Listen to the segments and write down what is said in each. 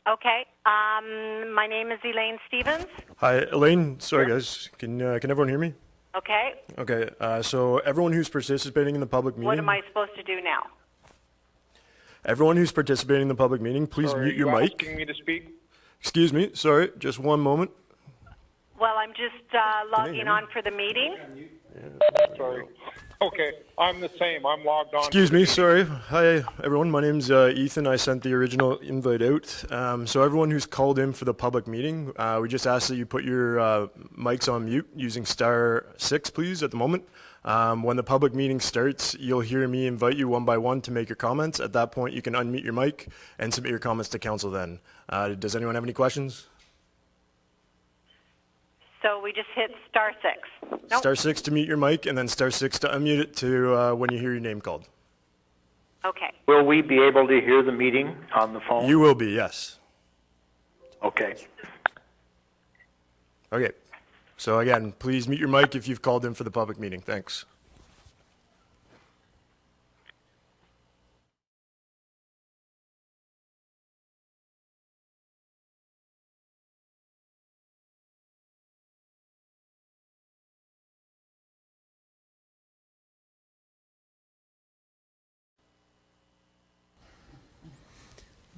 Okay. My name is Elaine Stevens. Hi, Elaine. Sorry, guys. Can everyone hear me? Okay. Okay. So everyone who's participating in the public meeting. What am I supposed to do now? Everyone who's participating in the public meeting, please mute your mic. Asking me to speak? Excuse me. Sorry, just one moment. Well, I'm just logging on for the meeting. Sorry. Okay, I'm the same. I'm logged on. Excuse me. Sorry. Hi, everyone. My name's Ethan. I sent the original invite out. So everyone who's called in for the public meeting, we just ask that you put your mics on mute using *6, please, at the moment. When the public meeting starts, you'll hear me invite you one by one to make your comments. At that point, you can unmute your mic and submit your comments to council then. Does anyone have any questions? So we just hit *6. Nope. *6 to mute your mic, and then *6 to unmute it to when you hear your name called. Okay. Will we be able to hear the meeting on the phone? You will be, yes. Okay. Okay. So again, please mute your mic if you've called in for the public meeting. Thanks.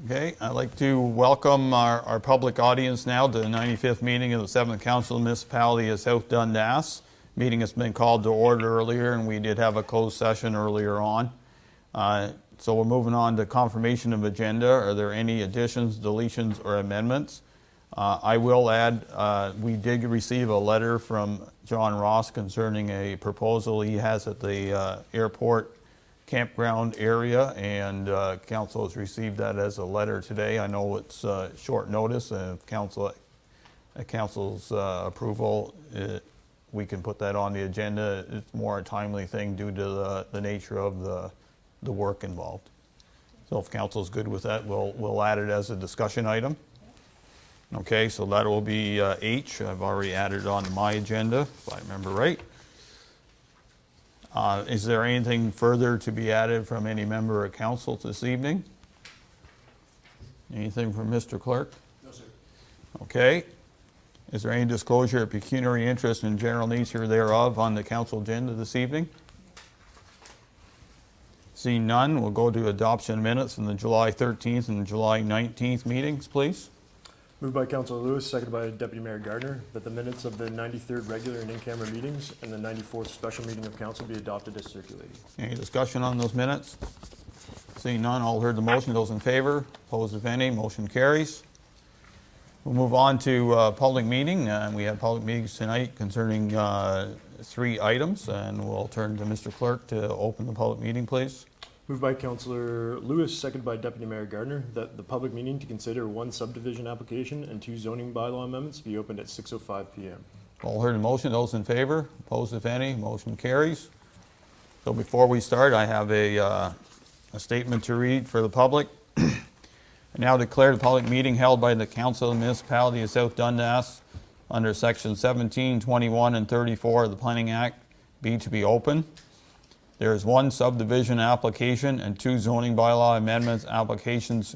Okay, I'd like to welcome our public audience now to the 95th meeting of the 7th Council of the Municipality of South Dundas. Meeting has been called to order earlier, and we did have a closed session earlier on. So we're moving on to confirmation of agenda. Are there any additions, deletions, or amendments? I will add, we did receive a letter from John Ross concerning a proposal he has at the airport campground area, and council has received that as a letter today. I know it's short notice, and if council's approval, we can put that on the agenda. It's more a timely thing due to the nature of the work involved. So if council's good with that, we'll add it as a discussion item. Okay, so that will be H. I've already added it onto my agenda, if I remember right. Is there anything further to be added from any member of council this evening? Anything from Mr. Clerk? No, sir. Okay. Is there any disclosure of pecuniary interest and general nature thereof on the council agenda this evening? Seeing none, we'll go to adoption minutes from the July 13th and July 19th meetings, please. Moved by Councilor Lewis, seconded by Deputy Mayor Gardner, that the minutes of the 93rd regular and in-camera meetings and the 94th special meeting of council be adopted as circulated. Any discussion on those minutes? Seeing none, all heard the motion. Those in favor? Opposed, if any? Motion carries. We'll move on to public meeting. We have public meetings tonight concerning 3 items, and we'll turn to Mr. Clerk to open the public meeting, please. Moved by Councillor Lewis, seconded by Deputy Mayor Gardner, that the public meeting to consider 1 subdivision application and 2 zoning bylaw amendments be opened at 6:05 p.m. All heard the motion. Those in favor? Opposed, if any? Motion carries. So before we start, I have a statement to read for the public. I now declare the public meeting held by the Council of the Municipality of South Dundas under Section 17, 21, and 34 of the Planning Act to be open. There is 1 subdivision application and 2 zoning bylaw amendments applications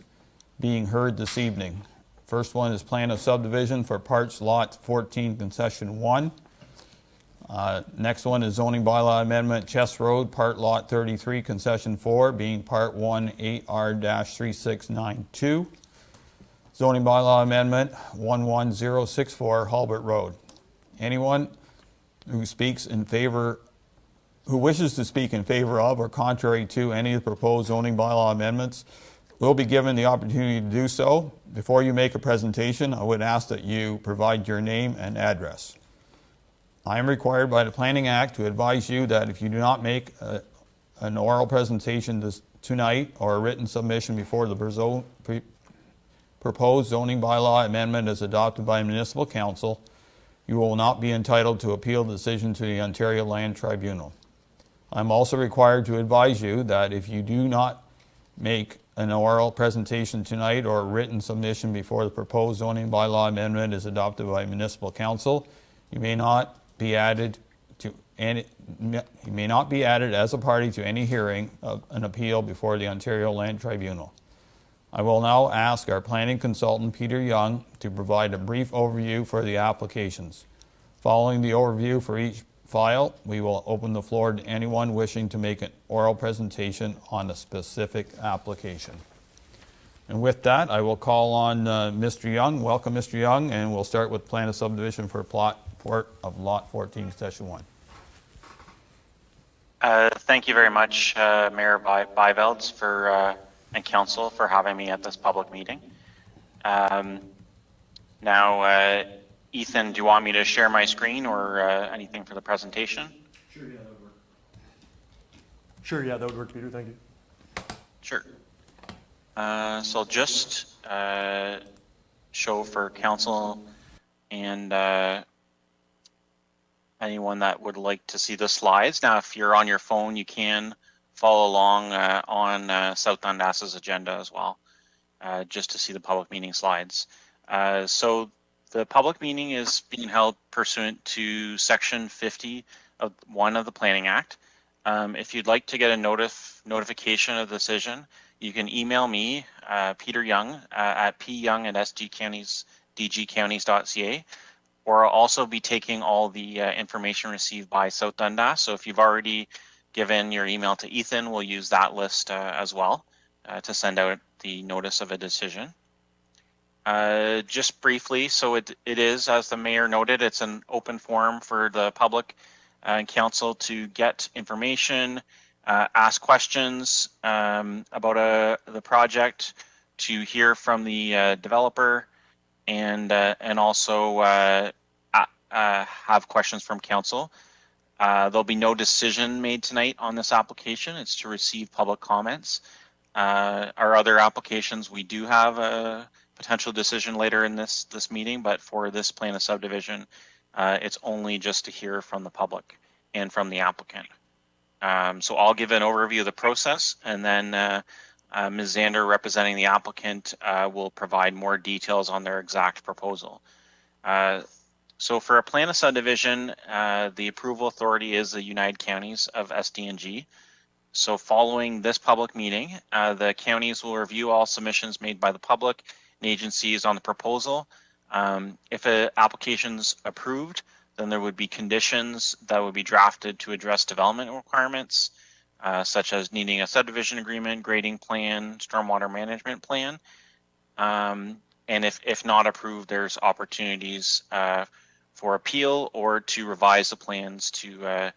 being heard this evening. First one is plan of subdivision for parts lot 14 concession 1. Next one is zoning bylaw amendment Chess Road part lot 33 concession 4 being part 1 8R-3692. Zoning bylaw amendment 11064 Hulbert Road. Anyone who wishes to speak in favor of or contrary to any of the proposed zoning bylaw amendments will be given the opportunity to do so. Before you make a presentation, I would ask that you provide your name and address. I am required by the Planning Act to advise you that if you do not make an oral presentation tonight or a written submission before the proposed zoning bylaw amendment is adopted by Municipal Council, you will not be entitled to appeal the decision to the Ontario Land Tribunal. I'm also required to advise you that if you do not make an oral presentation tonight or a written submission before the proposed zoning bylaw amendment is adopted by Municipal Council, you may not be added as a party to any hearing of an appeal before the Ontario Land Tribunal. I will now ask our planning consultant, Peter Young, to provide a brief overview for the applications. Following the overview for each file, we will open the floor to anyone wishing to make an oral presentation on a specific application. And with that, I will call on Mr. Young. Welcome, Mr. Young, and we'll start with plan of subdivision for plot of lot 14, section 1. Thank you very much, Mayor Byvelds and Council for having me at this public meeting. Now, Ethan, do you want me to share my screen or anything for the presentation? Sure, yeah, that would work. Sure, yeah, that would work, Peter, thank you. Sure. So I'll just show for Council and anyone that would like to see the slides. Now, if you're on your phone, you can follow along on South Dundas's agenda as well, just to see the public meeting slides. So the public meeting is being held pursuant to Section 50 of 1 of the Planning Act. If you'd like to get a notification of the decision, you can email me, Peter Young, at pyoung@dgcounties.ca. Or I'll also be taking all the information received by South Dundas. So if you've already given your email to Ethan, we'll use that list as well to send out the notice of a decision. Just briefly, so it is, as the mayor noted, it's an open forum for the public and council to get information, ask questions about the project, to hear from the developer, and also have questions from council. There'll be no decision made tonight on this application. It's to receive public comments. Our other applications, we do have a potential decision later in this meeting, but for this plan of subdivision, it's only just to hear from the public and from the applicant. So I'll give an overview of the process, and then Ms. Zander, representing the applicant, will provide more details on their exact proposal. So for a plan of subdivision, the approval authority is the United Counties of SDNG. So following this public meeting, the counties will review all submissions made by the public and agencies on the proposal. If an application's approved, then there would be conditions that would be drafted to address development requirements, such as needing a subdivision agreement, grading plan, stormwater management plan. And if not approved, there's opportunities for appeal or to revise the plans to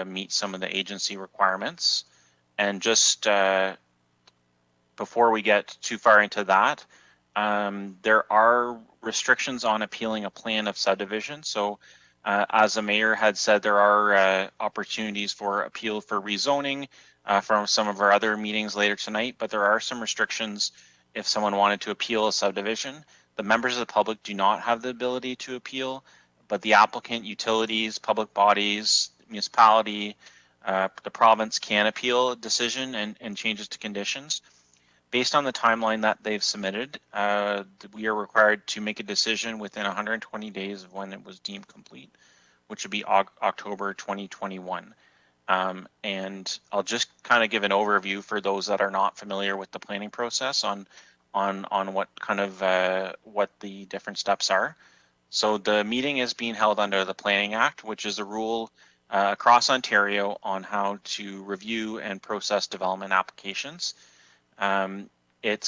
meet some of the agency requirements. And just before we get too far into that, there are restrictions on appealing a plan of subdivision. So as the mayor had said, there are opportunities for appeal for rezoning from some of our other meetings later tonight, but there are some restrictions if someone wanted to appeal a subdivision. The members of the public do not have the ability to appeal, but the applicant, utilities, public bodies, municipality, the province can appeal a decision and changes to conditions. Based on the timeline that they've submitted, we are required to make a decision within 120 days of when it was deemed complete, which would be October 2021. And I'll just kind of give an overview for those that are not familiar with the planning process on what kind of what the different steps are. So the meeting is being held under the Planning Act, which is a rule across Ontario on how to review and process development applications. It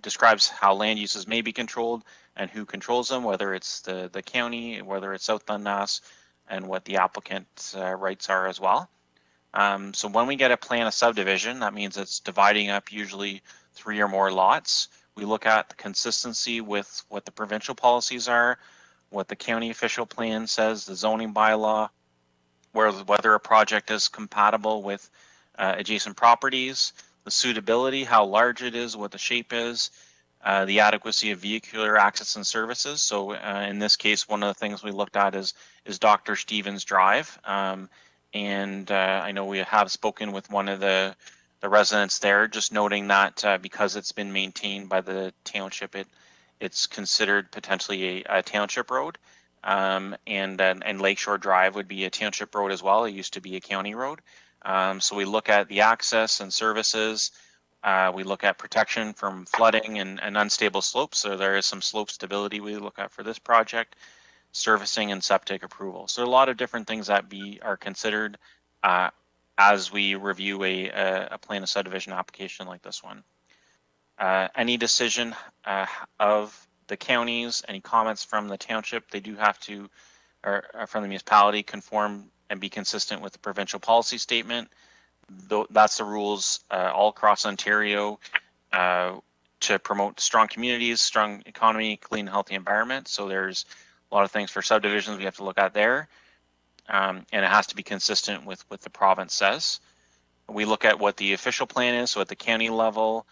describes how land uses may be controlled and who controls them, whether it's the county, whether it's South Dundas, and what the applicant's rights are as well. So when we get a plan of subdivision, that means it's dividing up usually 3 or more lots. We look at the consistency with what the provincial policies are, what the county official plan says, the zoning bylaw, whether a project is compatible with adjacent properties, the suitability, how large it is, what the shape is, the adequacy of vehicular access and services. So in this case, one of the things we looked at is Dr. Stevens Drive. And I know we have spoken with one of the residents there, just noting that because it's been maintained by the township, it's considered potentially a township road. And Lakeshore Drive would be a township road as well. It used to be a county road. So we look at the access and services, We look at protection from flooding and unstable slopes. So there is some slope stability we look at for this project, servicing and septic approval. So a lot of different things that are considered as we review a plan of subdivision application like this one. Any decision of the counties, any comments from the township, they do have to, or from the municipality, conform and be consistent with the provincial policy statement. That's the rules all across Ontario to promote strong communities, strong economy, clean, healthy environment. So there's a lot of things for subdivisions we have to look at there. And it has to be consistent with what the province says. We look at what the official plan is, so at the county level,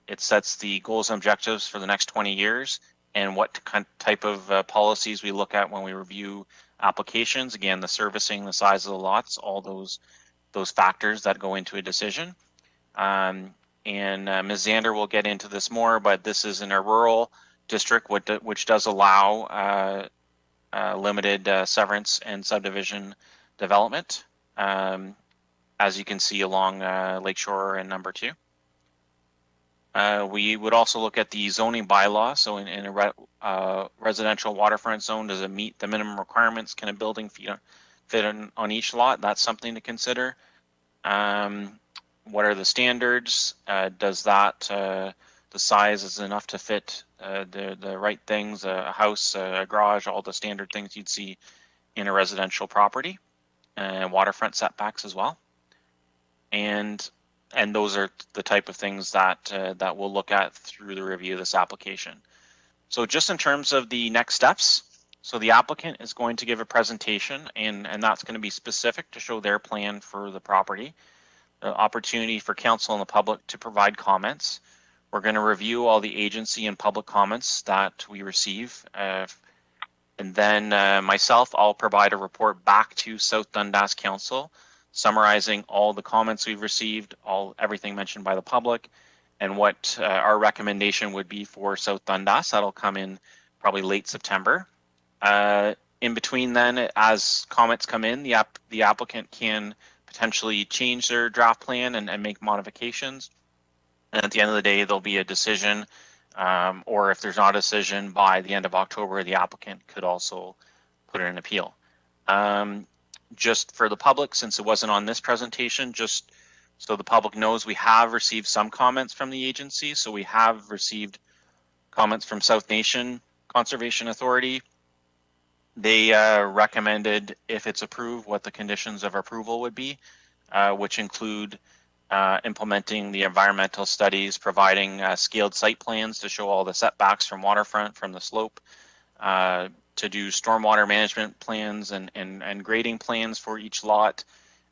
it sets the goals and objectives for the next 20 years and what type of policies we look at when we review applications. Again, the servicing, the size of the lots, all those factors that go into a decision. And Ms. Zander will get into this more, but this is in a rural district, which does allow limited severance and subdivision development, as you can see along Lakeshore and number 2. We would also look at the zoning bylaw. So in a residential waterfront zone, does it meet the minimum requirements? Can a building fit on each lot? That's something to consider. What are the standards? Does that, the size is enough to fit the right things, a house, a garage, all the standard things you'd see in a residential property, and waterfront setbacks as well. And those are the type of things that that we'll look at through the review of this application. So just in terms of the next steps, so the applicant is going to give a presentation, and that's going to be specific to show their plan for the property. The opportunity for council and the public to provide comments. We're going to review all the agency and public comments that we receive. And then myself, I'll provide a report back to South Dundas Council, summarizing all the comments we've received, everything mentioned by the public, and what our recommendation would be for South Dundas. That'll come in probably late September. In between then, as comments come in, the applicant can potentially change their draft plan and make modifications. And at the end of the day, there'll be a decision, or if there's not a decision by the end of October, the applicant could also put in an appeal. Just for the public, since it wasn't on this presentation, just so the public knows, we have received some comments from the agency. So we have received comments from South Nation Conservation Authority. They recommended, if it's approved, what the conditions of approval would be, which include implementing the environmental studies, providing scaled site plans to show all the setbacks from waterfront, from the slope, to do stormwater management plans and grading plans for each lot,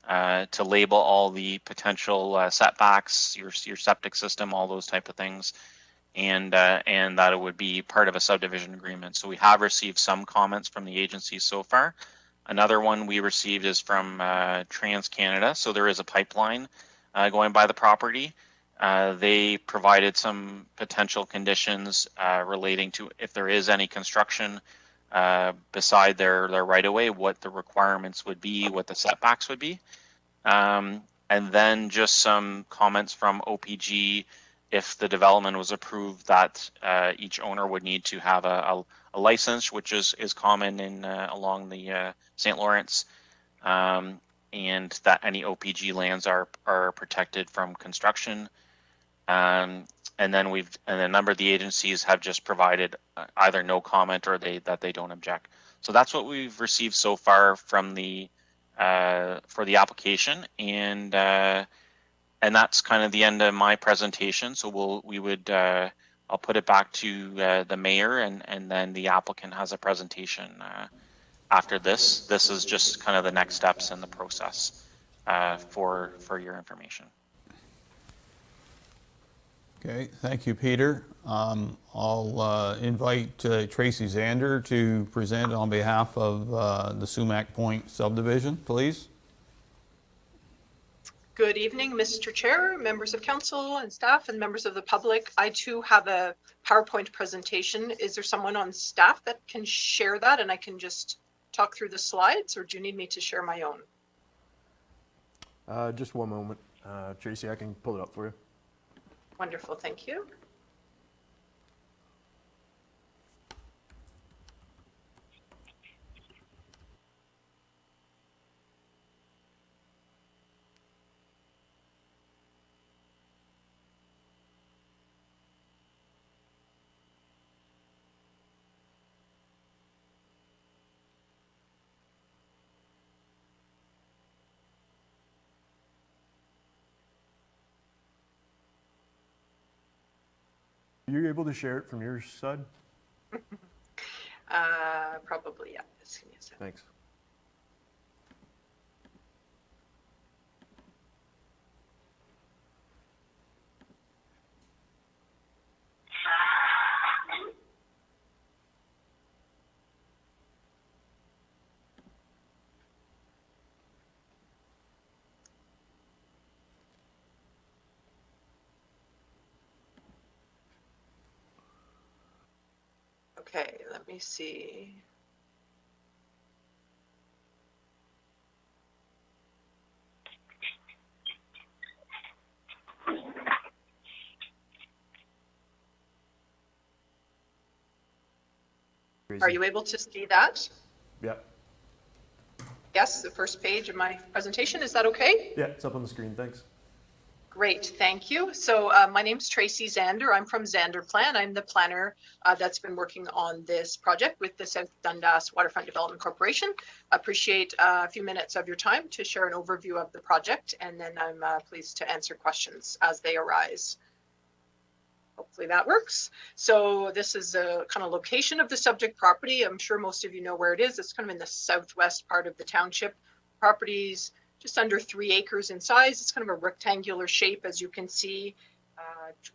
to label all the potential setbacks, your septic system, all those type of things, and that it would be part of a subdivision agreement. So we have received some comments from the agency so far. Another one we received is from TransCanada. So there is a pipeline going by the property. They provided some potential conditions relating to if there is any construction beside their right-of-way, what the requirements would be, what the setbacks would be. And then just some comments from OPG, if the development was approved, that each owner would need to have a license, which is common in along the St. Lawrence, and that any OPG lands are protected from construction. And then a number of the agencies have just provided either no comment or that they don't object. So that's what we've received so far from the for the application, and that's kind of the end of my presentation. So I'll put it back to the mayor, and then the applicant has a presentation after this. This is just kind of the next steps in the process for your information. Okay, thank you, Peter. I'll invite Tracy Zander to present on behalf of the Sumac Point subdivision, please. Good evening, Mr. Chair, members of council and staff and members of the public. I too have a PowerPoint presentation. Is there someone on staff that can share that and I can just talk through the slides, or do you need me to share my own? Just one moment. Tracy, I can pull it up for you. Wonderful, thank you. Are you able to share it from your side? Probably, yeah. Just give me a second. Thanks. Okay, let me see. Are you able to see that? Yeah. Yes, the first page of my presentation, is that okay? Yeah, it's up on the screen. Thanks. Great, thank you. So my name's Tracy Zander. I'm from Zander Plan. I'm the planner that's been working on this project with the South Dundas Waterfront Development Corporation. Appreciate a few minutes of your time to share an overview of the project, and then I'm pleased to answer questions as they arise. Hopefully that works. So this is a kind of location of the subject property. I'm sure most of you know where it is. It's kind of in the southwest part of the township. Properties just under 3 acres in size. It's kind of a rectangular shape, as you can see,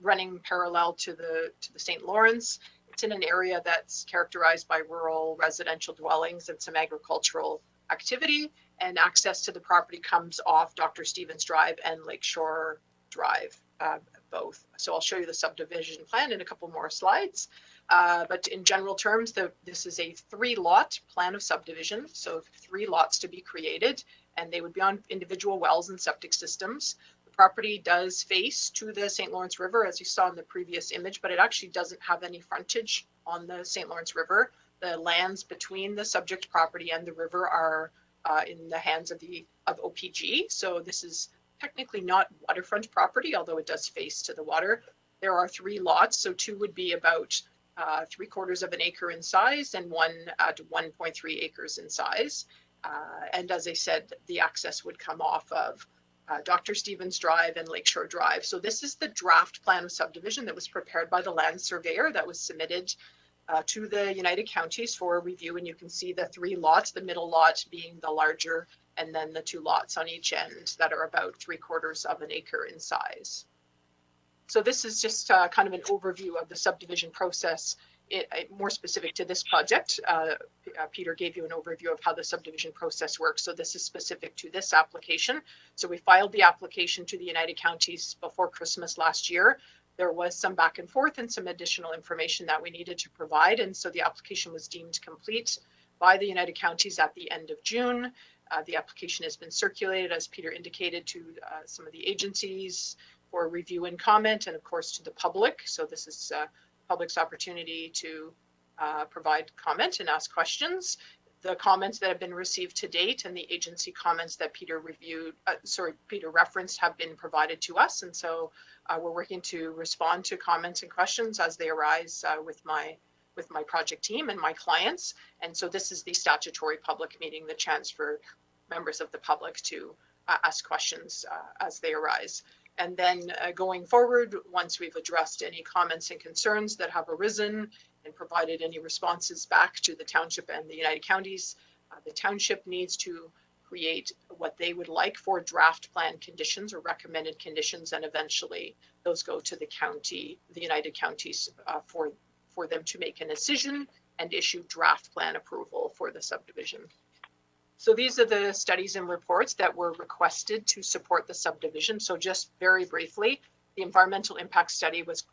running parallel to the St. Lawrence. It's in an area that's characterized by rural residential dwellings and some agricultural activity, and access to the property comes off Dr. Stevens Drive and Lakeshore Drive, both. So I'll show you the subdivision plan in a couple more slides. But in general terms, this is a 3-lot plan of subdivision, so 3 lots to be created, and they would be on individual wells and septic systems. The property does face to the St. Lawrence River, as you saw in the previous image, but it actually doesn't have any frontage on the St. Lawrence River. The lands between the subject property and the river are in the hands of OPG. So this is technically not waterfront property, although it does face to the water. There are 3 lots, so 2 would be about 3/4 of an acre in size, and 1 at 1.3 acres in size. And as I said, the access would come off of Dr. Stevens Drive and Lakeshore Drive. So this is the draft plan of subdivision that was prepared by the land surveyor that was submitted to the United Counties for review. And you can see the 3 lots, the middle lot being the larger, and then the 2 lots on each end that are about 3/4 of an acre in size. So this is just kind of an overview of the subdivision process, more specific to this project. Peter gave you an overview of how the subdivision process works. So this is specific to this application. So we filed the application to the United Counties before Christmas last year. There was some back and forth and some additional information that we needed to provide. And so the application was deemed complete by the United Counties at the end of June. The application has been circulated, as Peter indicated, to some of the agencies for review and comment, and of course to the public. So this is public's opportunity to provide comment and ask questions. The comments that have been received to date and the agency comments that Peter referenced have been provided to us. And so we're working to respond to comments and questions as they arise with my project team and my clients. And so this is the statutory public meeting, the chance for members of the public to ask questions as they arise. And then going forward, once we've addressed any comments and concerns that have arisen and provided any responses back to the township and the United Counties, the township needs to create what they would like for draft plan conditions or recommended conditions, and eventually those go to the county, the United Counties, for them to make a decision and issue draft plan approval for the subdivision. So these are the studies and reports that were requested to support the subdivision. So just very briefly, the environmental impact study was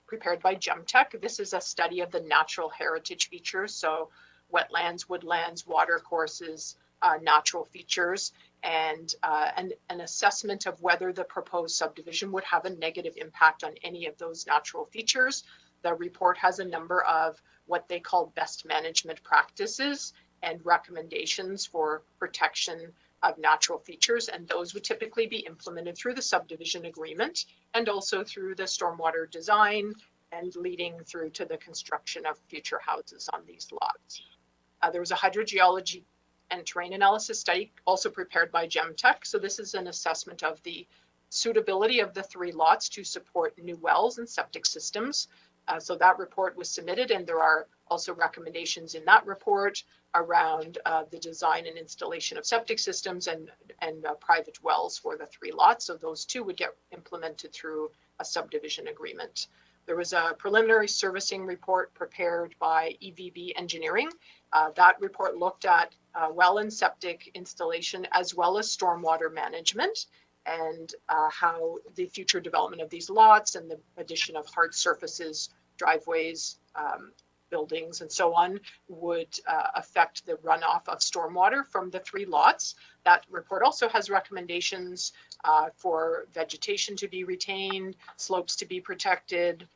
prepared by Geotech. This is a study of the natural heritage features, so wetlands, woodlands, water courses, natural features. and an assessment of whether the proposed subdivision would have a negative impact on any of those natural features. The report has a number of what they call best management practices and recommendations for protection of natural features, and those would typically be implemented through the subdivision agreement and also through the stormwater design and leading through to the construction of future houses on these lots. There was a hydrogeology and terrain analysis study also prepared by Geotech. So this is an assessment of the suitability of the 3 lots to support new wells and septic systems. So that report was submitted, and there are also recommendations in that report around the design and installation of septic systems and private wells for the 3 lots. So those 2 would get implemented through a subdivision agreement. There was a preliminary servicing report prepared by EVB Engineering. That report looked at well and septic installation as well as stormwater management and how the future development of these lots and the addition of hard surfaces, driveways, buildings, and so on would affect the runoff of stormwater from the 3 lots. That report also has recommendations for vegetation to be retained, slopes to be protected,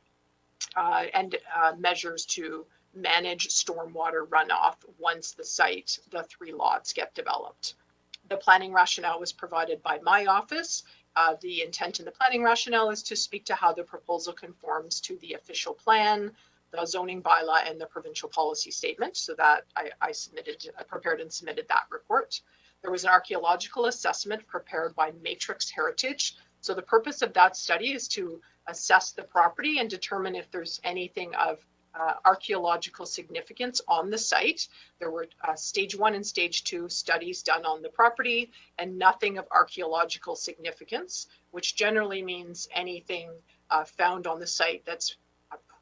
and measures to manage stormwater runoff once the 3 lots get developed. The planning rationale was provided by my office. The intent in the planning rationale is to speak to how the proposal conforms to the official plan, the zoning bylaw, and the provincial policy statement. So that I prepared and submitted that report. There was an archaeological assessment prepared by Matrix Heritage. So the purpose of that study is to assess the property and determine if there's anything of archaeological significance on the site. There were stage 1 and stage 2 studies done on the property and nothing of archaeological significance, which generally means anything found on the site that's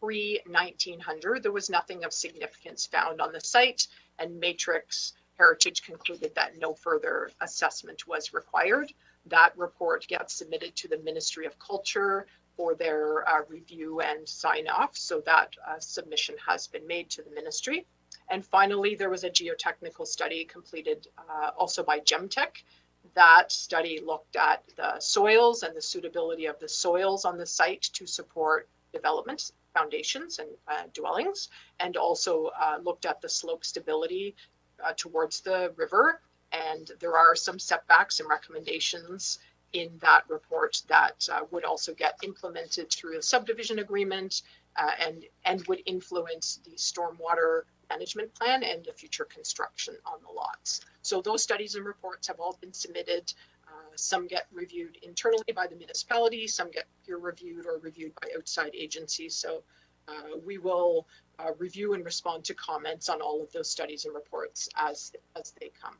pre-1900. There was nothing of significance found on the site, and Matrix Heritage concluded that no further assessment was required. That report gets submitted to the Ministry of Culture for their review and sign off. So that submission has been made to the ministry. And finally, there was a geotechnical study completed also by Geotech. That study looked at the soils and the suitability of the soils on the site to support development, foundations, and dwellings, and also looked at the slope stability towards the river. And there are some setbacks and recommendations in that report that would also get implemented through a subdivision agreement and would influence the stormwater management plan and the future construction on the lots. So those studies and reports have all been submitted. Some get reviewed internally by the municipality, some get peer reviewed or reviewed by outside agencies. So we will review and respond to comments on all of those studies and reports as they come.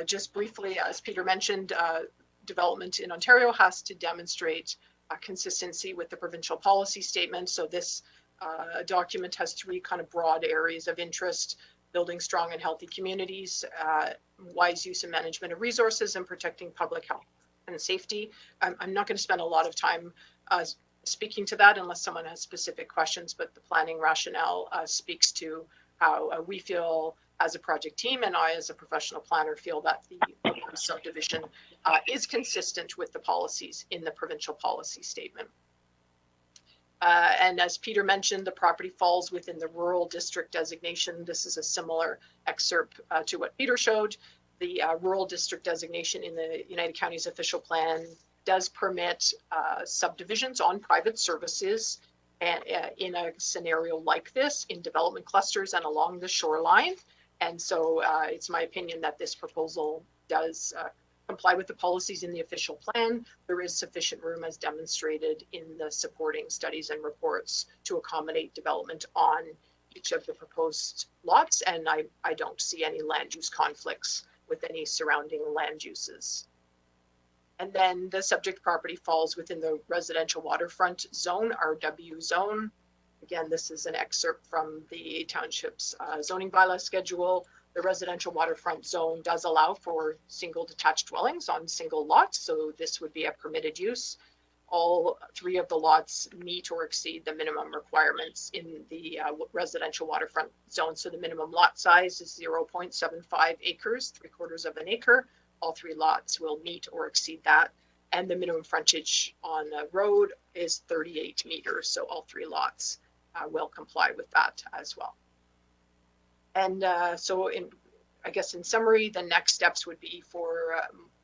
Just briefly, as Peter mentioned, development in Ontario has to demonstrate consistency with the provincial policy statement. So this document has 3 kind of broad areas of interest: building strong and healthy communities, wise use and management of resources, and protecting public health and safety. I'm not going to spend a lot of time speaking to that unless someone has specific questions, but the planning rationale speaks to how we feel as a project team, and I as a professional planner feel that the subdivision is consistent with the policies in the provincial policy statement. And as Peter mentioned, the property falls within the rural district designation. This is a similar excerpt to what Peter showed. The rural district designation in the United Counties official plan does permit subdivisions on private services and, in a scenario like this, in development clusters and along the shoreline. And so it's my opinion that this proposal does comply with the policies in the official plan. There is sufficient room, as demonstrated in the supporting studies and reports, to accommodate development on each of the proposed lots. And I don't see any land use conflicts with any surrounding land uses. And then the subject property falls within the residential waterfront zone, RW zone. Again, this is an excerpt from the township's zoning bylaw schedule. The residential waterfront zone does allow for single detached dwellings on single lots, so this would be a permitted use. all 3 of the lots meet or exceed the minimum requirements in the residential waterfront zone. So the minimum lot size is 0.75 acres, 3/4 of an acre. All 3 lots will meet or exceed that. And the minimum frontage on a road is 38 meters. So all 3 lots will comply with that as well. And so I guess in summary, the next steps would be for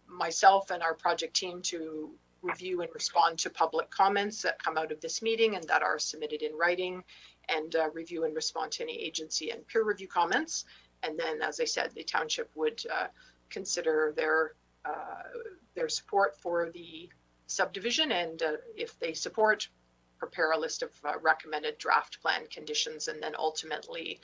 myself and our project team to review and respond to public comments that come out of this meeting and that are submitted in writing, and review and respond to any agency and peer review comments. And then, as I said, the township would consider their support for the subdivision, and if they support, prepare a list of recommended draft plan conditions, and then ultimately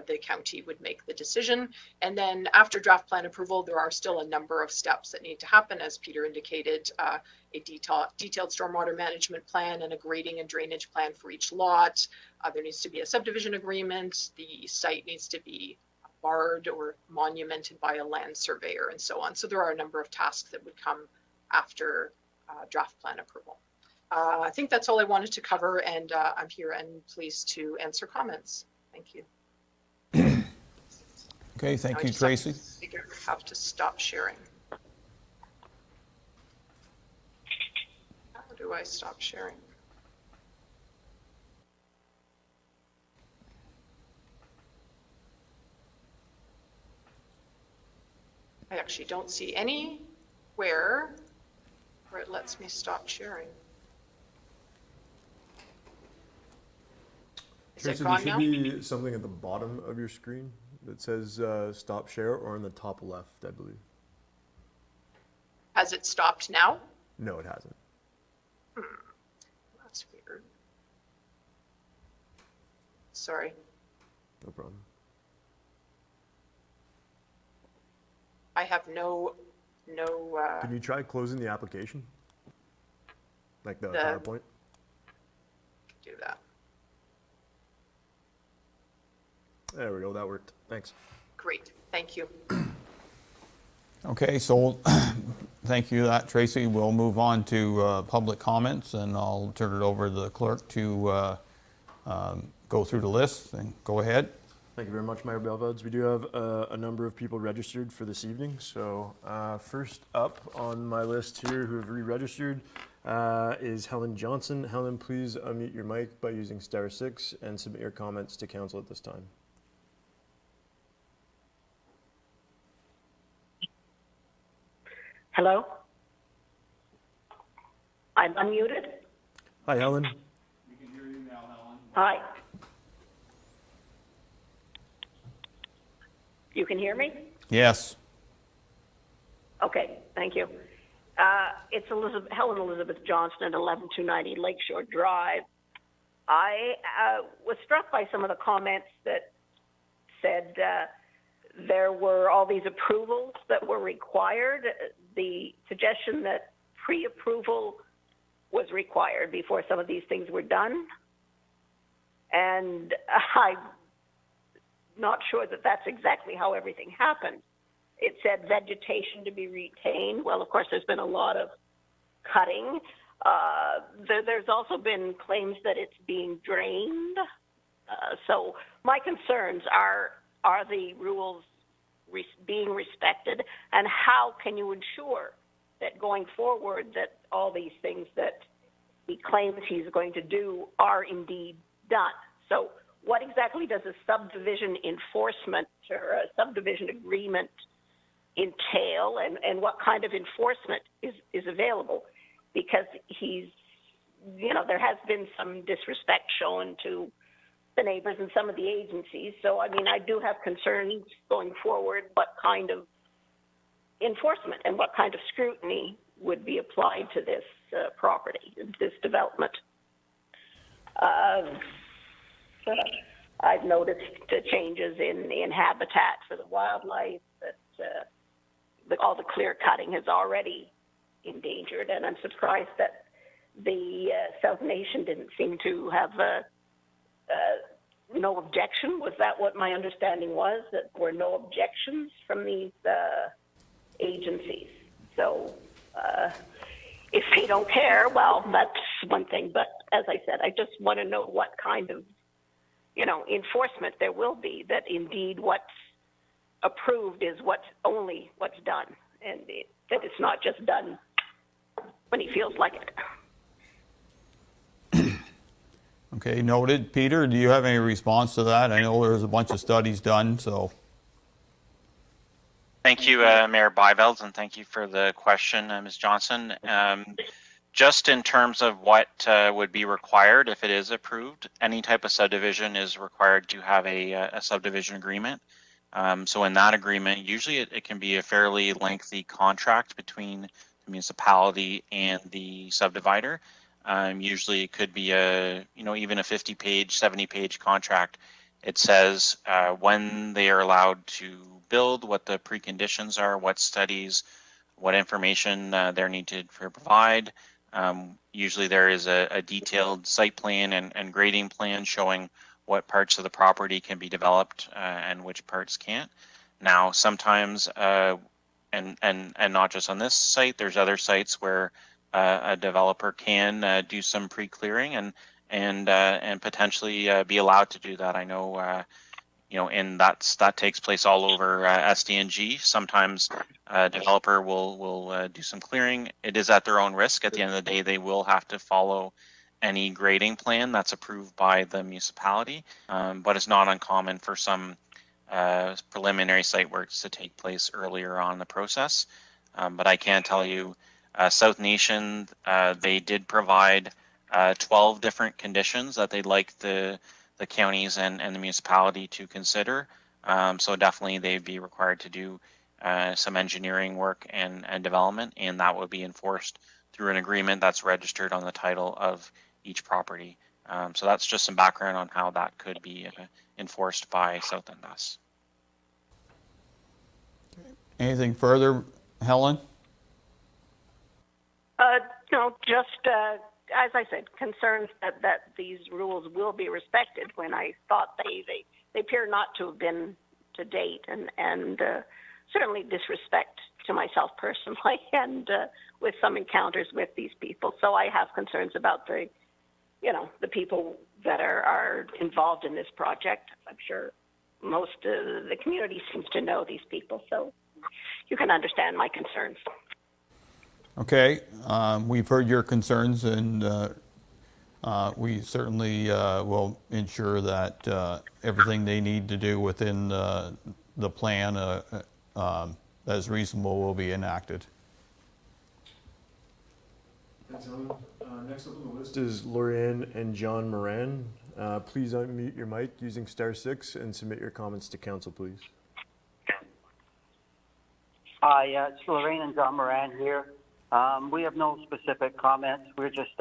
the county would make the decision. And then after draft plan approval, there are still a number of steps that need to happen, as Peter indicated, a detailed stormwater management plan and a grading and drainage plan for each lot. There needs to be a subdivision agreement. The site needs to be barred or monumented by a land surveyor, and so on. So there are a number of tasks that would come after draft plan approval. I think that's all I wanted to cover, and I'm here and pleased to answer comments. Thank you. Okay, thank Now I you, just Tracy. have to stop sharing. How do I stop sharing? I actually don't see anywhere where it lets me stop sharing. Is it Tracy, there gone should now? be something at the bottom of your screen that says stop share, or on the top left, I believe. Has it stopped now? No, it hasn't. That's weird. Sorry. No problem. I have no, Can you try closing the application? Like the The- PowerPoint? do that. There we go, that worked. Thanks. Great, thank you. Okay, so thank you for that, Tracy. We'll move on to public comments, and I'll turn it over to the clerk to go through the list, and go ahead. Thank you very much, Mayor Belvods. We do have a number of people registered for this evening. So first up on my list here who have re-registered is Helen Johnson. Helen, please unmute your mic by using *6 and submit your comments to council at this time. Hello? I'm unmuted? Hi, Helen. Hi. You can hear me? Yes. Okay, thank you. It's Helen Elizabeth Johnston, 11290 Lakeshore Drive. I was struck by some of the comments that said there were all these approvals that were required. The suggestion that pre-approval was required before some of these things were done. And I'm not sure that that's exactly how everything happened. It said vegetation to be retained. Well, of course, there's been a lot of cutting. There's also been claims that it's being drained. So my concerns are the rules being respected, and how can you ensure that going forward that all these things that he claims he's going to do are indeed done? So what exactly does a subdivision enforcement or a subdivision agreement entail, and what kind of enforcement is available? Because there has been some disrespect shown to the neighbors and some of the agencies. So, I mean, I do have concerns going forward what kind of enforcement and what kind of scrutiny would be applied to this property, this development. I've noticed the changes in habitat for the wildlife, that all the clear cutting has already endangered, and I'm surprised that the South Nation didn't seem to have no objection. Was that what my understanding was, that there were no objections from these agencies? So if they don't care, well, that's one thing. But as I said, I just want to know what kind of, enforcement there will be, that indeed what's approved is what's done, and that it's not just done when he feels like it. Okay, noted. Peter, do you have any response to that? I know there's a bunch of studies done, so. Thank you, Mayor Byveld, and thank you for the question, Ms. Johnson. Just in terms of what would be required if it is approved, any type of subdivision is required to have a subdivision agreement. So in that agreement, usually it can be a fairly lengthy contract between the municipality and the subdivider. Usually it could be even a 50-page, 70-page contract. It says when they are allowed to build, what the preconditions are, what studies, what information they're needed to provide. Usually there is a detailed site plan and grading plan showing what parts of the property can be developed and which parts can't. Now, sometimes, and not just on this site, there's other sites where a developer can do some pre-clearing and potentially be allowed to do that. I know, and that takes place all over SDNG. Sometimes a developer will do some clearing. It is at their own risk. At the end of the day, they will have to follow any grading plan that's approved by the municipality, but it's not uncommon for some preliminary site works to take place earlier on in the process. But I can tell you, South Nation, they did provide 12 different conditions that they'd like the counties and the municipality to consider. So definitely they'd be required to do some engineering work and development, and that would be enforced through an agreement that's registered on the title of each property. So that's just some background on how that could be enforced by South Dundas. Anything further, Helen? No, just as I said, concerns that these rules will be respected when I thought they appear not to have been to date, and certainly disrespect to myself personally and with some encounters with these people. So I have concerns about the people that are involved in this project. I'm sure most of the community seems to know these people, so you can understand my concerns. Okay, we've heard your concerns, and we certainly will ensure that everything they need to do within the plan that is reasonable will be enacted. Next up on the list is Lorianne and John Moran. Please unmute your mic using *6 and submit your comments to council, please. Hi, it's Lorraine and John Moran here. We have no specific comments. We're just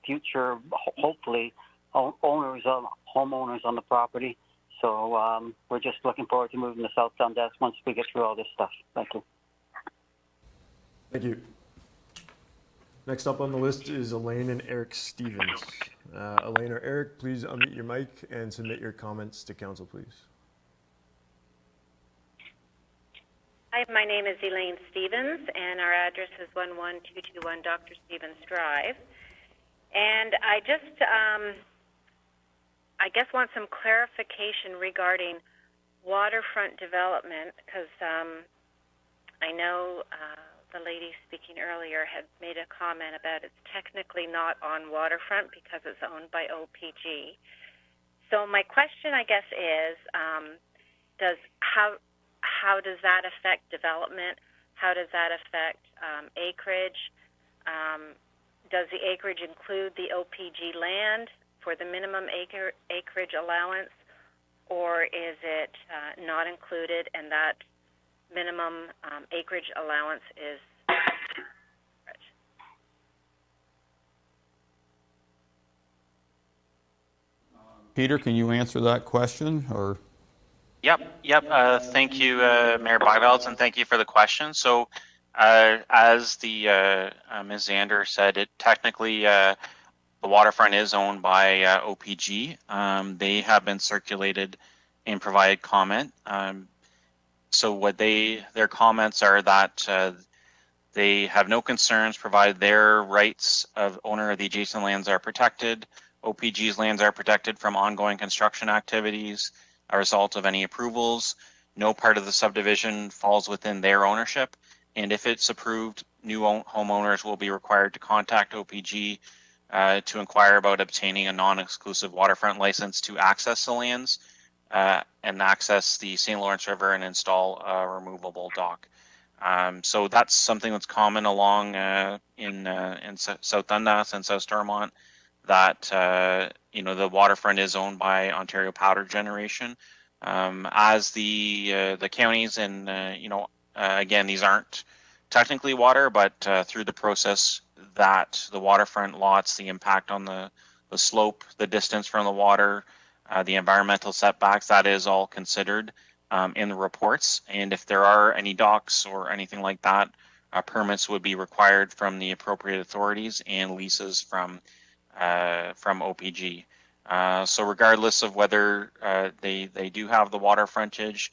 future, hopefully, homeowners on the property. So we're just looking forward to moving to South Dundas once we get through all this stuff. Thank you. Thank you. Next up on the list is Elaine and Eric Stevens. Elaine or Eric, please unmute your mic and submit your comments to council, please. Hi, my name is Elaine Stevens, and our address is 11221 Dr. Stevens Drive. And I just, want some clarification regarding waterfront development, because I know the lady speaking earlier had made a comment about it's technically not on waterfront because it's owned by OPG. So my question, I guess, is how does that affect development? How does that affect acreage? Does the acreage include the OPG land for the minimum acreage allowance, or is it not included and that minimum acreage allowance is separate? Peter, can you answer that question, or? Yep. Thank you, Mayor Byveld, and thank you for the question. So, as the Ms. Zander said, it technically the waterfront is owned by OPG. They have been circulated and provided comment. So, what their comments are that They have no concerns provided their rights of owner of the adjacent lands are protected. OPG's lands are protected from ongoing construction activities, a result of any approvals. No part of the subdivision falls within their ownership. And if it's approved, new homeowners will be required to contact OPG to inquire about obtaining a non-exclusive waterfront license to access the lands and access the St. Lawrence River and install a removable dock. So that's something that's common along in South Dundas and South Stormont, that the waterfront is owned by Ontario Powder Generation. As the counties and again, these aren't technically water, but through the process that the waterfront lots, the impact on the slope, the distance from the water, the environmental setbacks, that is all considered in the reports. And if there are any docks or anything like that, permits would be required from the appropriate authorities and leases from OPG. So regardless of whether they do have the water frontage,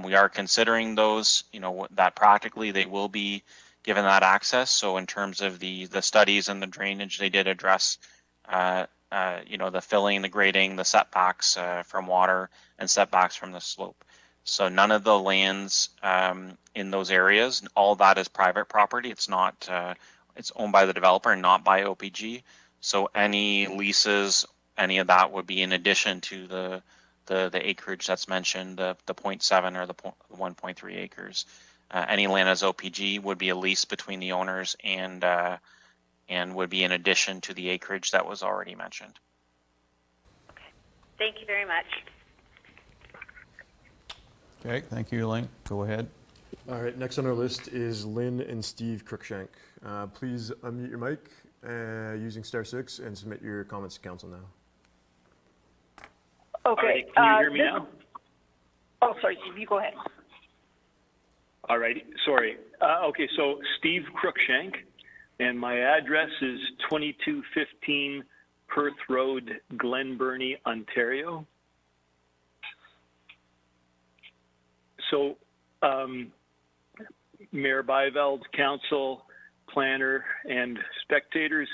we are considering those, that practically they will be given that access. So in terms of the studies and the drainage, they did address the filling, the grading, the setbacks from water and setbacks from the slope. So none of the lands in those areas, all that is private property. It's not, it's owned by the developer and not by OPG. So any leases, any of that would be in addition to the acreage that's mentioned, the 0.7 or the 1.3 acres. Any land as OPG would be a lease between the owners and would be in addition to the acreage that was already mentioned. Okay. Thank you very much. Okay, thank you, Elaine. Go ahead. All right, next on our list is Lynn and Steve Cruikshank. Please unmute your mic using *6 and submit your comments to council now. Okay. Can you hear me now? Oh, sorry, Steve, you go ahead. All right, sorry. Okay, so Steve Cruikshank, and my address is 2215 Perth Road, Glen Burnie, Ontario. So, Mayor Byveld, council, planner, and spectators,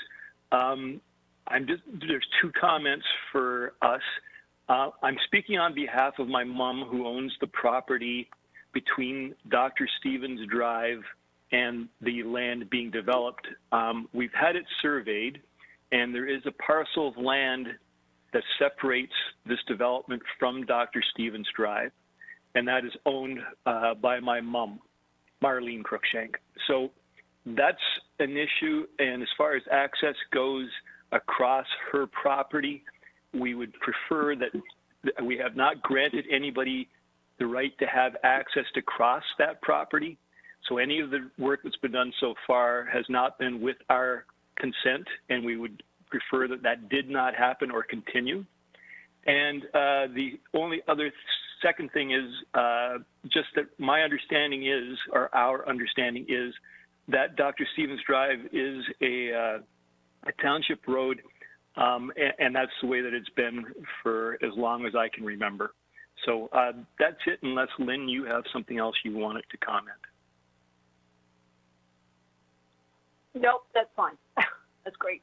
there's two comments for us. I'm speaking on behalf of my mom, who owns the property between Dr. Stevens Drive and the land being developed. We've had it surveyed, and there is a parcel of land that separates this development from Dr. Stevens Drive, and that is owned by my mom, Marlene Cruikshank. So that's an issue, and as far as access goes across her property, we would prefer that we have not granted anybody the right to have access to cross that property. So any of the work that's been done so far has not been with our consent, and we would prefer that that did not happen or continue. And the only other second thing is just that my understanding is, or our understanding is, that Dr. Stevens Drive is a township road, and that's the way that it's been for as long as I can remember. So that's it, unless, Lynn, you have something else you wanted to comment. Nope, that's fine. That's great.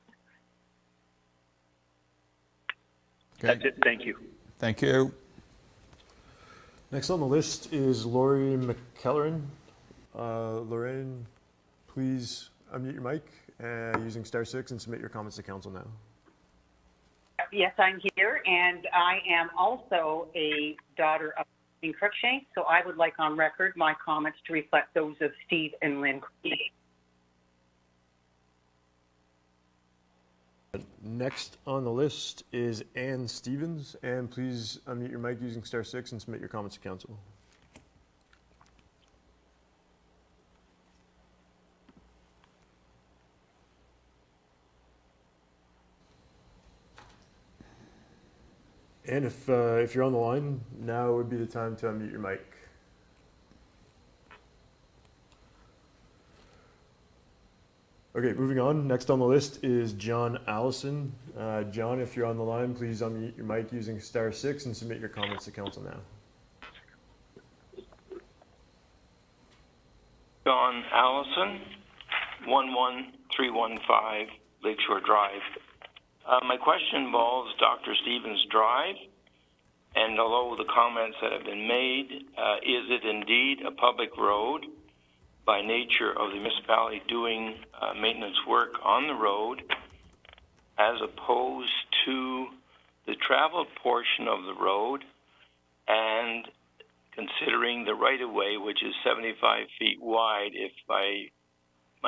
Okay. That's it. Thank you. Thank you. Next on the list is Lori McKellerin. Lorraine, please unmute your mic using *6 and submit your comments to council now. Yes, I'm here, and I am also a daughter of Steve Cruikshank, so I would like on record my comments to reflect those of Steve and Lynn Cruikshank. Next on the list is Ann Stevens, and please unmute your mic using *6 and submit your comments to council. And if you're on the line, now would be the time to unmute your mic. Okay, moving on. Next on the list is John Allison. John, if you're on the line, please unmute your mic using *6 and submit your comments to council now. John Allison. 11315 Lakeshore Drive. My question involves Dr. Stevens Drive, and although the comments that have been made, is it indeed a public road by nature of the municipality doing maintenance work on the road, as opposed to the traveled portion of the road, and considering the right-of-way, which is 75 feet wide, if my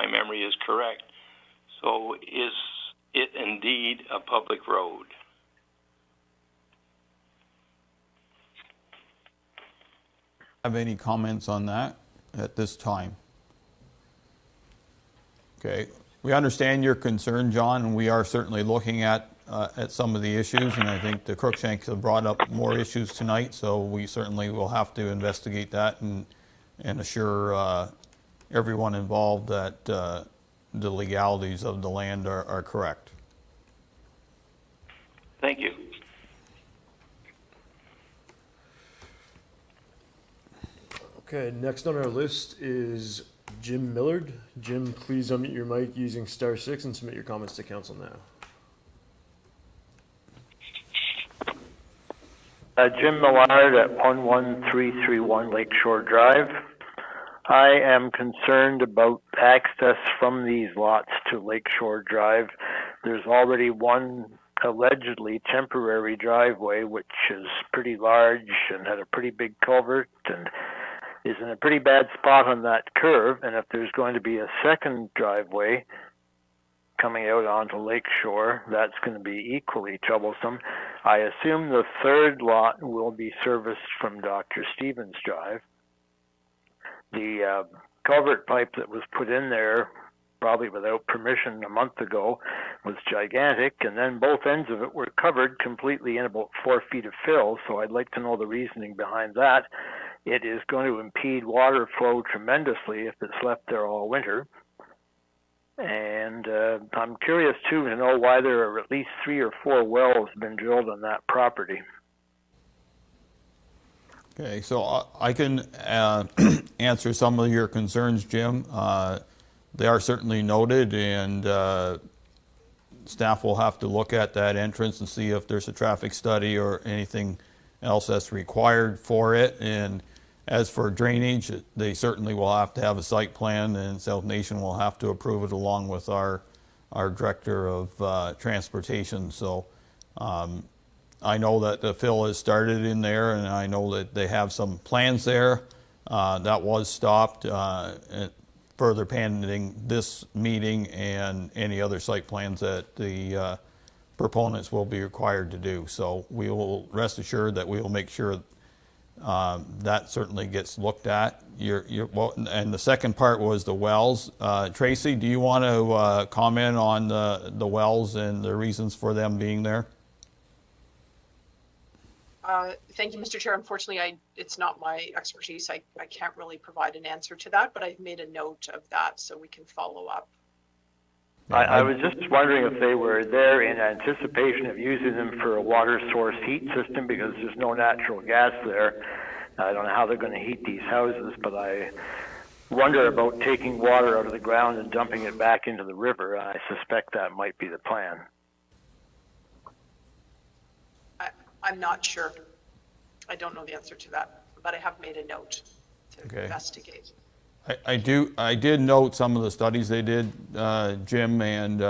memory is correct. So is it indeed a public road? Have any comments on that at this time? Okay, we understand your concern, John, and we are certainly looking at some of the issues, and I think the Crookshanks have brought up more issues tonight, so we certainly will have to investigate that and assure everyone involved that the legalities of the land are correct. Thank you. Okay, next on our list is Jim Millard. Jim, please unmute your mic using *6 and submit your comments to council now. Jim Millard at 11331 Lakeshore Drive. I am concerned about access from these lots to Lakeshore Drive. There's already one allegedly temporary driveway, which is pretty large and had a pretty big culvert and is in a pretty bad spot on that curve. And if there's going to be a second driveway coming out onto Lakeshore, that's going to be equally troublesome. I assume the third lot will be serviced from Dr. Stevens Drive. The culvert pipe that was put in there, probably without permission a month ago, was gigantic, and then both ends of it were covered completely in about 4 feet of fill, so I'd like to know the reasoning behind that. It is going to impede water flow tremendously if it's left there all winter. And I'm curious, too, to know why there are at least 3 or 4 wells been drilled on that property. Okay, so I can answer some of your concerns, Jim. They are certainly noted, and staff will have to look at that entrance and see if there's a traffic study or anything else that's required for it. And as for drainage, they certainly will have to have a site plan, and South Nation will have to approve it along with our director of transportation. So I know that the fill has started in there, and I know that they have some plans there. That was stopped, further pending this meeting and any other site plans that the proponents will be required to do. So we will rest assured that we will make sure that certainly gets looked at. And the second part was the wells. Tracy, do you want to comment on the wells and the reasons for them being there? Thank you, Mr. Chair. Unfortunately, it's not my expertise. I can't really provide an answer to that, but I've made a note of that so we can follow up. I was just wondering if they were there in anticipation of using them for a water source heat system, because there's no natural gas there. I don't know how they're going to heat these houses, but I wonder about taking water out of the ground and dumping it back into the river. I suspect that might be the plan. I'm not sure. I don't know the answer to that, but I have made a note to investigate. I did note some of the studies they did, Jim, and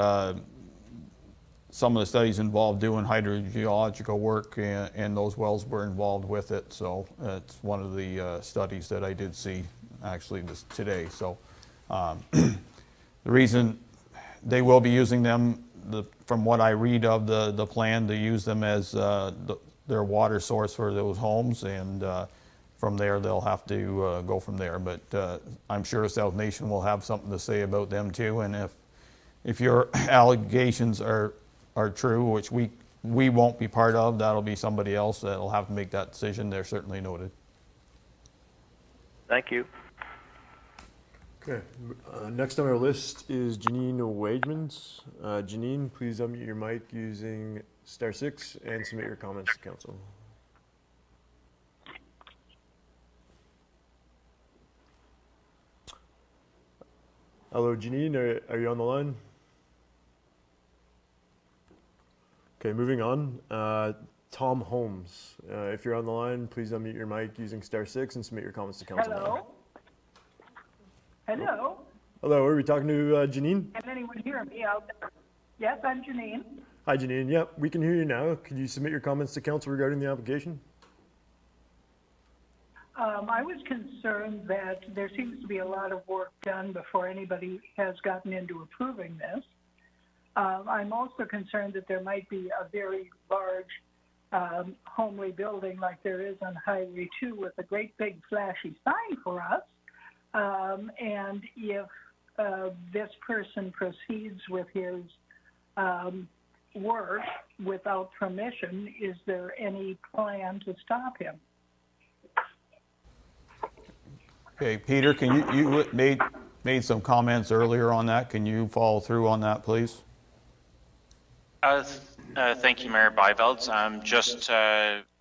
some of the studies involved doing hydrogeological work, and those wells were involved with it. So it's one of the studies that I did see actually today. So the reason they will be using them, from what I read of the plan, to use them as their water source for those homes, and from there they'll have to go from there. But I'm sure South Nation will have something to say about them too, and if your allegations are true, which we won't be part of, that'll be somebody else that'll have to make that decision. They're certainly noted. Thank you. Okay, next on our list is Janine Wagemans. Janine, please unmute your mic using *6 and submit your comments to council. Hello, Janine, are you on the line? Okay, moving on. Tom Holmes, if you're on the line, please unmute your mic using *6 and submit your comments to council. Hello? Hello? Hello, are we talking to Janine? Can anyone hear me out there? Yes, I'm Janine. Hi, Janine. Yep, we can hear you now. Could you submit your comments to council regarding the application? I was concerned that there seems to be a lot of work done before anybody has gotten into approving this. I'm also concerned that there might be a very large homely building like there is on Highway 2 with a great big flashy sign for us. And if this person proceeds with his work without permission, is there any plan to stop him? Okay, Peter, can you made some comments earlier on that. Can you follow through on that, please? Thank you, Mayor Byveld. Just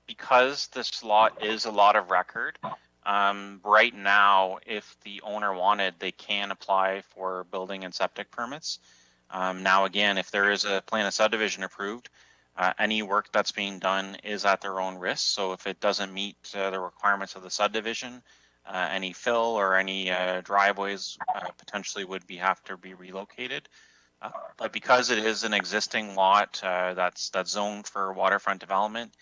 because this lot is a lot of record, right now, if the owner wanted, they can apply for building and septic permits. Now, again, if there is a plan of subdivision approved, any work that's being done is at their own risk. So if it doesn't meet the requirements of the subdivision, any fill or any driveways potentially would have to be relocated. But because it is an existing lot that's zoned for waterfront development,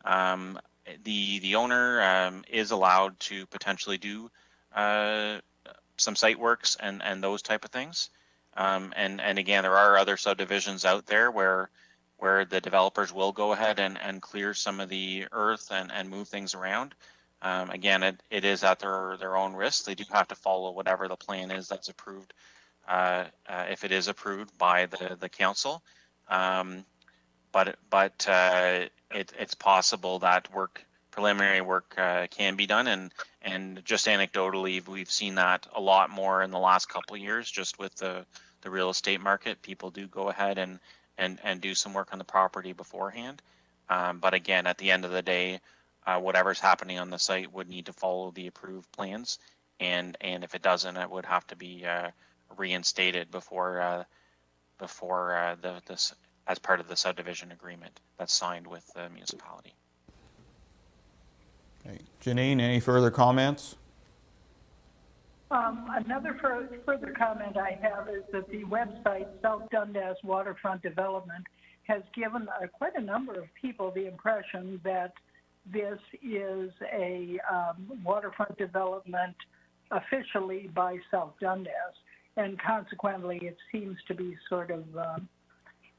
the owner is allowed to potentially do some site works and those type of things. And again, there are other subdivisions out there where the developers will go ahead and clear some of the earth and move things around. Again, it is at their own risk. They do have to follow whatever the plan is that's approved, if it is approved by the council. But it's possible that preliminary work can be done, and just anecdotally, we've seen that a lot more in the last couple of years. Just with the real estate market, people do go ahead and do some work on the property beforehand. But again, at the end of the day, whatever's happening on the site would need to follow the approved plans, and if it doesn't, it would have to be reinstated before this as part of the subdivision agreement that's signed with the municipality. Okay. Janine, any further comments? Another further comment I have is that the website South Dundas Waterfront Development has given quite a number of people the impression that this is a waterfront development officially by South Dundas, and consequently it seems to be sort of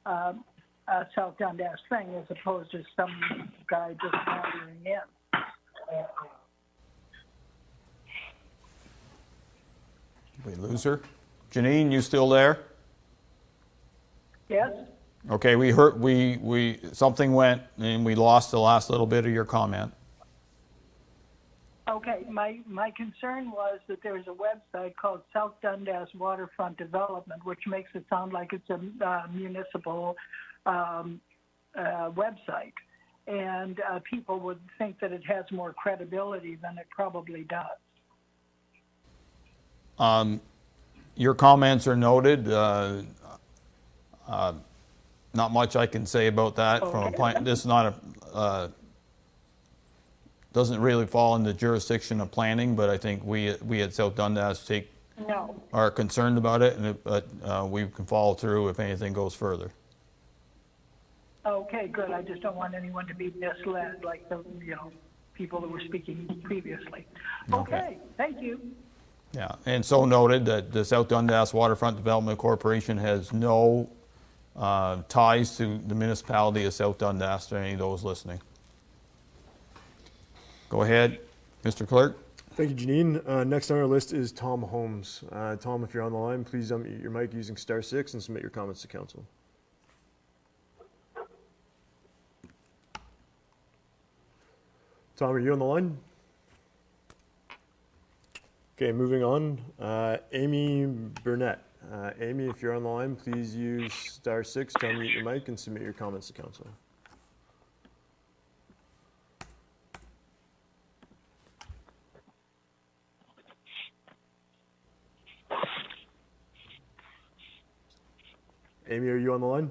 a South Dundas thing as opposed to some guy just wandering in. We lose her. Janine, you still there? Yes? Okay, we heard, something went and we lost the last little bit of your comment. Okay, my concern was that there's a website called South Dundas Waterfront Development, which makes it sound like it's a municipal website. And people would think that it has more credibility than it probably does. Your comments are noted. Not much I can say about that. Okay. From a plan. This is not a doesn't really fall in the jurisdiction of planning, but I think we at South Dundas are concerned about it, but we can follow through if anything goes further. Okay, good. I just don't want anyone to be misled like the people that were speaking previously. Okay, thank you. Yeah, and so noted that the South Dundas Waterfront Development Corporation has no ties to the municipality of South Dundas, to any of those listening. Go ahead, Mr. Clerk. Thank you, Janine. Next on our list is Tom Holmes. Tom, if you're on the line, please unmute your mic using *6 and submit your comments to council. Tom, are you on the line? Okay, moving on. Amy Burnett. Amy, if you're on the line, please use *6 to unmute your mic and submit your comments to council. Amy, are you on the line?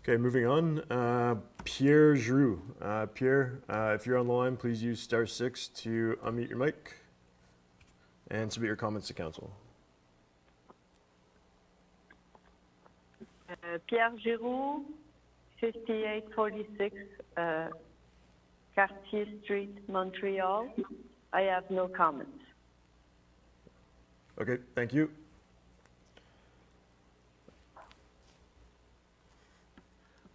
Okay, moving on. Pierre Giroux. Pierre, if you're on the line, please use *6 to unmute your mic and submit your comments to council. Pierre Giroux, 5846 Cartier Street, Montreal. I have no comments. Okay, thank you.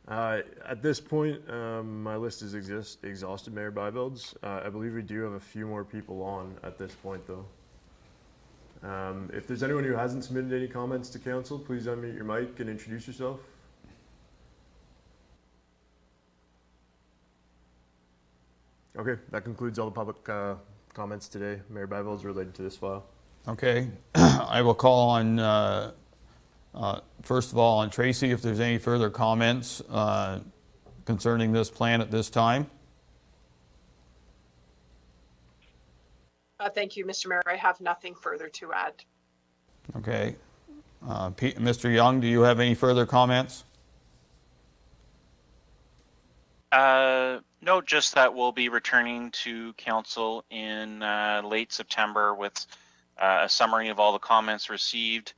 At this point, my list is exhausted, Mayor Byvelds. I believe we do have a few more people on at this point, though. If there's anyone who hasn't submitted any comments to council, please unmute your mic and introduce yourself. Okay, that concludes all the public comments today, Mayor Byvelds, related to this file. Okay, I will call on, first of all, on Tracy if there's any further comments concerning this plan at this time. Thank you, Mr. Mayor. I have nothing further to add. Okay. Mr. Young, do you have any further comments? No, just that we'll be returning to council in late September with a summary of all the comments received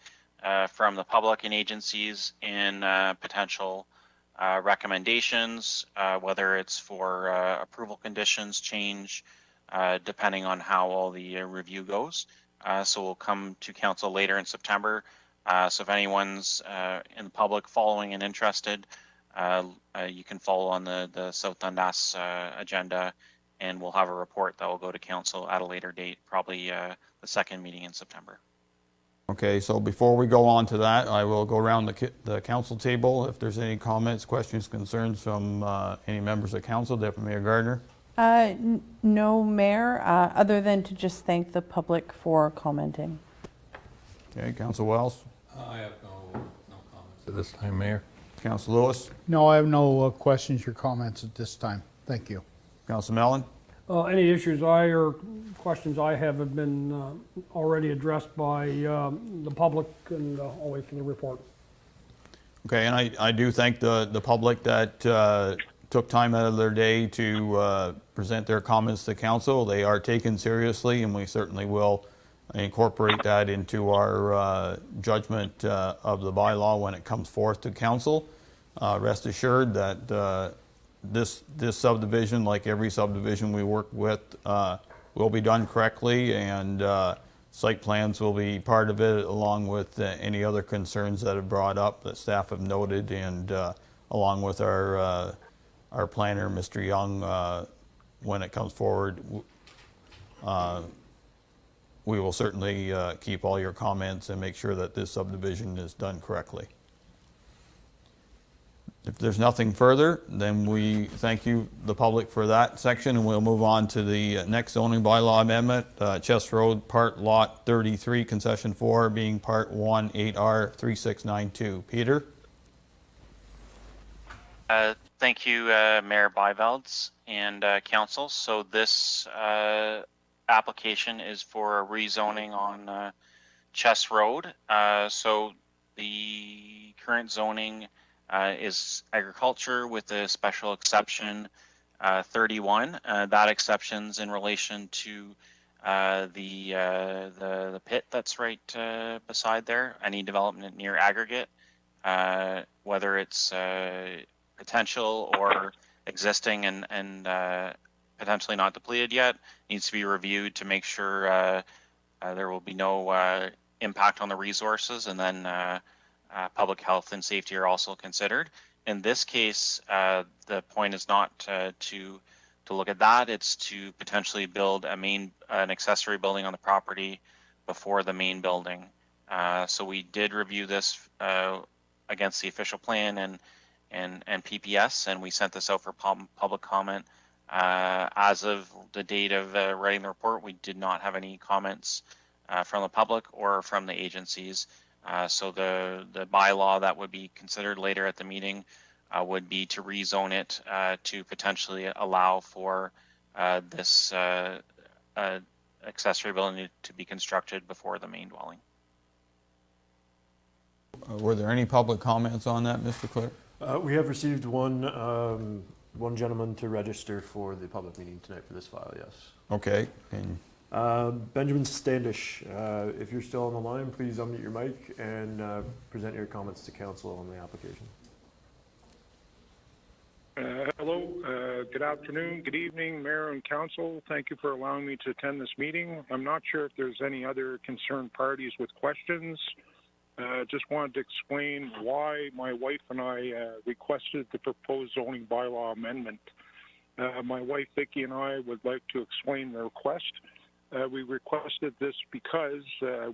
from the public and agencies and potential recommendations, whether it's for approval conditions change, depending on how all the review goes. So we'll come to council later in September. So if anyone's in the public following and interested, you can follow on the South Dundas agenda, and we'll have a report that will go to council at a later date, probably the second meeting in September. Okay, so before we go on to that, I will go around the council table. If there's any comments, questions, concerns from any members of council, Deputy Mayor Gardner. No, Mayor, other than to just thank the public for commenting. Okay, Council Wells. I have no comments at this time, Mayor. Council Lewis. No, I have no questions or comments at this time. Thank you. Council Mellon. Any issues or questions I have been already addressed by the public, and I'll wait for the report. Okay, and I do thank the public that took time out of their day to present their comments to council. They are taken seriously, and we certainly will incorporate that into our judgment of the bylaw when it comes forth to council. Rest assured that this subdivision, like every subdivision we work with, will be done correctly, and site plans will be part of it, along with any other concerns that have brought up that staff have noted, and along with our planner, Mr. Young, when it comes forward. We will certainly keep all your comments and make sure that this subdivision is done correctly. If there's nothing further, then we thank you, the public, for that section, and we'll move on to the next zoning bylaw amendment, Chess Road, Part Lot 33, Concession 4, being Part 1, 8R 3692. Peter? Thank you, Mayor Byvelds and council. So this application is for a rezoning on Chess Road. So the current zoning is agriculture with a special exception 31. That exception's in relation to the pit that's right beside there. Any development near aggregate, whether it's potential or existing and potentially not depleted yet, needs to be reviewed to make sure there will be no impact on the resources, and then public health and safety are also considered. In this case, the point is not to look at that. It's to potentially build an accessory building on the property before the main building. So we did review this against the official plan and PPS, and we sent this out for public comment. As of the date of writing the report, we did not have any comments from the public or from the agencies. So the bylaw that would be considered later at the meeting would be to rezone it to potentially allow for this accessory building to be constructed before the main dwelling. Were there any public comments on that, Mr. Clerk? We have received one gentleman to register for the public meeting tonight for this file, yes. Okay, and Benjamin Standish, if you're still on the line, please unmute your mic and present your comments to council on the application. Hello, good afternoon, good evening, Mayor and Council. Thank you for allowing me to attend this meeting. I'm not sure if there's any other concerned parties with questions. Just wanted to explain why my wife and I requested the proposed zoning bylaw amendment. My wife Vicki and I would like to explain the request. We requested this because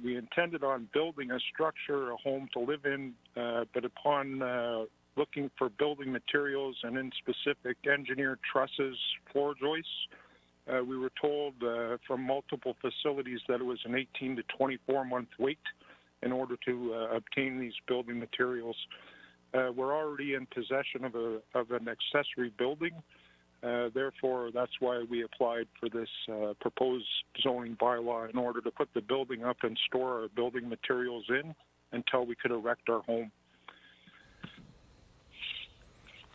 we intended on building a structure, a home to live in, but upon looking for building materials and in specific engineered trusses, floor joists, we were told from multiple facilities that it was an 18 to 24-month wait in order to obtain these building materials. We're already in possession of an accessory building. Therefore, that's why we applied for this proposed zoning bylaw in order to put the building up and store our building materials in until we could erect our home.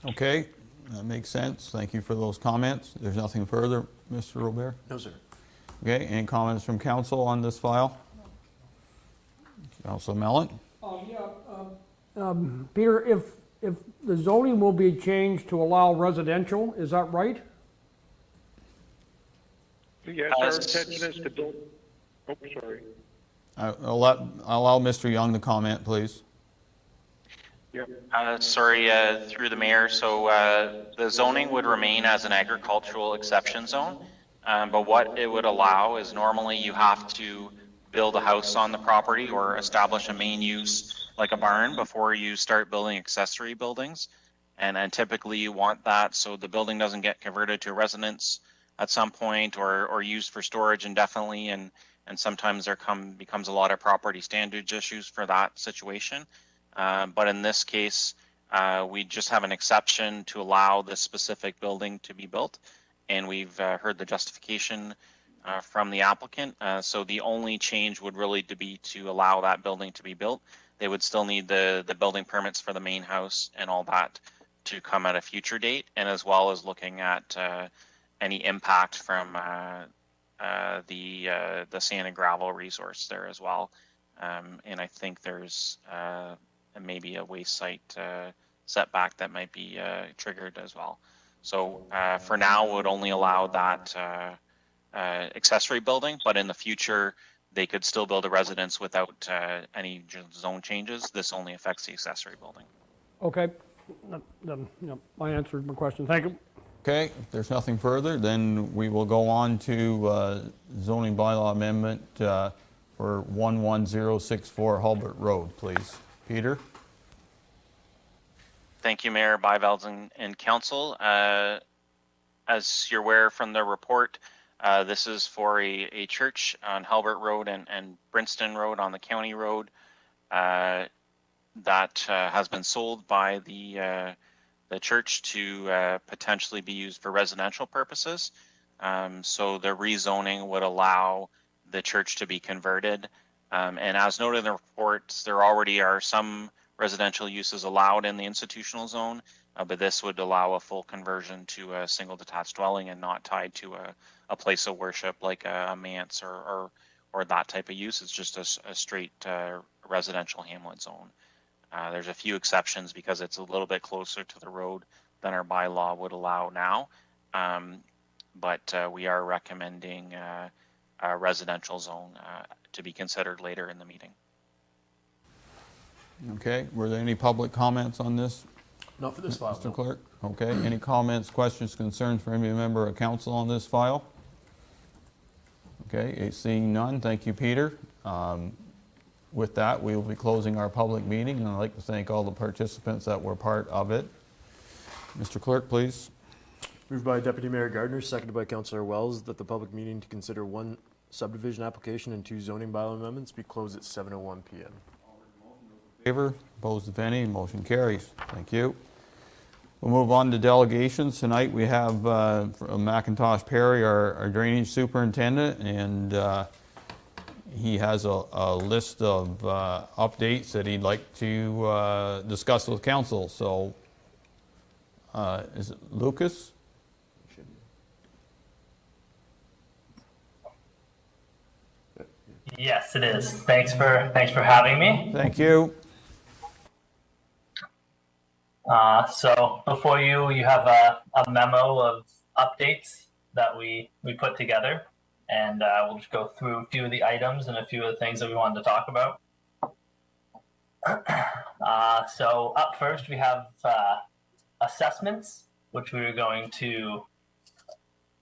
okay, that makes sense. Thank you for those comments. There's nothing further, Mr. Robert? No, sir. Okay, any comments from council on this file? Councilor Mellon? Peter, if the zoning will be changed to allow residential, is that right? Yes, our intention is to build. Oh, sorry. I'll allow Mr. Young to comment, please. Yep. Sorry, through the mayor. So the zoning would remain as an agricultural exception zone, but what it would allow is normally you have to build a house on the property or establish a main use like a barn before you start building accessory buildings. And typically you want that so the building doesn't get converted to a residence at some point or used for storage indefinitely. And sometimes there becomes a lot of property standards issues for that situation. But in this case, we just have an exception to allow this specific building to be built. And we've heard the justification from the applicant. So the only change would really be to allow that building to be built. They would still need the building permits for the main house and all that to come at a future date, and as well as looking at any impact from the sand and gravel resource there as well. And I think there's maybe a waste site setback that might be triggered as well. So for now, would only allow that accessory building, but in the future, they could still build a residence without any zone changes. This only affects the accessory building. Okay, then, I answered my question. Thank you. Okay, if there's nothing further, then we will go on to zoning bylaw amendment for 11064 Hulbert Road, please. Peter? Thank you, Mayor, Byveld, and Council. As you're aware from the report, this is for a church on Halbert Road and Brinston Road on the county road that has been sold by the church to potentially be used for residential purposes. So the rezoning would allow the church to be converted. And as noted in the report, there already are some residential uses allowed in the institutional zone, but this would allow a full conversion to a single detached dwelling and not tied to a place of worship like a manse or that type of use. It's just a straight residential hamlet zone. There's a few exceptions because it's a little bit closer to the road than our bylaw would allow now, but we are recommending a residential zone to be considered later in the meeting. Okay, were there any public comments on this? Not for this file, Mr. no. Clerk? Okay, any comments, questions, concerns for any member of council on this file? Okay, seeing none, thank you, Peter. With that, we will be closing our public meeting, and I'd like to thank all the participants that were part of it. Mr. Clerk, please. Moved by Deputy Mayor Gardner, seconded by Councillor Wells, that the public meeting to consider one subdivision application and two zoning bylaw amendments be closed at 7:01 p.m. Favor? Opposed, if any? Motion carries. Thank you. We'll move on to delegations. Tonight we have Macintosh Perry, our drainage superintendent, and he has a list of updates that he'd like to discuss with council. So, is it Lucas? Yes, it is. Thanks for having me. Thank you. So before you have a memo of updates that we put together, and we'll just go through a few of the items and a few of the things that we wanted to talk about. So up first we have assessments, which we were going to.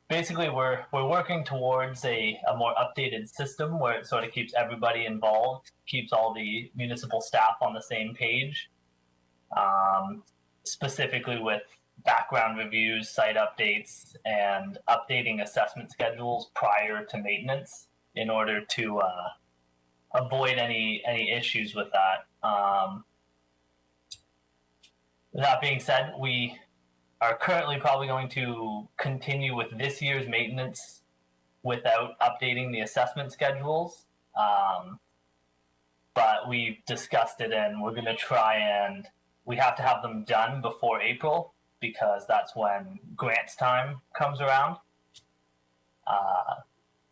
Basically, we're working towards a more updated system where it sort of keeps everybody involved, keeps all the municipal staff on the same page, specifically with background reviews, site updates, and updating assessment schedules prior to maintenance in order to avoid any issues with that. That being said, we are currently probably going to continue with this year's maintenance without updating the assessment schedules. But we've discussed it and we're going to try, and we have to have them done before April because that's when grants time comes around.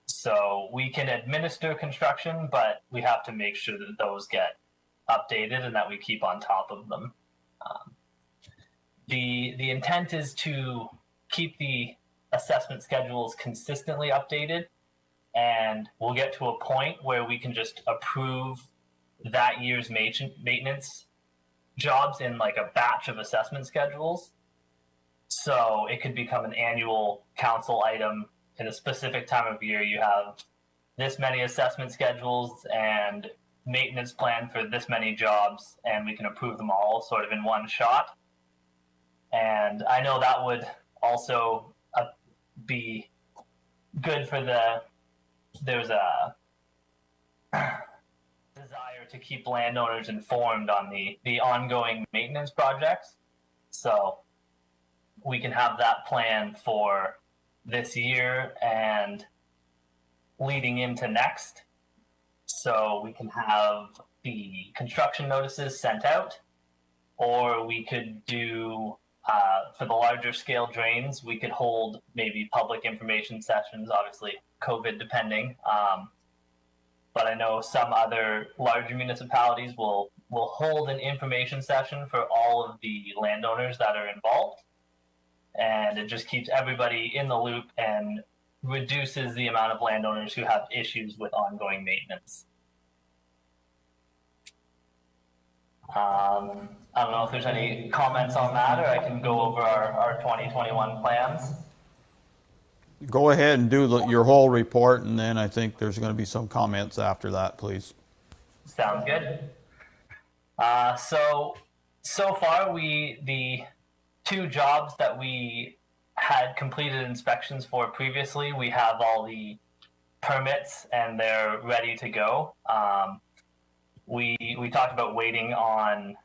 So we can administer construction, but we have to make sure that those get updated and that we keep on top of them. The intent is to keep the assessment schedules consistently updated, and we'll get to a point where we can just approve that year's maintenance jobs in like a batch of assessment schedules. So it could become an annual council item. In a specific time of year, you have this many assessment schedules and maintenance plan for this many jobs, and we can approve them all sort of in one shot. And I know that would also be good for there's a desire to keep landowners informed on the ongoing maintenance projects. So we can have that plan for this year and leading into next. So we can have the construction notices sent out, or we could do for the larger scale drains, we could hold maybe public information sessions, obviously COVID depending. But I know some other larger municipalities will hold an information session for all of the landowners that are involved. And it just keeps everybody in the loop and reduces the amount of landowners who have issues with ongoing maintenance. I don't know if there's any comments on that, or I can go over our 2021 plans. Go ahead and do your whole report, and then I think there's going to be some comments after that, please. Sounds good. So far, the two jobs that we had completed inspections for previously, we have all the permits and they're ready to go. We talked about waiting on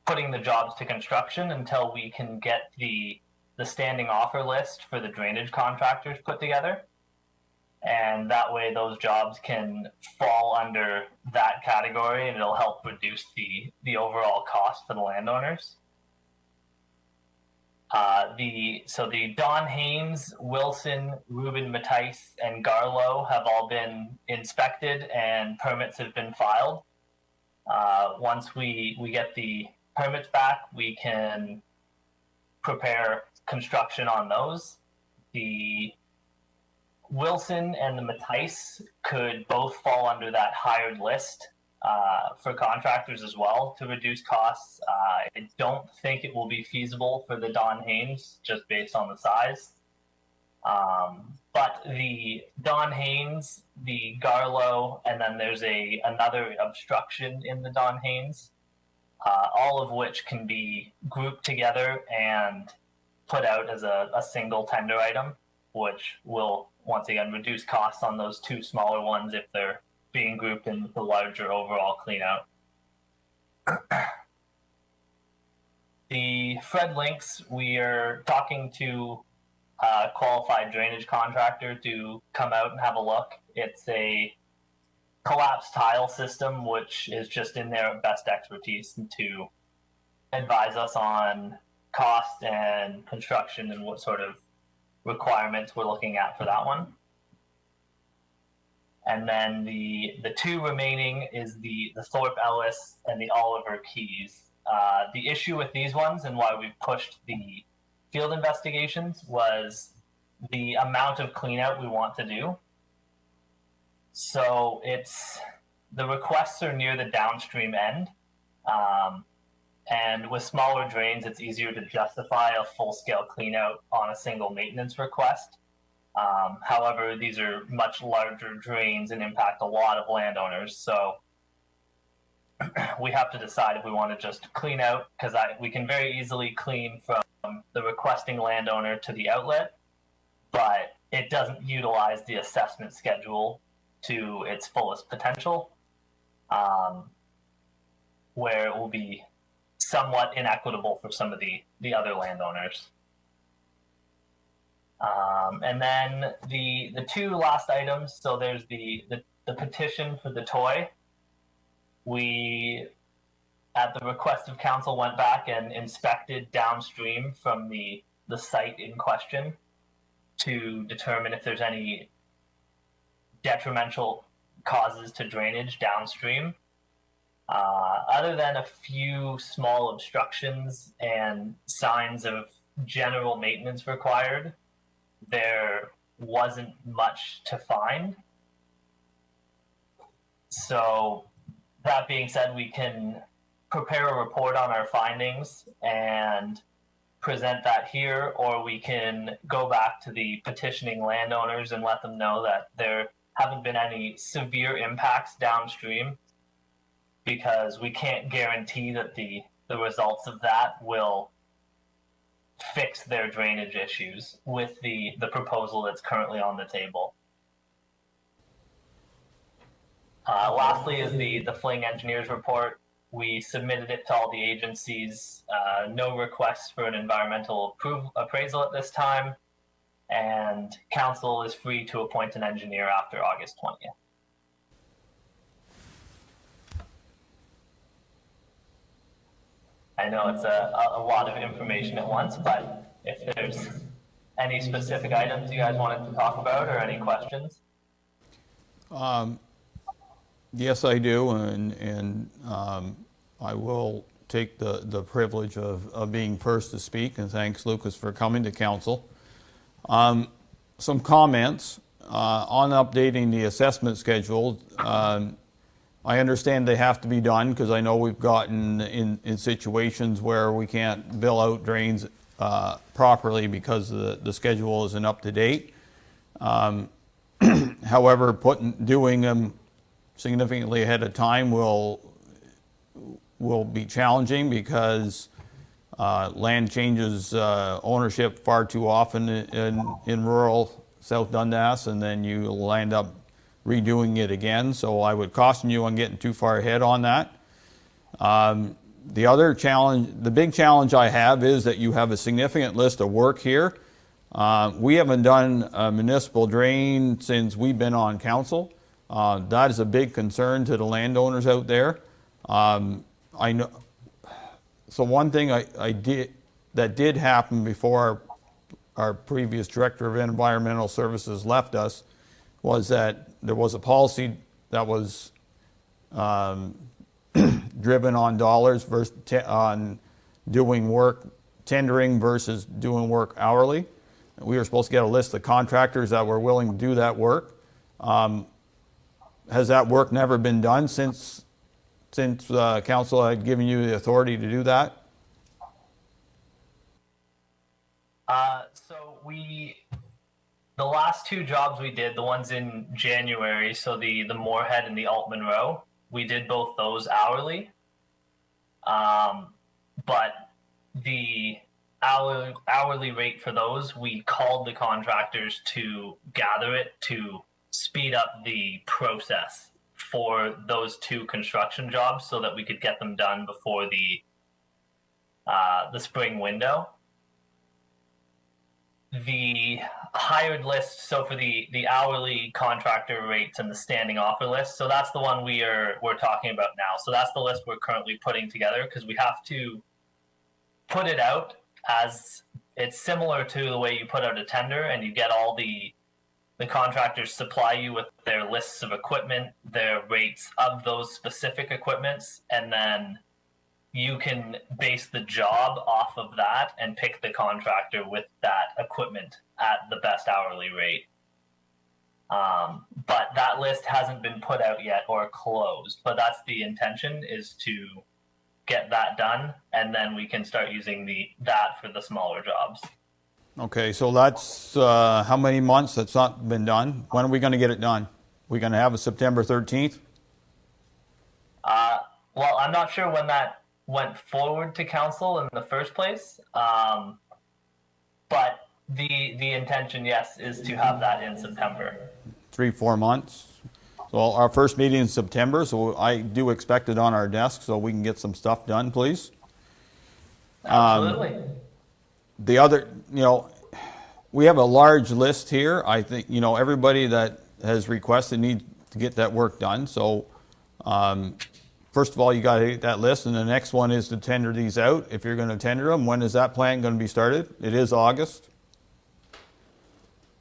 putting the jobs to construction until we can get the standing offer list for the drainage contractors put together. And that way those jobs can fall under that category, and it'll help reduce the overall cost for the landowners. So the Don Haynes, Wilson, Reuben Mattice, and Garlow have all been inspected and permits have been filed. Once we get the permits back, we can prepare construction on those. The Wilson and the Mattice could both fall under that hired list for contractors as well to reduce costs. I don't think it will be feasible for the Don Haynes just based on the size. But the Don Haynes, the Garlow, and then there's another obstruction in the Don Haynes, all of which can be grouped together and put out as a single tender item, which will once again reduce costs on those two smaller ones if they're being grouped in the larger overall clean out. The Fred Links, we are talking to a qualified drainage contractor to come out and have a look. It's a collapsed tile system, which is just in their best expertise to advise us on cost and construction and what sort of requirements we're looking at for that one. And then the two remaining is the Thorpe Ellis and the Oliver Keys. The issue with these ones and why we've pushed the field investigations was the amount of clean out we want to do. So the requests are near the downstream end. And with smaller drains, it's easier to justify a full-scale clean out on a single maintenance request. However, these are much larger drains and impact a lot of landowners. So we have to decide if we want to just clean out, because we can very easily clean from the requesting landowner to the outlet, but it doesn't utilize the assessment schedule to its fullest potential, where it will be somewhat inequitable for some of the other landowners. And then the two last items, so there's the petition for the toy. We, at the request of council, went back and inspected downstream from the site in question to determine if there's any detrimental causes to drainage downstream. Other than a few small obstructions and signs of general maintenance required, there wasn't much to find. So that being said, we can prepare a report on our findings and present that here, or we can go back to the petitioning landowners and let them know that there haven't been any severe impacts downstream, because we can't guarantee that the results of that will fix their drainage issues with the proposal that's currently on the table. Lastly is the Fling Engineers report. We submitted it to all the agencies. No requests for an environmental appraisal at this time, and council is free to appoint an engineer after August 20th. I know it's a lot of information at once, but if there's any specific items you guys wanted to talk about or any questions? Yes, I do, and I will take the privilege of being first to speak, and thanks, Lucas, for coming to council. Some comments on updating the assessment schedule. I understand they have to be done, because I know we've gotten in situations where we can't bill out drains properly because the schedule isn't up to date. However, doing them significantly ahead of time will be challenging, because land changes ownership far too often in rural South Dundas, and then you'll end up redoing it again. So I would caution you on getting too far ahead on that. The other challenge, the big challenge I have, is that you have a significant list of work here. We haven't done a municipal drain since we've been on council. That is a big concern to the landowners out there. I know. So one thing that did happen before our previous director of environmental services left us was that there was a policy that was driven on dollars versus on doing work, tendering versus doing work hourly. We were supposed to get a list of contractors that were willing to do that work. Has that work never been done since council had given you the authority to do that? So the last two jobs we did, the ones in January, so the Moorhead and the Altman Row, we did both those hourly. But the hourly rate for those, we called the contractors to gather it to speed up the process for those two construction jobs so that we could get them done before the spring window. the hired list, so for the hourly contractor rates and the standing offer list, so that's the one we're talking about now. So that's the list we're currently putting together, because we have to put it out as it's similar to the way you put out a tender, and you get all the contractors supply you with their lists of equipment, their rates of those specific equipments, and then you can base the job off of that and pick the contractor with that equipment at the best hourly rate. But that list hasn't been put out yet or closed, but that's the intention, is to get that done, and then we can start using that for the smaller jobs. Okay, so that's how many months that's not been done? When are we going to get it done? We going to have a September 13th? Well, I'm not sure when that went forward to council in the first place, but the intention, yes, is to have that in September. 3-4 months. So our first meeting in September, so I do expect it on our desk so we can get some stuff done, please. Absolutely. The other, we have a large list here. I think, everybody that has requested needs to get that work done. So, first of all, you got to get that list, and the next one is to tender these out. If you're going to tender them, when is that plan going to be started? It is August.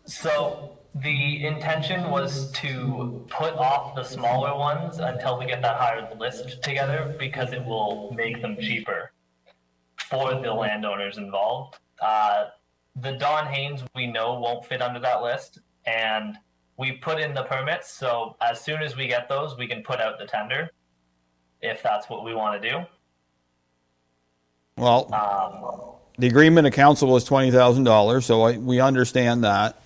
So the intention was to put off the smaller ones until we get that higher list together, because it will make them cheaper for the landowners involved. The Don Haynes we know won't fit under that list, and we've put in the permits, so as soon as we get those, we can put out the tender, if that's what we want to do. Well, the agreement of council was $20,000, so we understand that,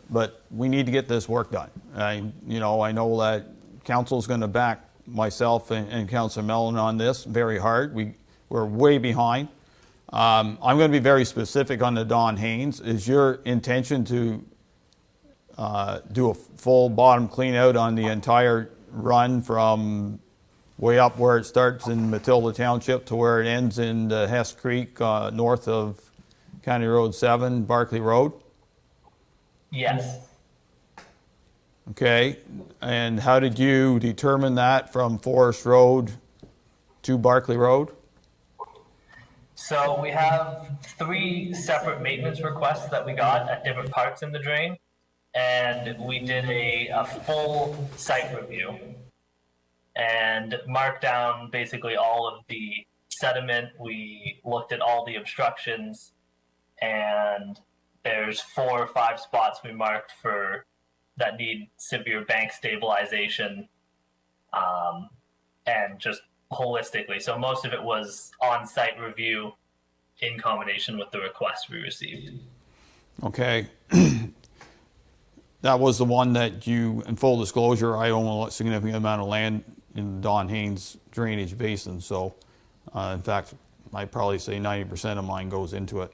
but we need to get this work done. I know that council's going to back myself and Councillor Mellon on this very hard. We're way behind. I'm going to be very specific on the Don Haynes. Is your intention to do a full bottom clean out on the entire run from way up where it starts in Matilda Township to where it ends in Hess Creek, north of County Road 7, Barclay Road? Yes. Okay, and how did you determine that from Forest Road to Barclay Road? So we have 3 separate maintenance requests that we got at different parts in the drain, and we did a full site review and marked down basically all of the sediment. We looked at all the obstructions, and there's 4 or 5 spots we marked for that need severe bank stabilization, and just holistically. So most of it was on-site review in combination with the requests we received. Okay. That was the one that you, in full disclosure, I own a significant amount of land in the Don Haynes drainage basin. So, in fact, I'd probably say 90% of mine goes into it.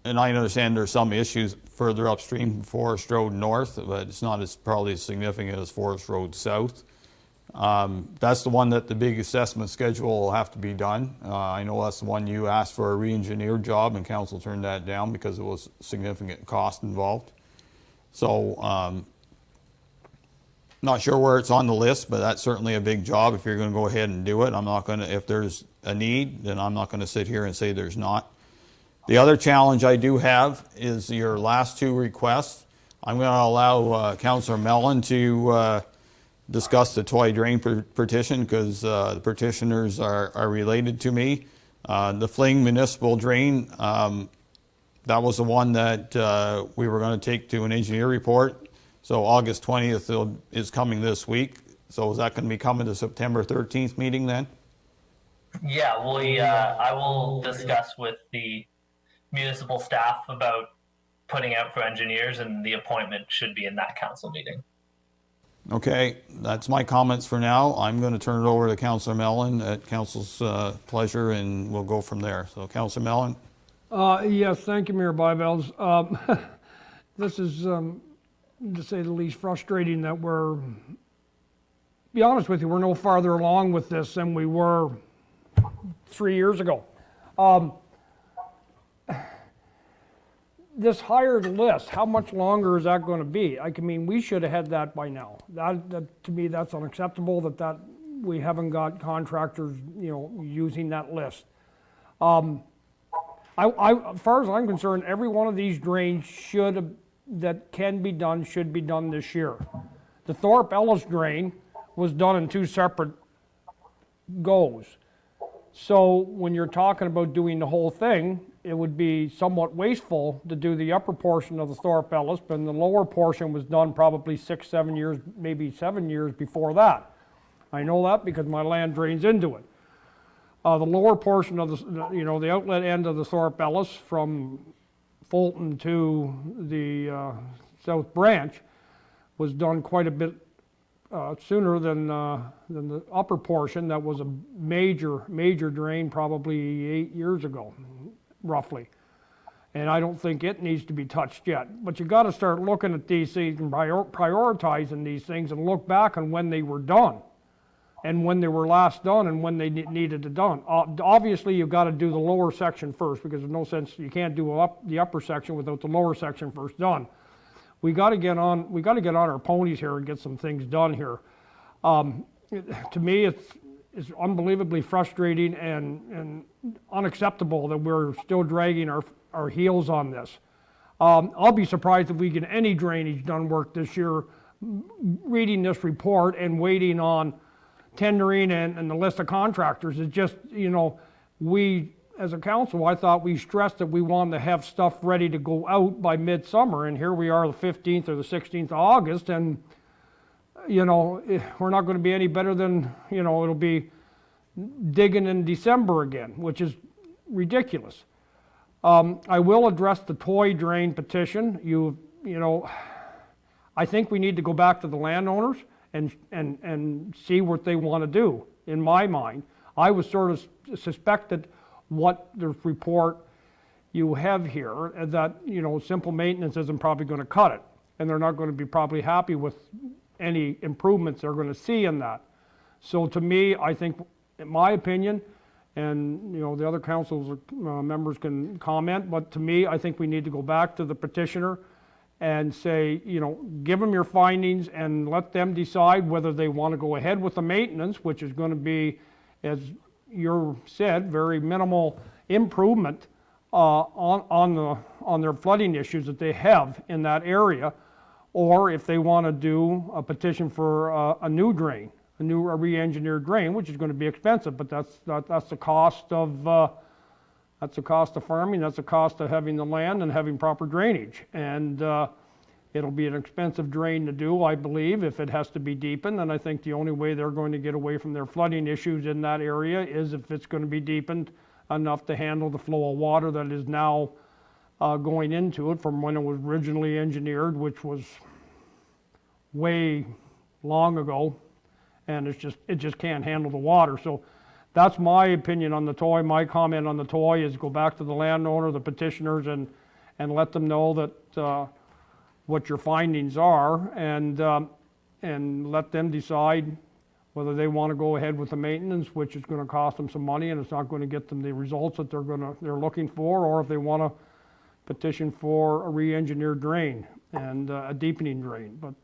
And I understand there's some issues further upstream from Forest Road North, but it's not probably as significant as Forest Road South. That's the one that the big assessment schedule will have to be done. I know that's the one you asked for a re-engineered job, and council turned that down because it was significant cost involved. So, not sure where it's on the list, but that's certainly a big job if you're going to go ahead and do it. I'm not going to, if there's a need, then I'm not going to sit here and say there's not. The other challenge I do have is your last 2 requests. I'm going to allow Councillor Mellon to discuss the toy drain petition, because the petitioners are related to me. The Fling Municipal Drain, that was the one that we were going to take to an engineer report. So August 20th is coming this week. So is that going to be coming to September 13th meeting then? Yeah, I will discuss with the municipal staff about putting out for engineers, and the appointment should be in that council meeting. Okay, that's my comments for now. I'm going to turn it over to Councillor Mellon at council's pleasure, and we'll go from there. So, Councillor Mellon. Yes, thank you, Mayor Byveld. This is, to say the least, frustrating that be honest with you, we're no farther along with this than we were 3 years ago. this hired list, how much longer is that going to be? I mean, we should have had that by now. That to me, that's unacceptable that we haven't got contractors, using that list. As far as I'm concerned, every one of these drains that can be done should be done this year. The Thorpe Ellis drain was done in 2 separate goes. So when you're talking about doing the whole thing, it would be somewhat wasteful to do the upper portion of the Thorpe Ellis, but the lower portion was done probably 6, 7 years, maybe 7 years before that. I know that because my land drains into it. The lower portion of the outlet end of the Thorpe Ellis from Fulton to the South Branch was done quite a bit sooner than the upper portion. That was a major drain probably 8 years ago, roughly. And I don't think it needs to be touched yet. But you got to start looking at these things and prioritizing these things and look back on when they were done and when they were last done and when they needed to done. Obviously, you've got to do the lower section first because there's no sense, you can't do the upper section without the lower section first done. We got to get on our ponies here and get some things done here. To me, it's unbelievably frustrating and unacceptable that we're still dragging our heels on this. I'll be surprised if we get any drainage done work this year, reading this report and waiting on tendering and the list of contractors. It's just, we, as a council, I thought we stressed that we wanted to have stuff ready to go out by midsummer, and here we are the 15th or the 16th of August, and, we're not going to be any better than, it'll be digging in December again, which is ridiculous. I will address the toy drain petition. I think we need to go back to the landowners and see what they want to do, in my mind. I was sort of suspected what the report you have here, that, simple maintenance isn't probably going to cut it. And they're not going to be probably happy with any improvements they're going to see in that. So to me, I think, in my opinion, and, the other council's members can comment, but to me, I think we need to go back to the petitioner and say, give them your findings and let them decide whether they want to go ahead with the maintenance, which is going to be, as you said, very minimal improvement on their flooding issues that they have in that area, or if they want to do a petition for a new drain, a re-engineered drain, which is going to be expensive, but that's the cost of farming, that's the cost of having the land and having proper drainage. And it'll be an expensive drain to do, I believe, if it has to be deepened. And I think the only way they're going to get away from their flooding issues in that area is if it's going to be deepened enough to handle the flow of water that is now going into it from when it was originally engineered, which was way long ago. And it just can't handle the water. So that's my opinion on the toy. My comment on the toy is go back to the landowner, the petitioners, and let them know that what your findings are, and let them decide whether they want to go ahead with the maintenance, which is going to cost them some money and it's not going to get them the results that they're looking for, or if they want to petition for a re-engineered drain and a deepening drain. But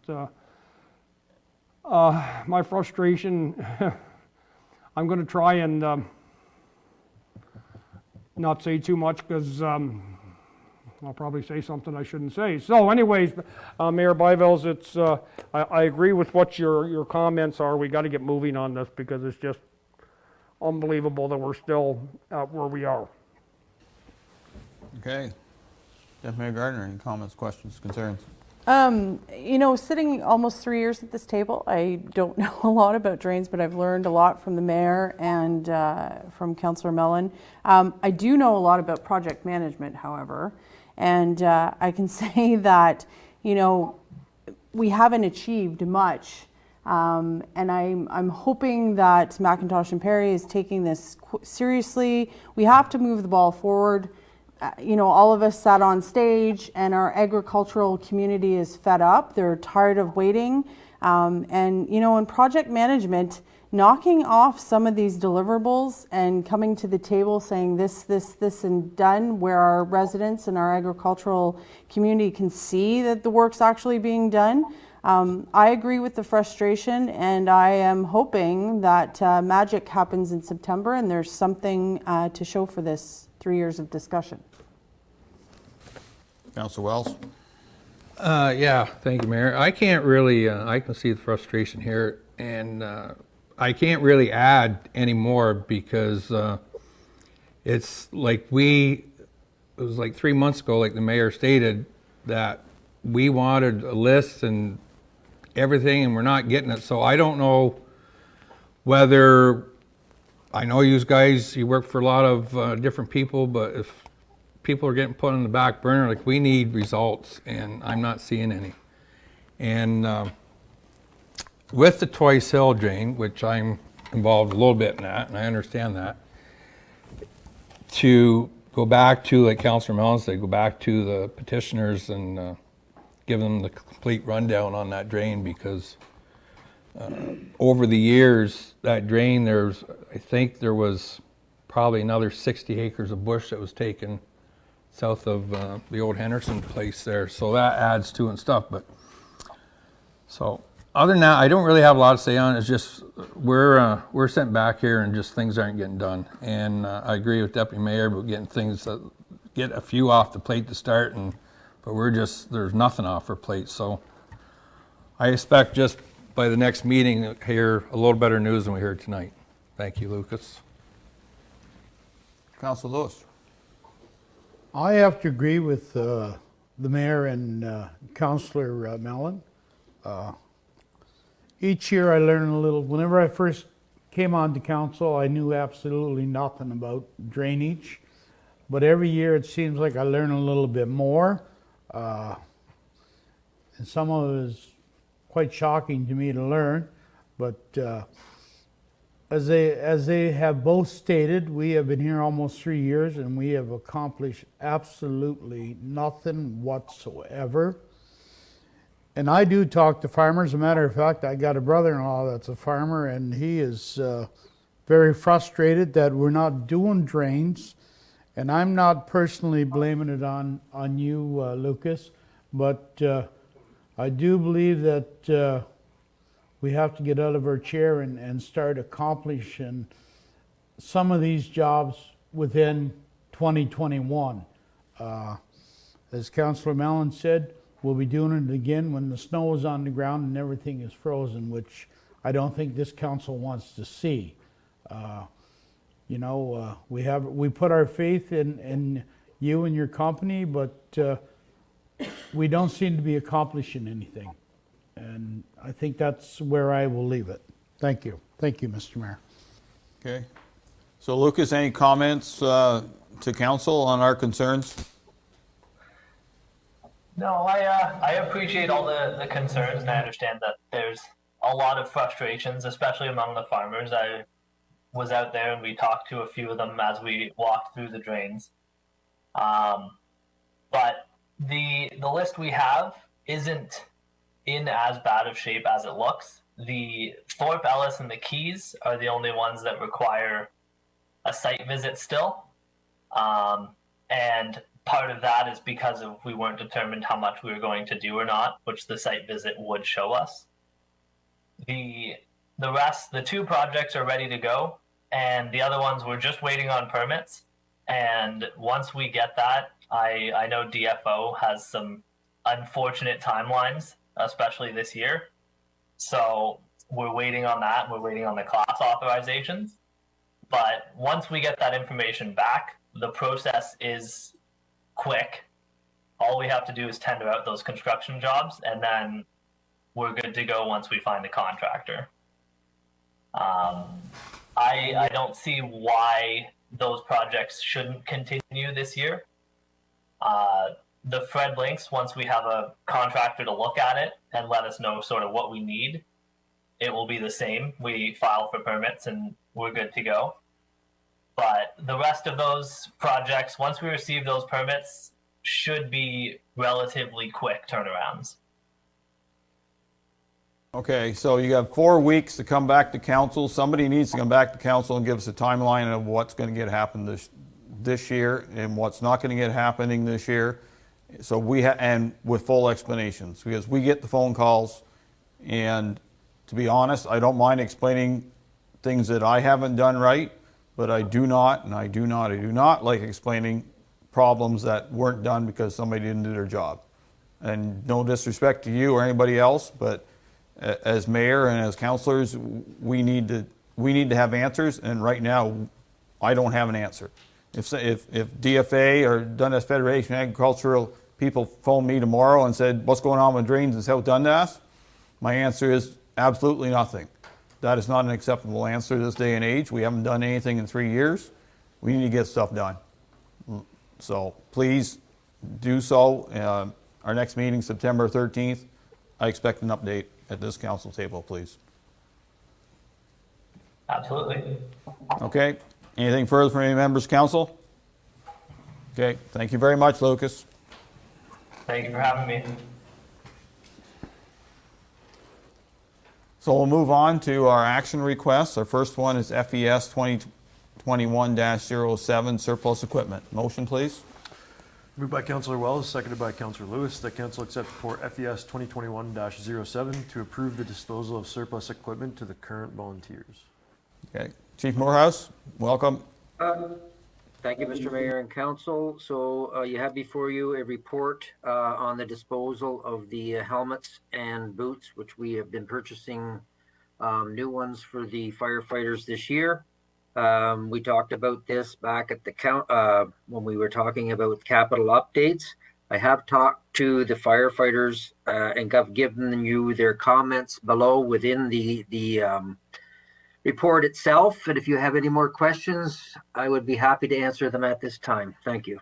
my frustration, I'm going to try and not say too much because I'll probably say something I shouldn't say. So anyways, Mayor Byvels, I agree with what your comments are. We got to get moving on this because it's just unbelievable that we're still where we are. Okay. Deputy Mayor Gardner, any comments, questions, concerns? Sitting almost 3 years at this table, I don't know a lot about drains, but I've learned a lot from the mayor and from Councillor Mellon. I do know a lot about project management, however, and I can say that, we haven't achieved much. And I'm hoping that McIntosh and Perry is taking this seriously. We have to move the ball forward. All of us sat on stage and our agricultural community is fed up. They're tired of waiting. And, in project management, knocking off some of these deliverables and coming to the table saying this, and done, where our residents and our agricultural community can see that the work's actually being done. I agree with the frustration, and I am hoping that magic happens in September and there's something to show for this 3 years of discussion. Councillor Wells? Yeah, thank you, Mayor. I can't really, I can see the frustration here, and I can't really add any more because it's like it was like 3 months ago, like the mayor stated, that we wanted a list and everything, and we're not getting it. So I don't know whether, I know you guys, you work for a lot of different people, but if people are getting put on the back burner, like we need results, and I'm not seeing any. And with the Twice Hill drain, which I'm involved a little bit in that, and I understand that, to go back to, like Councillor Mellon said, go back to the petitioners and give them the complete rundown on that drain, because over the years, that drain, I think there was probably another 60 acres of bush that was taken south of the old Henderson place there, so that adds to and stuff. But so other than that, I don't really have a lot to say on it. It's just we're sent back here and just things aren't getting done. And I agree with Deputy Mayor about getting things get a few off the plate to start, but there's nothing off our plate. So I expect just by the next meeting to hear a little better news than we heard tonight. Thank you, Lucas. Councillor Lewis? I have to agree with the mayor and Councillor Mellon. Each year I learn a little. Whenever I first came on to council, I knew absolutely nothing about drainage. But every year it seems like I learn a little bit more. And some of it is quite shocking to me to learn. But as they have both stated, we have been here almost 3 years and we have accomplished absolutely nothing whatsoever. And I do talk to farmers. As a matter of fact, I got a brother-in-law that's a farmer, and he is very frustrated that we're not doing drains. And I'm not personally blaming it on you, Lucas, but I do believe that we have to get out of our chair and start accomplishing some of these jobs within 2021. As Councillor Mellon said, we'll be doing it again when the snow is on the ground and everything is frozen, which I don't think this council wants to see. We put our faith in you and your company, but we don't seem to be accomplishing anything. And I think that's where I will leave it. Thank you. Thank you, Mr. Mayor. Okay. So Lucas, any comments to council on our concerns? No, I appreciate all the concerns, and I understand that there's a lot of frustrations, especially among the farmers. I was out there and we talked to a few of them as we walked through the drains. But the list we have isn't in as bad of shape as it looks. The Thorpe, Ellis, and the Keys are the only ones that require a site visit still. And part of that is because we weren't determined how much we were going to do or not, which the site visit would show us. The rest, the two projects are ready to go, and the other ones we're just waiting on permits. And once we get that, I know DFO has some unfortunate timelines, especially this year. So we're waiting on that, and we're waiting on the class authorizations. But once we get that information back, the process is quick. All we have to do is tender out those construction jobs, and then we're good to go once we find a contractor. I don't see why those projects shouldn't continue this year. The Fred Links, once we have a contractor to look at it and let us know sort of what we need, it will be the same. We file for permits and we're good to go. But the rest of those projects, once we receive those permits, should be relatively quick turnarounds. Okay, so you have 4 weeks to come back to council. Somebody needs to come back to council and give us a timeline of what's going to get happen this year and what's not going to get happening this year. So and with full explanations, because we get the phone calls, and to be honest, I don't mind explaining things that I haven't done right, but I do not like explaining problems that weren't done because somebody didn't do their job. And no disrespect to you or anybody else, but as mayor and as councilors, we need to have answers, and right now, I don't have an answer. If DFA or Dundas Federation Agricultural people phone me tomorrow and said, what's going on with drains in South Dundas? My answer is absolutely nothing. That is not an acceptable answer this day and age. We haven't done anything in 3 years. We need to get stuff done. So please do so. Our next meeting, September 13th, I expect an update at this council table, please. Absolutely. Okay. Anything further from any members, council? Okay. Thank you very much, Lucas. Thank you for having me. So we'll move on to our action requests. Our first one is FES 2021-07 surplus equipment. Motion, please. Moved by Councillor Wells, seconded by Councillor Lewis, that council accept report FES 2021-07 to approve the disposal of surplus equipment to the current volunteers. Okay. Chief Morehouse, welcome. Thank you, Mr. Mayor and Council. So you have before you a report on the disposal of the helmets and boots, which we have been purchasing new ones for the firefighters this year. We talked about this back at the when we were talking about capital updates. I have talked to the firefighters and have given you their comments below within the report itself. And if you have any more questions, I would be happy to answer them at this time. Thank you.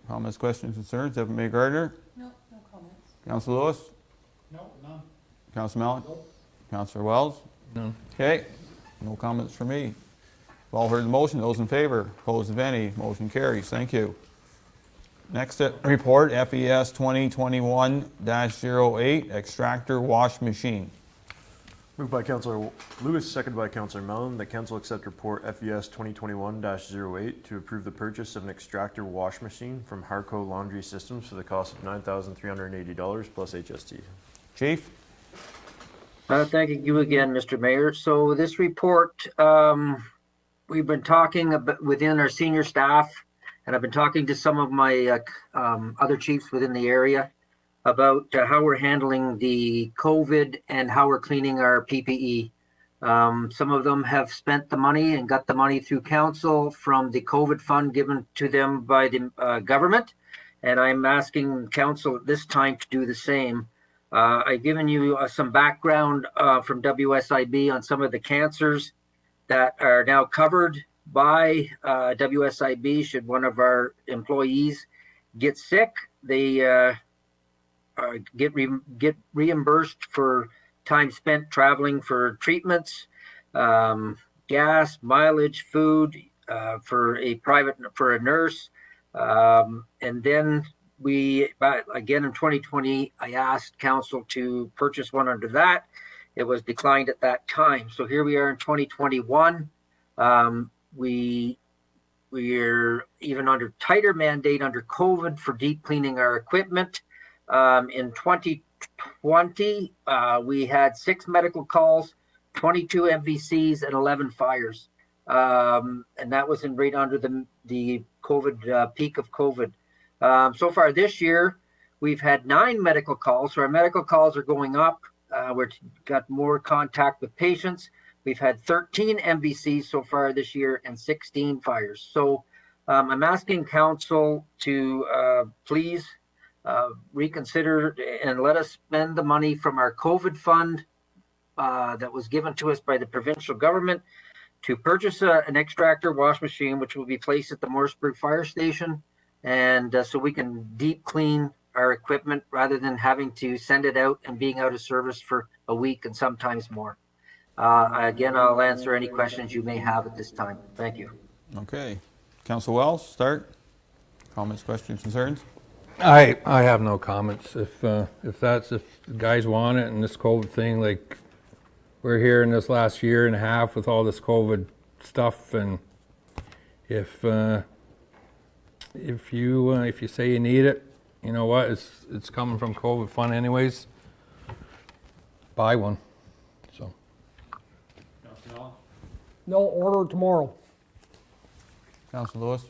Comments, questions, concerns? Deputy Mayor Gardner? No comments. Councillor Lewis? No, none. Councillor Mellon? Nope. Councillor Wells? No. Okay. No comments from me. We've all heard the motion. Those in favor? Opposed, if any? Motion carries. Thank you. Next report, FES 2021-08 extractor wash machine. Moved by Councillor Lewis, seconded by Councillor Mellon, that council accept report FES 2021-08 to approve the purchase of an extractor wash machine from Harco Laundry Systems for the cost of $9,380 plus HST. Chief? Thank you again, Mr. Mayor. So this report, we've been talking about within our senior staff, and I've been talking to some of my other chiefs within the area about how we're handling the COVID and how we're cleaning our PPE. Some of them have spent the money and got the money through council from the COVID fund given to them by the government. And I'm asking council at this time to do the same. I've given you some background from WSIB on some of the cancers that are now covered by WSIB. Should one of our employees get sick, they get reimbursed for time spent traveling for treatments, gas, mileage, food, for a nurse. And then again in 2020, I asked council to purchase one under that. It was declined at that time. So here we are in 2021. We're even under tighter mandate under COVID for deep cleaning our equipment. In 2020, we had 6 medical calls, 22 MVCs, and 11 fires. And that was right under the COVID peak of COVID. So far this year, we've had 9 medical calls. So our medical calls are going up. We've got more contact with patients. We've had 13 MVCs so far this year and 16 fires. So I'm asking council to please reconsider and let us spend the money from our COVID fund that was given to us by the provincial government to purchase an extractor wash machine, which will be placed at the Morrisburg Fire Station, and so we can deep clean our equipment rather than having to send it out and being out of service for a week and sometimes more. Again, I'll answer any questions you may have at this time. Thank you. Okay. Councillor Wells, start. Comments, questions, concerns? I have no comments. If the guys want it and this COVID thing, like we're here in this last year and a half with all this COVID stuff, and if you say you need it, you know what? It's coming from COVID fund anyways. Buy one. So. No, order tomorrow. Councilor Lewis?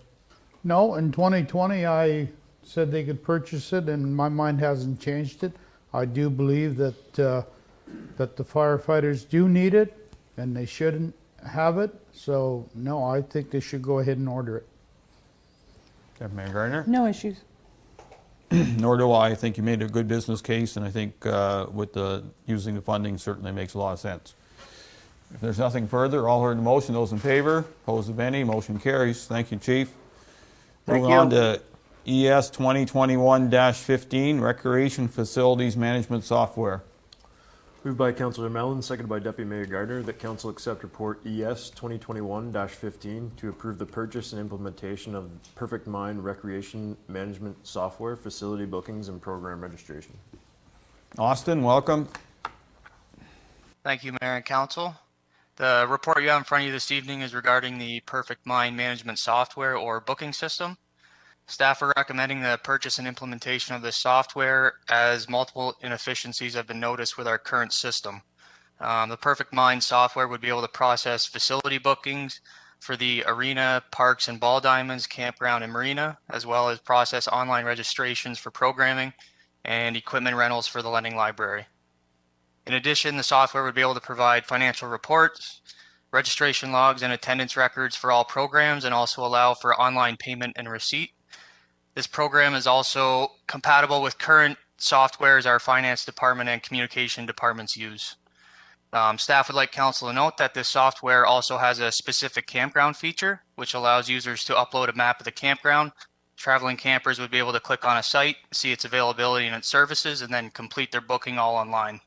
No, in 2020, I said they could purchase it, and my mind hasn't changed it. I do believe that that the firefighters do need it, and they shouldn't have it. So, no, I think they should go ahead and order it. Mayor Gardner? No issues. Nor do I. I think you made a good business case, and I think with using the funding certainly makes a lot of sense. If there's nothing further, all heard the motion. Those in favor, opposed if any, motion carries. Thank you, Chief. Moving on to ES 2021-15, Recreation Facilities Management Software. Moved by Councillor Mellon, seconded by Deputy Mayor Gardner, that Council accept report ES 2021-15 to approve the purchase and implementation of Perfect Mind Recreation Management Software, facility bookings, and program registration. Austin, welcome. Thank you, Mayor and Council. The report you have in front of you this evening is regarding the Perfect Mind Management Software or booking system. Staff are recommending the purchase and implementation of this software as multiple inefficiencies have been noticed with our current system. The Perfect Mind software would be able to process facility bookings for the arena, parks and ball diamonds, campground and marina, as well as process online registrations for programming and equipment rentals for the lending library. In addition, the software would be able to provide financial reports, registration logs, and attendance records for all programs, and also allow for online payment and receipt. This program is also compatible with current softwares our finance department and communication departments use. Staff would like council to note that this software also has a specific campground feature, which allows users to upload a map of the campground. Traveling campers would be able to click on a site, see its availability and its services, and then complete their booking all online.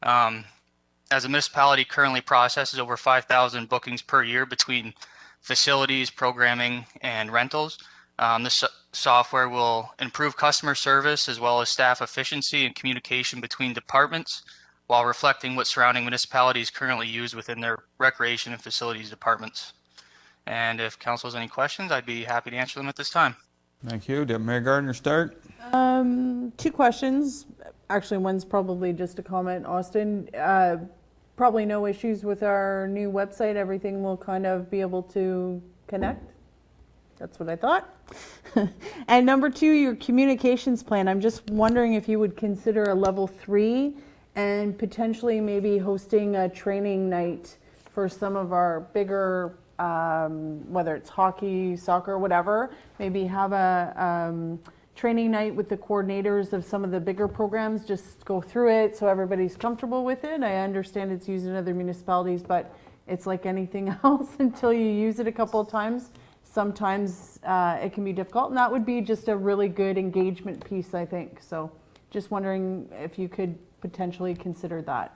As a municipality currently processes over 5,000 bookings per year between facilities, programming, and rentals, this software will improve customer service as well as staff efficiency and communication between departments while reflecting what surrounding municipalities currently use within their recreation and facilities departments. And if council has any questions, I'd be happy to answer them at this time. Thank you. Deputy Mayor Gardner, start. 2 questions. Actually, one's probably just a comment, Austin. Probably no issues with our new website. Everything will kind of be able to connect. That's what I thought. And number 2, your communications plan. I'm just wondering if you would consider a level 3 and potentially maybe hosting a training night for some of our bigger, whether it's hockey, soccer, whatever. Maybe have a training night with the coordinators of some of the bigger programs, just go through it so everybody's comfortable with it. I understand it's used in other municipalities, but it's like anything else until you use it a couple of times. Sometimes it can be difficult, and that would be just a really good engagement piece, I think. So just wondering if you could potentially consider that.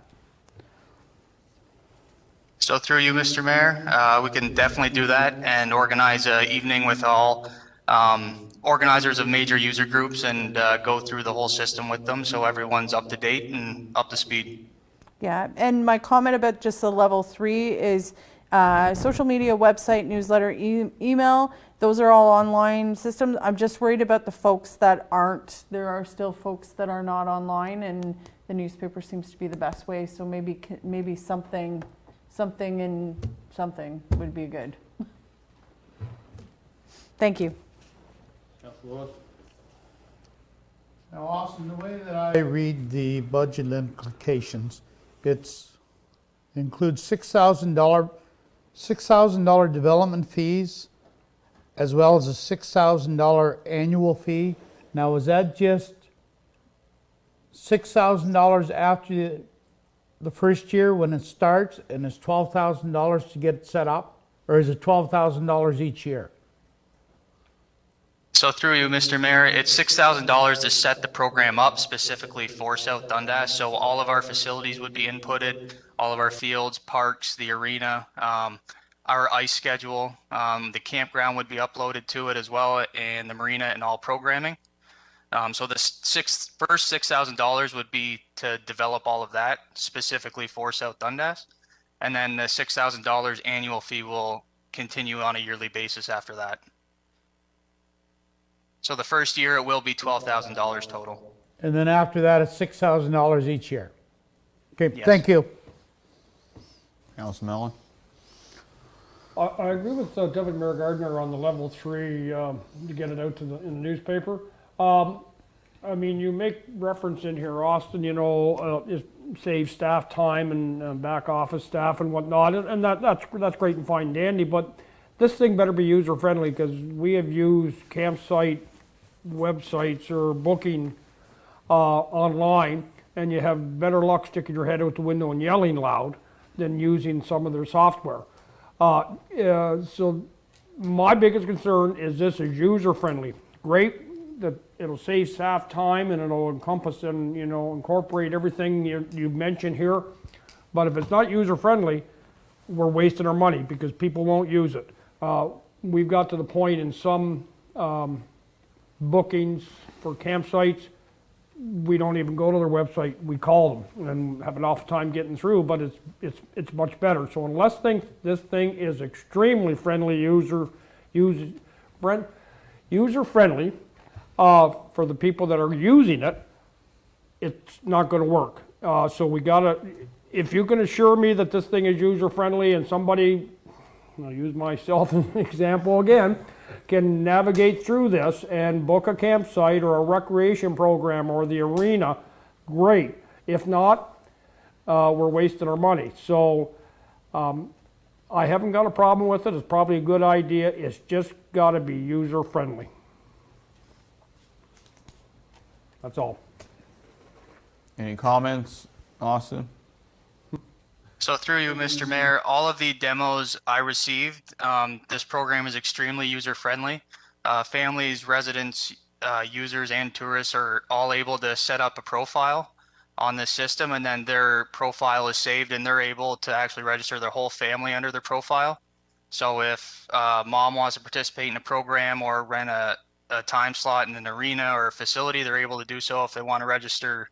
So through you, Mr. Mayor, we can definitely do that and organize an evening with all organizers of major user groups and go through the whole system with them so everyone's up to date and up to speed. Yeah, and my comment about just the level 3 is social media, website, newsletter, email. Those are all online systems. I'm just worried about the folks that aren't. There are still folks that are not online, and the newspaper seems to be the best way. So maybe something would be good. Thank you. Now, Austin, the way that I read the budget implications, it includes $6,000 development fees, as well as a $6,000 annual fee. Now, is that just $6,000 after the first year when it starts, and it's $12,000 to get it set up, or is it $12,000 each year? So through you, Mr. Mayor, it's $6,000 to set the program up specifically for South Dundas. So all of our facilities would be inputted, all of our fields, parks, the arena, our ice schedule, the campground would be uploaded to it as well, and the marina and all programming. So the first $6,000 would be to develop all of that specifically for South Dundas. And then the $6,000 annual fee will continue on a yearly basis after that. So the first year it will be $12,000 total. And then after that, it's $6,000 each year. Okay, Yes. thank you. Councilor Mellon? I agree with Deputy Mayor Gardner on the level 3 to get it out in the newspaper. I mean, you make reference in here, Austin, you know, it saves staff time and back office staff and whatnot, and that's great and fine and dandy, but this thing better be user friendly, because we have used campsite websites or booking online, and you have better luck sticking your head out the window and yelling loud than using some of their software. So my biggest concern is this is user friendly. Great that it'll save staff time and it'll encompass and, you know, incorporate everything you mentioned here. But if it's not user friendly, we're wasting our money because people won't use it. We've got to the point in some bookings for campsites, we don't even go to their website. We call them and have an awful time getting through, but it's much better. So unless this thing is extremely friendly, user friendly for the people that are using it, it's not going to work. So we gotta, if you can assure me that this thing is user friendly and somebody, I'll use myself as an example again, can navigate through this and book a campsite or a recreation program or the arena, great. If not, we're wasting our money. So I haven't got a problem with it. It's probably a good idea. It's just got to be user friendly. That's all. Any comments, Austin? So through you, Mr. Mayor, all of the demos I received, this program is extremely user-friendly. Families, residents, users, and tourists are all able to set up a profile on this system, and then their profile is saved, and they're able to actually register their whole family under their profile. So if mom wants to participate in a program or rent a time slot in an arena or a facility, they're able to do so. If they want to register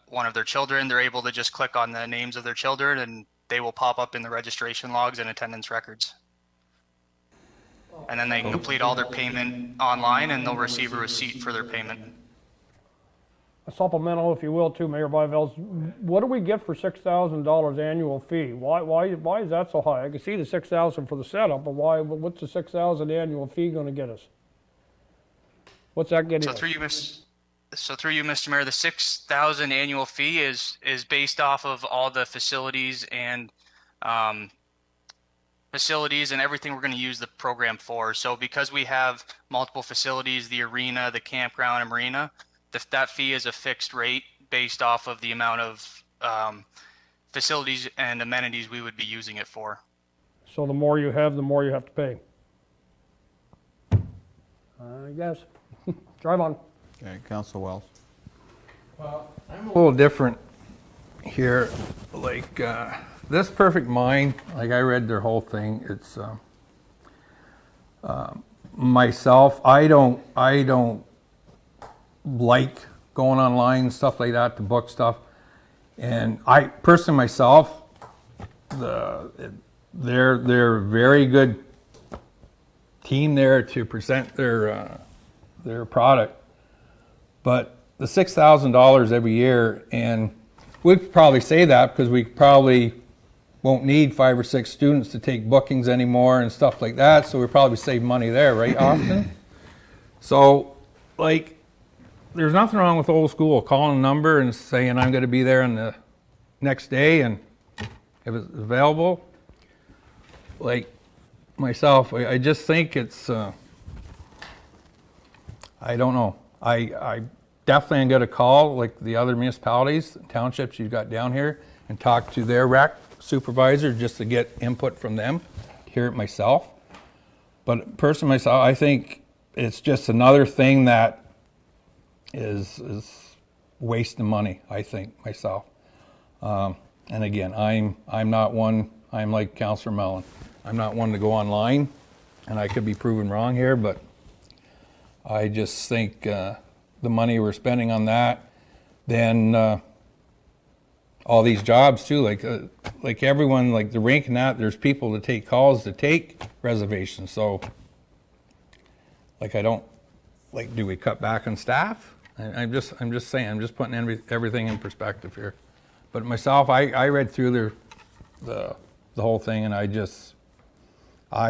one of their children, they're able to just click on the names of their children and they will pop up in the registration logs and attendance records. And then they can complete all their payment online and they'll receive a receipt for their payment. A supplemental, if you will, too, Mayor Byveld. What do we get for $6,000 annual fee? Why is that so high? I can see the $6,000 for the setup, but what's the $6,000 annual fee going to get us? What's that getting us? So through you, Mr. Mayor, the $6,000 annual fee is based off of all the facilities and everything we're going to use the program for. So because we have multiple facilities, the arena, the campground, and marina, that fee is a fixed rate based off of the amount of facilities and amenities we would be using it for. So the more you have, the more you have to pay. I guess. Drive on. Okay, Councilor Wells. Well, I'm a little different here. Like this Perfect Mind, like I read their whole thing. It's myself. I don't like going online and stuff like that to book stuff. And I personally myself, they're a very good team there to present their product. But the $6,000 every year, and we'd probably say that because we probably won't need 5 or 6 students to take bookings anymore and stuff like that, so we probably save money there, right, Austin? So, like, there's nothing wrong with old school, calling a number and saying I'm going to be there on the next day, and if it's available, like myself, I just think it's, I don't know. I definitely am going to call like the other municipalities, townships you've got down here, and talk to their rec supervisor just to get input from them, hear it myself. But personally myself, I think it's just another thing that is wasting money, I think, myself. And again, I'm not one, I'm like Councillor Mellon. I'm not one to go online, and I could be proven wrong here, but I just think the money we're spending on that, then all these jobs too, like everyone, like the rink and that, there's people that take calls to take reservations. So, like, I don't, like, do we cut back on staff? I'm just saying, I'm just putting everything in perspective here. But myself, I read through the whole thing, and I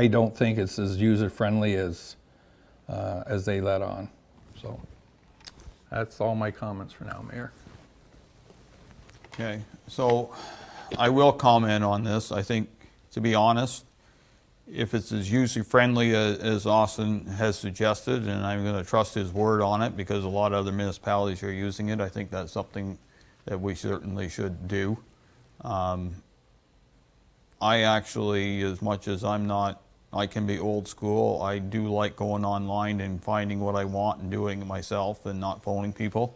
don't think it's as user friendly as they let on. So that's all my comments for now, Mayor. Okay, so I will comment on this. I think, to be honest, if it's as user-friendly as Austin has suggested, and I'm going to trust his word on it because a lot of other municipalities are using it, I think that's something that we certainly should do. I actually, as much as I can be old school, I do like going online and finding what I want and doing it myself and not phoning people.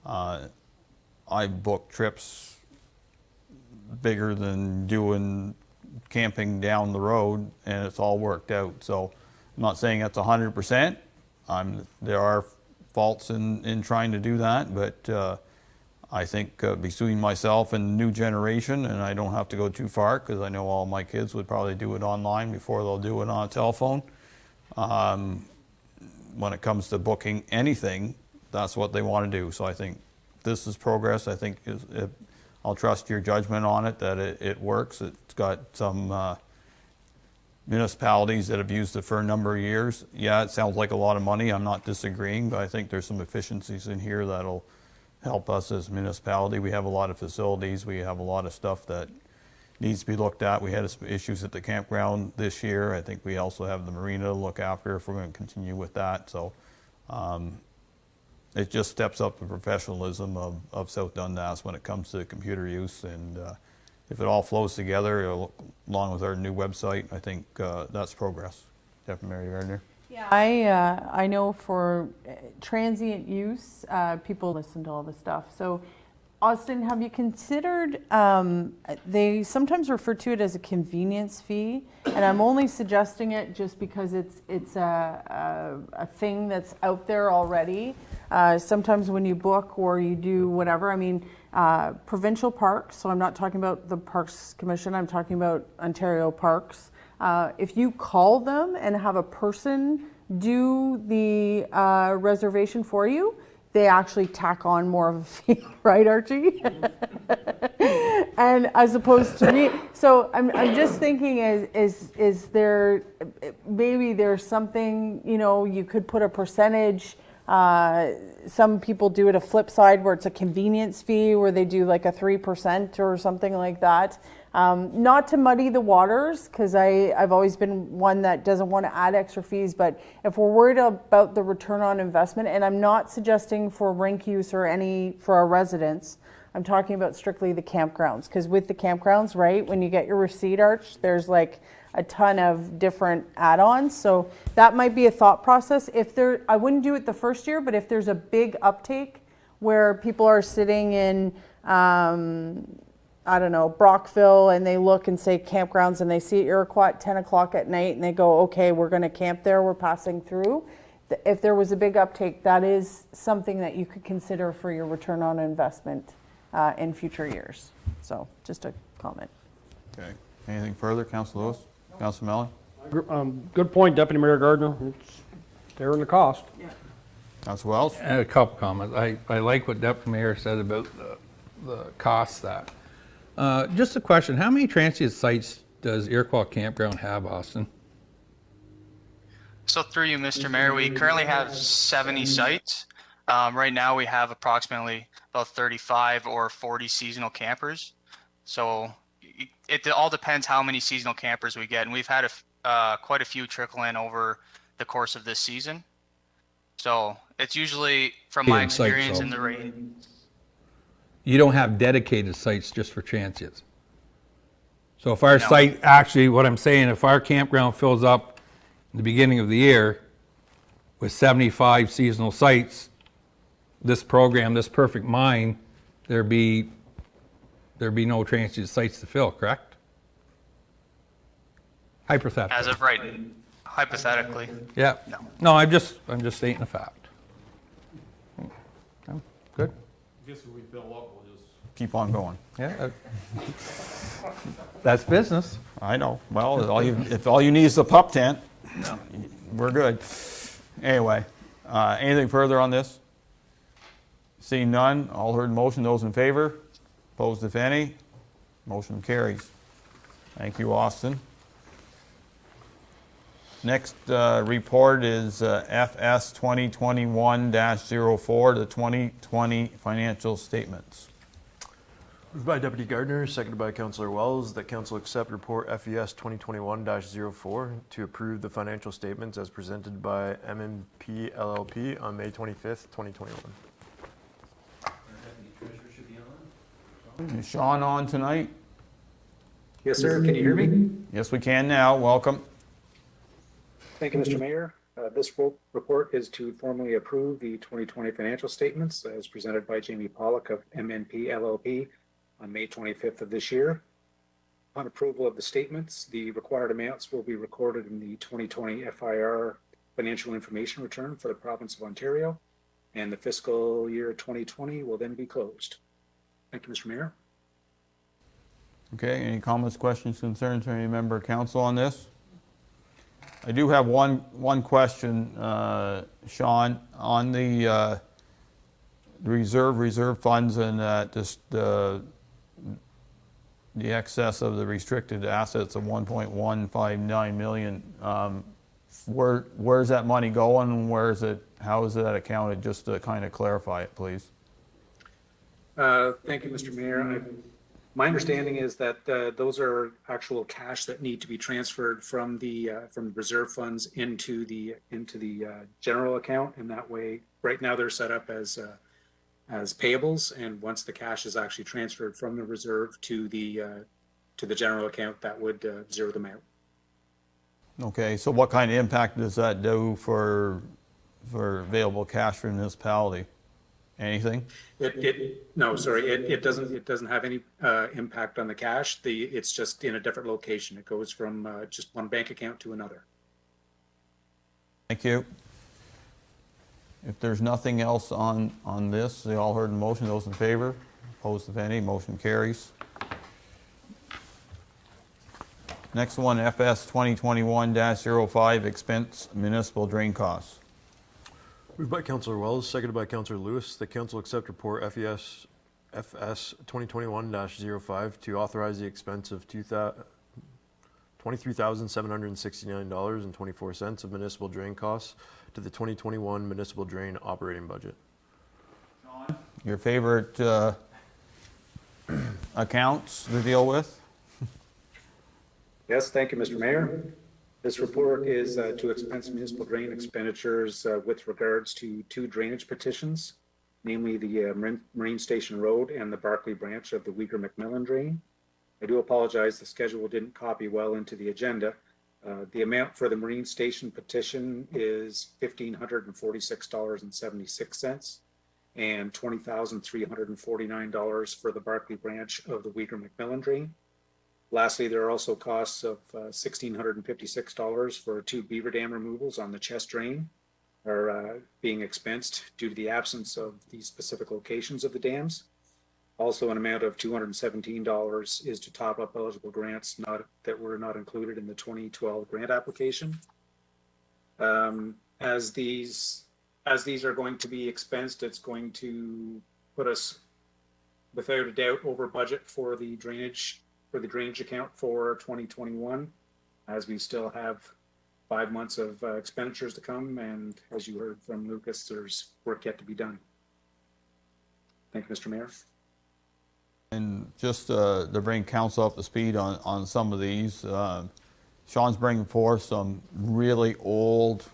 I've booked trips bigger than doing camping down the road, and it's all worked out. So I'm not saying that's 100%. There are faults in trying to do that, but I think between myself and the new generation, and I don't have to go too far because I know all my kids would probably do it online before they'll do it on a telephone. When it comes to booking anything, that's what they want to do. So I think this is progress. I think I'll trust your judgment on it, that it works. It's got some municipalities that have used it for a number of years. Yeah, it sounds like a lot of money. I'm not disagreeing, but I think there's some efficiencies in here that'll help us as a municipality. We have a lot of facilities. We have a lot of stuff that needs to be looked at. We had some issues at the campground this year. I think we also have the marina to look after if we're going to continue with that. So it just steps up the professionalism of South Dundas when it comes to computer use. And if it all flows together, along with our new website, I think that's progress. Deputy Mayor Gardner. Yeah, I know for transient use, people listen to all this stuff. So, Austin, have you considered, they sometimes refer to it as a convenience fee, and I'm only suggesting it just because it's a thing that's out there already. Sometimes when you book or you do whatever, I mean, provincial parks, so I'm not talking about the Parks Commission, I'm talking about Ontario Parks. If you call them and have a person do the reservation for you, they actually tack on more of a fee, right, Archie? And as opposed to me, so I'm just thinking, is there, maybe there's something, you could put a percentage. Some people do it a flip side where it's a convenience fee where they do like a 3% or something like that. Not to muddy the waters, because I've always been one that doesn't want to add extra fees, but if we're worried about the return on investment, and I'm not suggesting for rink use or for our residents, I'm talking about strictly the campgrounds, because with the campgrounds, right, when you get your receipt, Arch, there's like a ton of different add-ons. So that might be a thought process. I wouldn't do it the first year, but if there's a big uptake where people are sitting in, I don't know, Brockville, and they look and say campgrounds, and they see Iroquois at 10 o'clock at night, and they go, okay, we're going to camp there, we're passing through. If there was a big uptake, that is something that you could consider for your return on investment in future years. So just a comment. Okay. Anything further, Councilor Lewis? Councilor Mellon? Good point, Deputy Mayor Gardner. It's there in the cost. Yeah. Councilor Wells? A couple comments. I like what Deputy Mayor said about the costs that. Just a question, how many transient sites does Iroquois Campground have, Austin? So through you, Mr. Mayor, we currently have 70 sites. Right now we have approximately about 35 or 40 seasonal campers. So it all depends how many seasonal campers we get. And we've had quite a few trickle in over the course of this season. So it's usually, from my experience in the rain. You don't have dedicated sites just for transients. So if our site, actually what I'm saying, if our campground fills up in the beginning of the year with 75 seasonal sites, this program, this Perfect Mine, there'd be no transient sites to fill, correct? Hypothetically. As of right, hypothetically. Yeah. No, I'm just stating a fact. guess if we fill up, we'll just keep on going. Yeah. That's business. I know. Well, if all you need is a pup tent, we're good. Anyway, anything further on this? Seeing none, all heard the motion. Those in favor? Opposed, if any? Motion carries. Thank you, Austin. Next report is FS 2021-04, the 2020 financial statements. Moved by Deputy Gardner, seconded by Councillor Wells, that Council accept report FES 2021-04 to approve the financial statements as presented by MNP LLP on May 25th, 2021. Is Sean on tonight? Yes, sir. Can you hear me? Yes, we can now. Welcome. Thank you, Mr. Mayor. This report is to formally approve the 2020 financial statements as presented by Jamie Pollock of MNP LLP on May 25th of this year. Upon approval of the statements, the required amounts will be recorded in the 2020 FIR financial information return for the province of Ontario, and the fiscal year 2020 will then be closed. Thank you, Mr. Mayor. Okay, any comments, questions, concerns from any member of council on this? I do have one question, Sean, on the reserve funds and just the excess of the restricted assets of 1.159 million. Where's that money going? How is that accounted? Just to kind of clarify it, please. Thank you, Mr. Mayor. My understanding is that those are actual cash that need to be transferred from the reserve funds into the general account, and that way, right now they're set up as payables, and once the cash is actually transferred from the reserve to the general account, that would zero them out. Okay, so what kind of impact does that do for available cash for municipality? Anything? No, sorry, it doesn't have any impact on the cash. It's just in a different location. It goes from just one bank account to another. Thank you. If there's nothing else on this, they all heard the motion. Those in favor? Opposed, if any? Motion carries. Next one, FS 2021-05, expense municipal drain costs. Moved by Councillor Wells, seconded by Councillor Lewis, that Council accept report FS 2021-05 to authorize the expense of $23,769.24 of municipal drain costs to the 2021 municipal drain operating budget. Your favorite accounts to deal with? Yes, thank you, Mr. Mayor. This report is to expense municipal drain expenditures with regards to two drainage petitions, namely the Marine Station Road and the Barclay branch of the Uyghur-McMillan drain. I do apologize, the schedule didn't copy well into the agenda. The amount for the Marine Station petition is $1,546.76 and $20,349 for the Barclay branch of the Uyghur-McMillan drain. Lastly, there are also costs of $1,656 for two beaver dam removals on the chest drain are being expensed due to the absence of the specific locations of the dams. Also, an amount of $217 is to top up eligible grants that were not included in the 2012 grant application. As these are going to be expensed, it's going to put us without a doubt over budget for the drainage account for 2021, as we still have 5 months of expenditures to come, and as you heard from Lucas, there's work yet to be done. Thank you, Mr. Mayor. And just to bring council up to speed on some of these, Sean's bringing forth some really old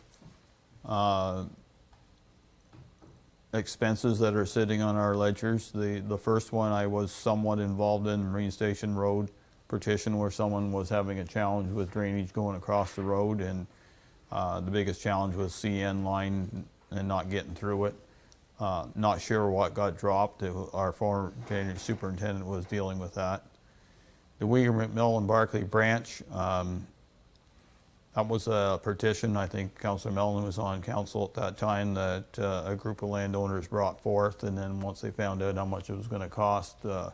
expenses that are sitting on our ledgers. The first one I was somewhat involved in, Marine Station Road petition, where someone was having a challenge with drainage going across the road, and the biggest challenge was CN line and not getting through it. Not sure what got dropped. Our former drainage superintendent was dealing with that. The Uyghur-McMillan Barclay branch, That was a petition, I think Councillor Mellon was on council at that time, that a group of landowners brought forth, and then once they found out how much it was going to cost, the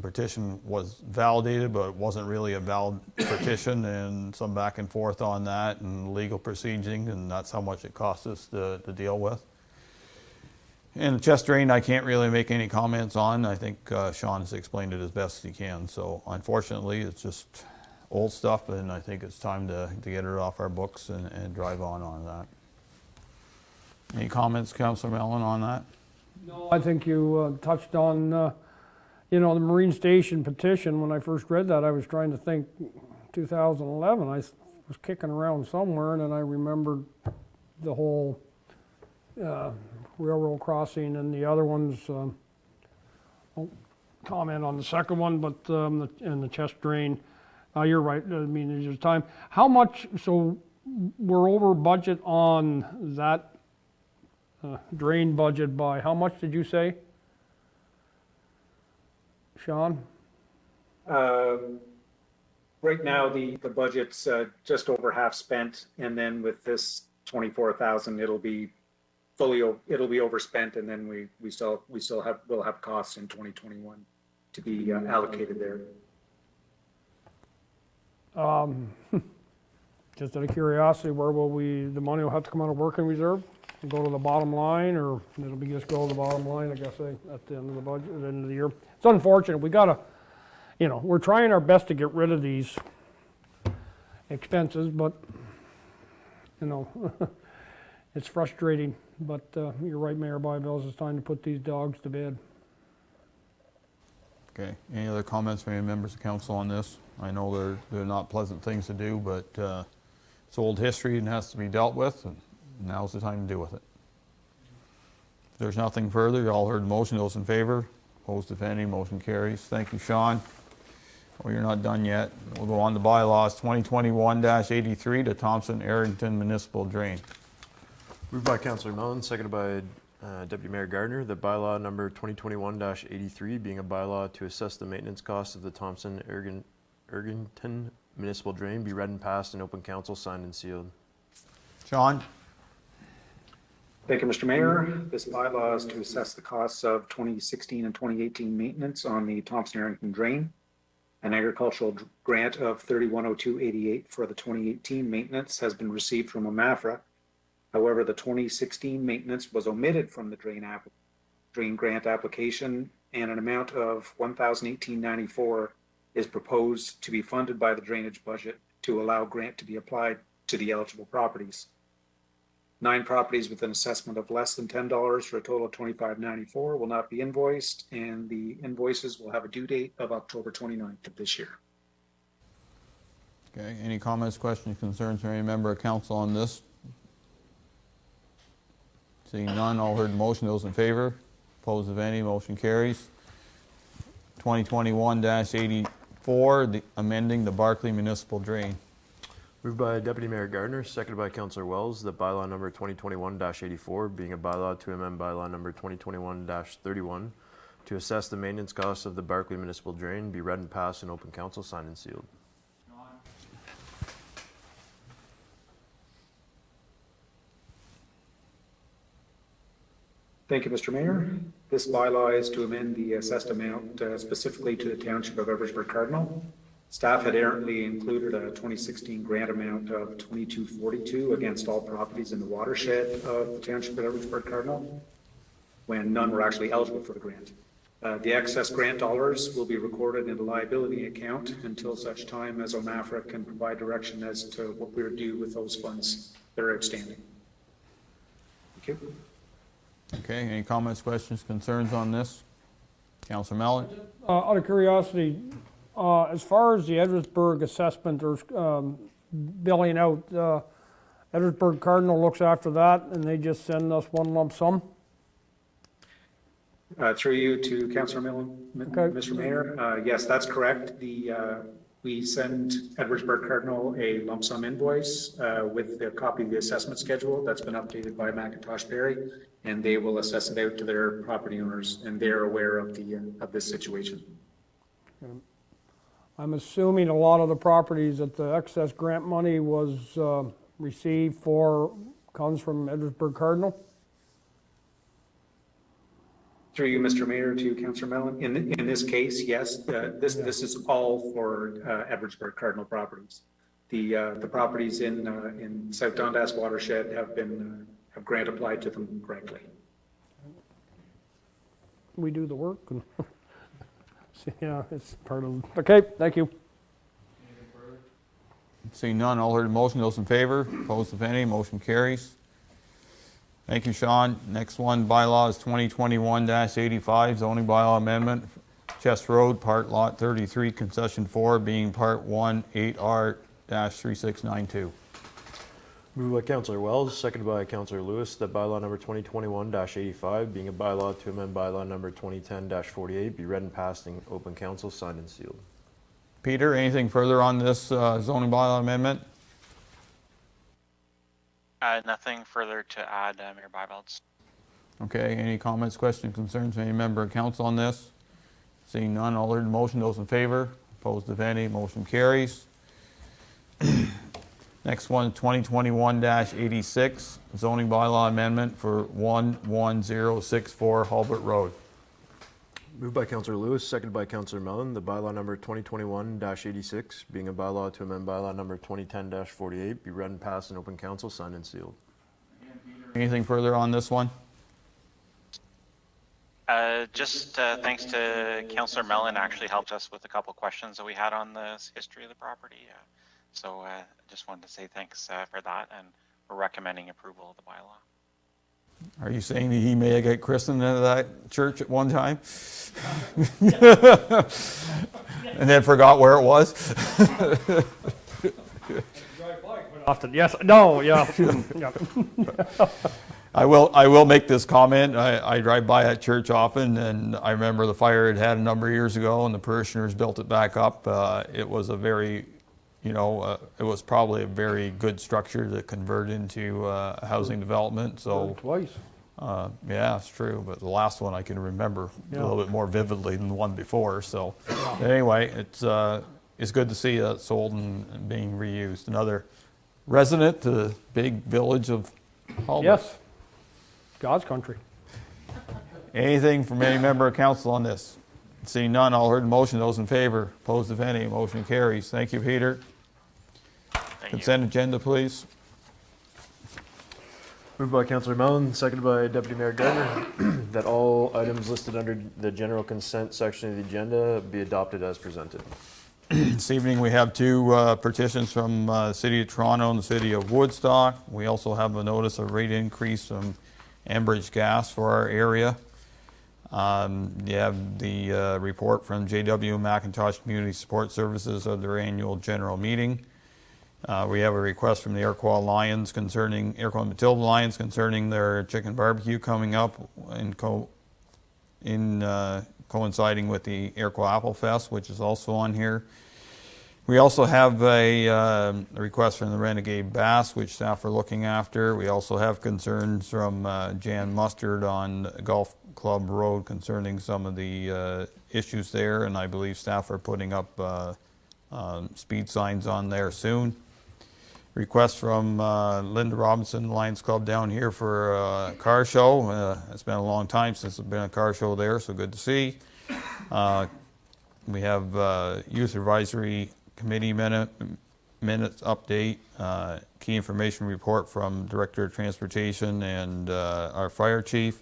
petition was validated, but it wasn't really a valid petition, and some back and forth on that and legal proceedings, and that's how much it cost us to deal with. And the chest drain, I can't really make any comments on. I think Sean has explained it as best he can. So unfortunately, it's just old stuff, and I think it's time to get it off our books and drive on that. Any comments, Councillor Mellon, on that? No, I think you touched on, the Marine Station petition. When I first read that, I was trying to think 2011. I was kicking around somewhere, and then I remembered the whole railroad crossing and the other ones. Won't comment on the second one, but and the chest drain. You're right. I mean, there's time. How much? So we're over budget on that drain budget by how much did you say, Sean? Right now, the budget's just over half spent, and then with this 24,000, it'll be overspent, and then we'll have costs in 2021 to be allocated there. Just out of curiosity, where will the money will have to come out of working reserve and go to the bottom line, or it'll be just go to the bottom line, I guess, at the end of the budget, at the end of the year? It's unfortunate. We gotta, we're trying our best to get rid of these expenses, but, it's frustrating. But you're right, Mayor Byvells, it's time to put these dogs to bed. Okay, any other comments from any members of council on this? I know they're not pleasant things to do, but it's old history and has to be dealt with, and now's the time to deal with it. If there's nothing further, you all heard the motion. Those in favor? Opposed, if any, motion carries. Thank you, Sean. Well, you're not done yet. We'll go on to bylaws 2021-83, the Thompson-Arrington Municipal Drain. Moved by Councillor Mellon, seconded by Deputy Mayor Gardner, that bylaw number 2021-83 being a bylaw to assess the maintenance costs of the Thompson-Arrington Municipal Drain be read and passed in open council, signed and sealed. Sean? Thank you, Mr. Mayor. This bylaw is to assess the costs of 2016 and 2018 maintenance on the Thompson-Arrington Drain. An agricultural grant of $3102.88 for the 2018 maintenance has been received from AMAFRA. However, the 2016 maintenance was omitted from the drain grant application, and an amount of $1,018.94 is proposed to be funded by the drainage budget to allow grant to be applied to the eligible properties. 9 properties with an assessment of less than $10 for a total of $25.94 will not be invoiced, and the invoices will have a due date of October 29th of this year. Okay, any comments, questions, concerns from any member of council on this? Seeing none, all heard the motion. Those in favor? Opposed, if any, motion carries. 2021-84, amending the Barclay Municipal Drain. Moved by Deputy Mayor Gardner, seconded by Councillor Wells, that bylaw number 2021-84 being a bylaw to amend bylaw number 2021-31 to assess the maintenance costs of the Barclay Municipal Drain be read and passed in open council, signed and sealed. Thank you, Mr. Mayor. This bylaw is to amend the assessed amount specifically to the Township of Eversburg Cardinal. Staff had errantly included a 2016 grant amount of $2242 against all properties in the watershed of the Township of Eversburg Cardinal, when none were actually eligible for the grant. The excess grant dollars will be recorded in a liability account until such time as OMAFRA can provide direction as to what we're due with those funds that are outstanding. Thank you. Okay, any comments, questions, concerns on this? Councillor Mellon? Out of curiosity, as far as the Edwardsburg assessment or billing out, Edwardsburg Cardinal looks after that, and they just send us one lump sum? Through you to Councillor Mellon, okay. Mr. Mayor. Yes, that's correct. We send Edwardsburg Cardinal a lump sum invoice with a copy of the assessment schedule that's been updated by McIntosh Berry, and they will assess it out to their property owners, and they're aware of this situation. I'm assuming a lot of the properties that the excess grant money was received for comes from Edwardsburg Cardinal. Through you, Mr. Mayor, to Councillor Mellon. In this case, yes, this is all for Edwardsburg Cardinal properties. The properties in South Dundas watershed have grant applied to them correctly. We do the work. And yeah, it's part of. Okay, thank you. Seeing none, all heard the motion. Those in favor, opposed if any, motion carries. Thank you, Sean. Next one, bylaw is 2021-85, zoning bylaw amendment. Chest Road, part lot 33, concession 4, being part 1, 8R-3692. Moved by Councillor Wells, seconded by Councillor Lewis, that bylaw number 2021-85, being a bylaw to amend bylaw number 2010-48, be read and passed in open council, signed and sealed. Peter, anything further on this zoning bylaw amendment? Nothing further to add, Mayor Byvelds. Okay, any comments, questions, concerns from any member of council on this? Seeing none, all heard the motion. Those in favor, opposed if any, motion carries. Next one, 2021-86, zoning bylaw amendment for 11064 Hulbert Road. Moved by Councillor Lewis, seconded by Councillor Mellon, the bylaw number 2021-86, being a bylaw to amend bylaw number 2010-48, be read and passed in open council, signed and sealed. Anything further on this one? Just thanks to Councillor Mellon, actually helped us with a couple questions that we had on the history of the property. So just wanted to say thanks for that, and we're recommending approval of the bylaw. Are you saying that he may have got christened into that church at one time? And then forgot where it was? Often, yes, no, yeah. I will make this comment. I drive by that church often, and I remember the fire it had a number of years ago, and the parishioners built it back up. It was a very, it was probably a very good structure to convert into a housing development. So twice. Yeah, it's true. But the last one I can remember a little bit more vividly than the one before. So anyway, it's good to see that sold and being reused. Another resident to the big village of Holmes. Yes. God's country. Anything from any member of council on this? Seeing none, all heard the motion. Those in favor, opposed if any, motion carries. Thank you, Peter. Consent agenda, please. Moved by Councillor Mellon, seconded by Deputy Mayor Gardner, that all items listed under the general consent section of the agenda be adopted as presented. This evening we have two petitions from the City of Toronto and the City of Woodstock. We also have a notice of rate increase from Enbridge Gas for our area. You have the report from JW McIntosh Community Support Services of their annual general meeting. We have a request from the Airfall Lions concerning Airfall Matilda Lions concerning their chicken barbecue coming up in coinciding with the Airfall Apple Fest, which is also on here. We also have a request from the Renegade Bass, which staff are looking after. We also have concerns from Jan Mustard on Golf Club Road concerning some of the issues there, and I believe staff are putting up speed signs on there soon. Request from Linda Robinson, Lions Club down here for a car show. It's been a long time since there's been a car show there, so good to see. We have Youth Advisory Committee minutes update, key information report from Director of Transportation and our Fire Chief.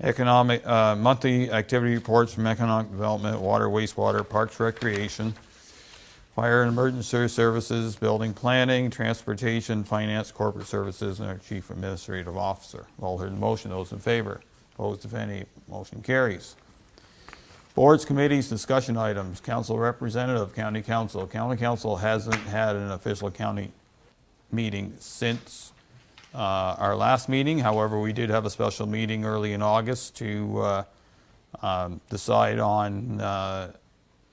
Economic monthly activity reports from Economic Development, Water, Wastewater, Parks, Recreation, Fire and Emergency Services, Building Planning, Transportation, Finance, Corporate Services, and our Chief Administrative Officer. All heard the motion. Those in favor? Opposed, if any, motion carries. Boards, committees, discussion items. Council representative, County Council. County Council hasn't had an official county meeting since our last meeting. However, we did have a special meeting early in August to decide on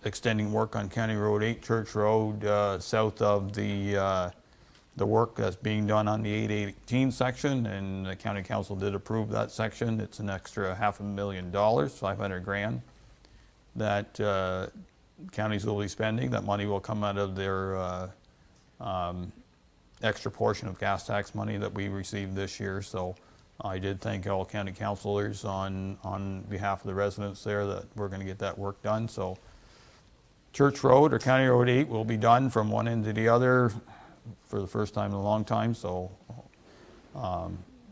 extending work on County Road 8, Church Road, south of the work that's being done on the 818 section, and the County Council did approve that section. It's an extra $500,000, $500,000, that counties will be spending. That money will come out of their extra portion of gas tax money that we received this year. So I did thank all county councilors on behalf of the residents there that we're going to get that work done. So Church Road or County Road 8 will be done from one end to the other for the first time in a long time. So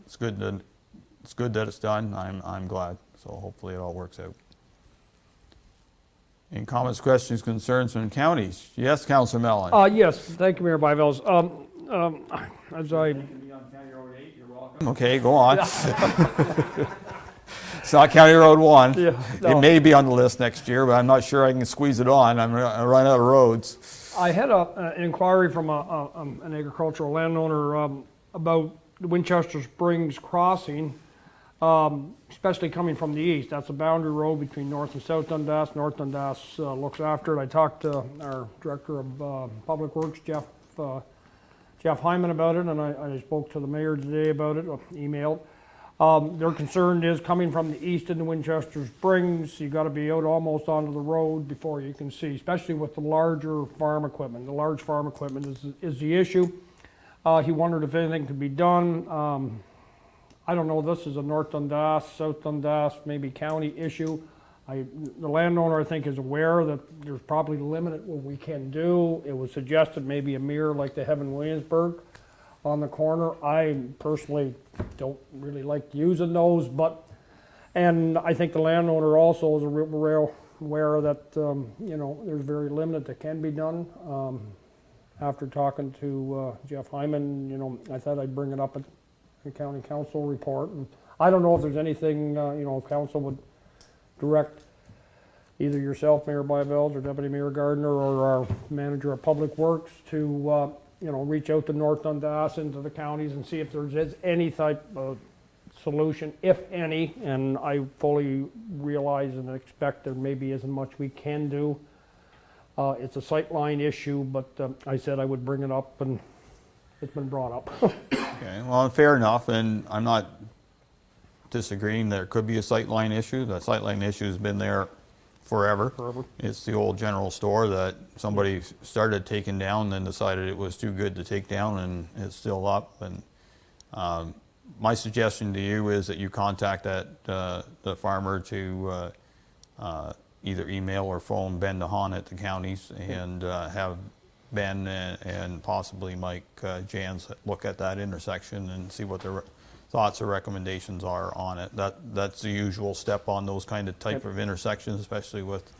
it's good that it's done. I'm glad. So hopefully it all works out. Any comments, questions, concerns from counties? Yes, Councillor Mellon. Yes, thank you, Mayor Byvels. As I Okay, go on. It's not County Road 1. Yeah, no. It may be on the list next year, but I'm not sure I can squeeze it on. I'm running out of roads. I had an inquiry from an agricultural landowner about the Winchester Springs crossing, especially coming from the east. That's a boundary road between North and South Dundas. North Dundas looks after it. I talked to our Director of Public Works, Jeff Hyman, about it, and I spoke to the mayor today about it, emailed. Their concern is coming from the east into Winchester Springs, you got to be out almost onto the road before you can see, especially with the larger farm equipment. The large farm equipment is the issue. He wondered if anything could be done. I don't know, this is a North Dundas, South Dundas, maybe county issue. The landowner, I think, is aware that there's probably limited what we can do. It was suggested maybe a mirror like they have in Williamsburg on the corner. I personally don't really like using those, and I think the landowner also is aware that, there's very limited that can be done. After talking to Jeff Hyman, I thought I'd bring it up at the county council report. And I don't know if there's anything, council would direct either yourself, Mayor Byvels, or Deputy Mayor Gardner, or our Manager of Public Works to, reach out to North Dundas into the counties and see if there's any type of solution, if any. And I fully realize and expect there maybe isn't much we can do. It's a sightline issue, but I said I would bring it up, and it's been brought up. Okay, well, fair enough, and I'm not disagreeing there could be a sightline issue. The sightline issue has been there forever. It's the old general store that somebody started taking down, then decided it was too good to take down, and it's still up. And my suggestion to you is that you contact the farmer to either email or phone Ben DeHaan at the counties and have Ben and possibly Mike Jans look at that intersection and see what their thoughts or recommendations are on it. That's the usual step on those kind of type of intersections, especially with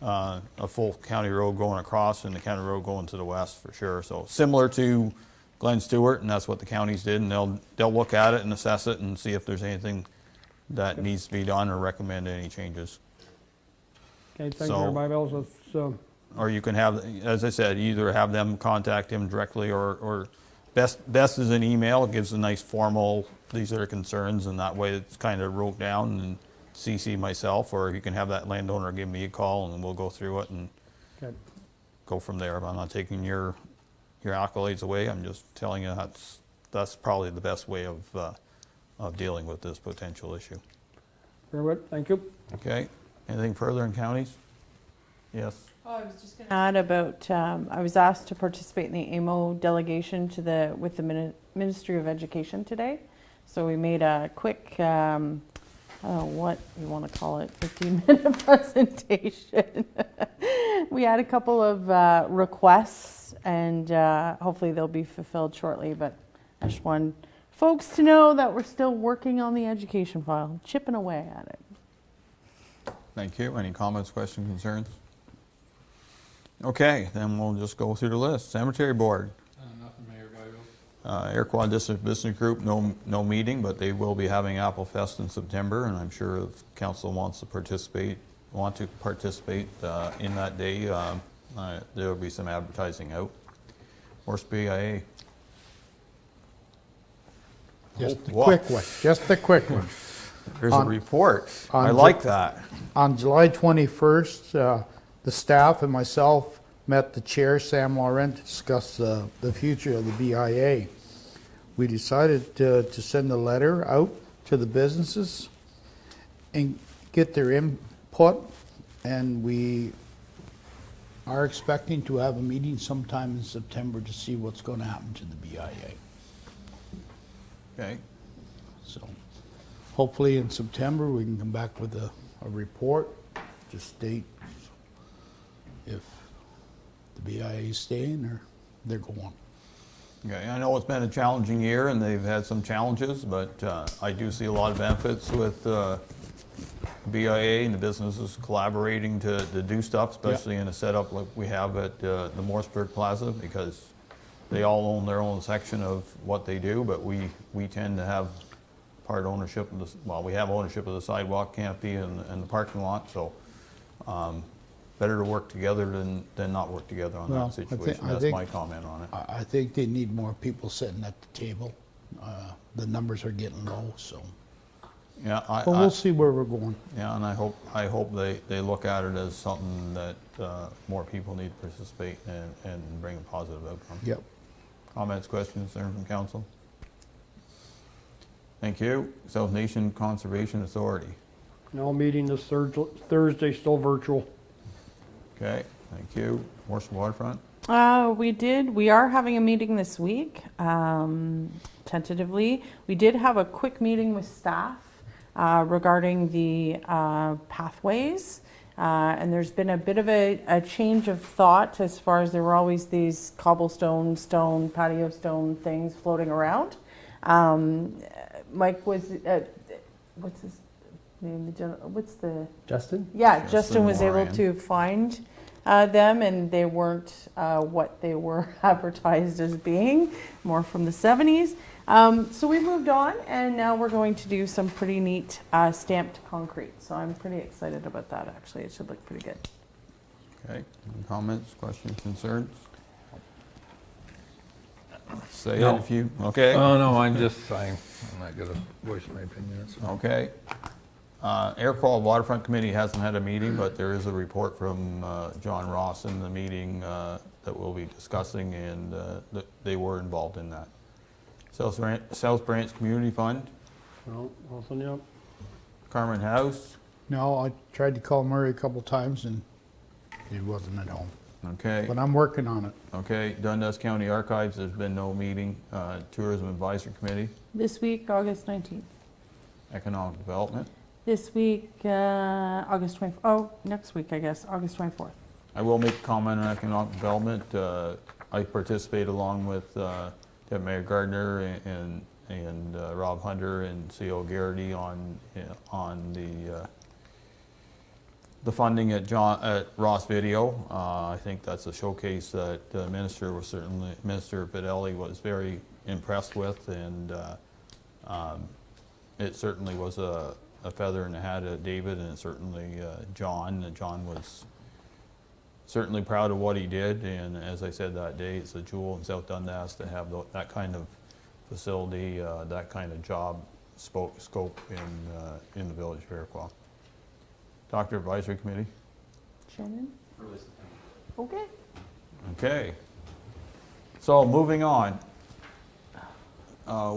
a full county road going across and the county road going to the west, for sure. So similar to Glen Stewart, and that's what the counties did, and they'll look at it and assess it and see if there's anything that needs to be done or recommend any changes. Okay, thank you, Mayor Byvels. Or you can have, as I said, either have them contact him directly, or best is an email. It gives a nice formal, these are the concerns, and that way it's kind of wrote down and CC myself, or you can have that landowner give me a call and we'll go through it and go from there. But I'm not taking your accolades away. I'm just telling you that's probably the best way of dealing with this potential issue. Very good, thank you. Okay, anything further in counties? Yes. Oh, I was just going to add about, I was asked to participate in the AMO delegation with the Ministry of Education today. So we made a quick, I don't know what you want to call it, 15-minute presentation. We had a couple of requests, and hopefully they'll be fulfilled shortly. But I just want folks to know that we're still working on the education file, chipping away at it. Thank you. Any comments, questions, concerns? Okay, then we'll just go through the list. Cemetery Board. Nothing, Mayor Byvels. Airquad District Business Group, no meeting, but they will be having Apple Fest in September, and I'm sure if council wants to participate in that day, there will be some advertising out. Horse BIA. Just a quick one. Just a quick one. There's a report. I like that. On July 21st, the staff and myself met the chair, Sam Laurent, to discuss the future of the BIA. We decided to send a letter out to the businesses and get their input, and we are expecting to have a meeting sometime in September to see what's going to happen to the BIA. Okay. So hopefully in September we can come back with a report to state if the BIA is staying or they're going. Okay, I know it's been a challenging year and they've had some challenges, but I do see a lot of benefits with BIA and the businesses collaborating to do stuff, especially in a setup like we have at the Morseburg Plaza, because they all own their own section of what they do, but we tend to have part ownership of the, well, we have ownership of the sidewalk canopy and the parking lot, so better to work together than not work together on that situation. That's my comment on it. I think they need more people sitting at the table. The numbers are getting low, so. Yeah, But we'll see where we're going. Yeah, and I hope they look at it as something that more people need to participate and bring a positive outcome. Yep. Comments, questions, there from council? Thank you. South Nation Conservation Authority. No meeting this Thursday, still virtual. Okay, thank you. Morse Waterfront? We are having a meeting this week, tentatively. We did have a quick meeting with staff regarding the pathways. And there's been a bit of a change of thought as far as there were always these cobblestone, stone, patio stone things floating around. Mike was, what's his name? What's the? Justin? Yeah, Justin was Moran. able to find them, and they weren't what they were advertised as being, more from the 70s. So we moved on, and now we're going to do some pretty neat stamped concrete. So I'm pretty excited about that, actually. It should look pretty good. Okay, any comments, questions, concerns? Say it if you, okay. Oh, no, I'm not going to voice my opinion. That's fine. Okay. Airfall Waterfront Committee hasn't had a meeting, but there is a report from John Ross in the meeting that we'll be discussing, and they were involved in that. South Branch Community Fund. No, nothing yet. Carmen House. No, I tried to call Murray a couple times and he wasn't at home. Okay. But I'm working on it. Okay. Dundas County Archives, there's been no meeting. Tourism Advisory Committee. This week, August 19th. Economic Development. This week, August 24th. Oh, next week, I guess, August 24th. I will make a comment on economic development. I participate along with Deputy Mayor Gardner and Rob Hunter and C.O. Garrity on the funding at Ross Video. I think that's a showcase that Minister Fidelli was very impressed with, and it certainly was a feather in the hat of David, and certainly John. John was certainly proud of what he did, and as I said that day, it's a jewel in South Dundas to have that kind of facility, that kind of job scope in the village of Iroquois. Doctor Advisory Committee. Shannon? Okay. Okay. So moving on.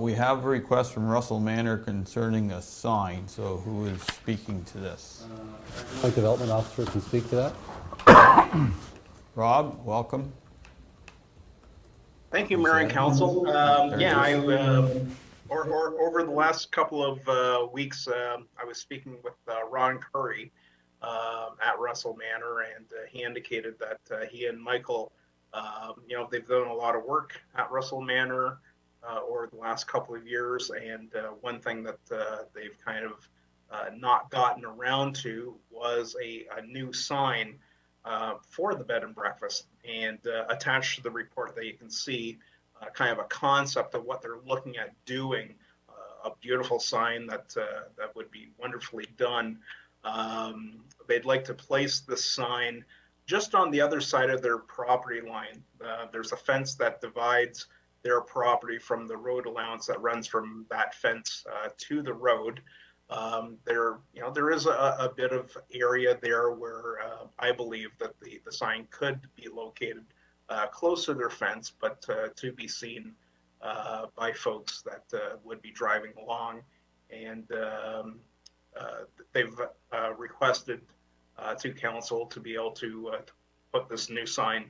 We have a request from Russell Manor concerning a sign. So who is speaking to this? My development officer can speak to that. Rob, welcome. Thank you, Mayor and Council. Over the last couple of weeks, I was speaking with Ron Curry at Russell Manor, and he indicated that he and Michael, they've done a lot of work at Russell Manor over the last couple of years, and one thing that they've kind of not gotten around to was a new sign for the bed and breakfast, and attached to the report that you can see kind of a concept of what they're looking at doing, a beautiful sign that would be wonderfully done. They'd like to place this sign just on the other side of their property line. There's a fence that divides their property from the road allowance that runs from that fence to the road. There is a bit of area there where I believe that the sign could be located close to their fence, but to be seen by folks that would be driving along. And they've requested to council to be able to put this new sign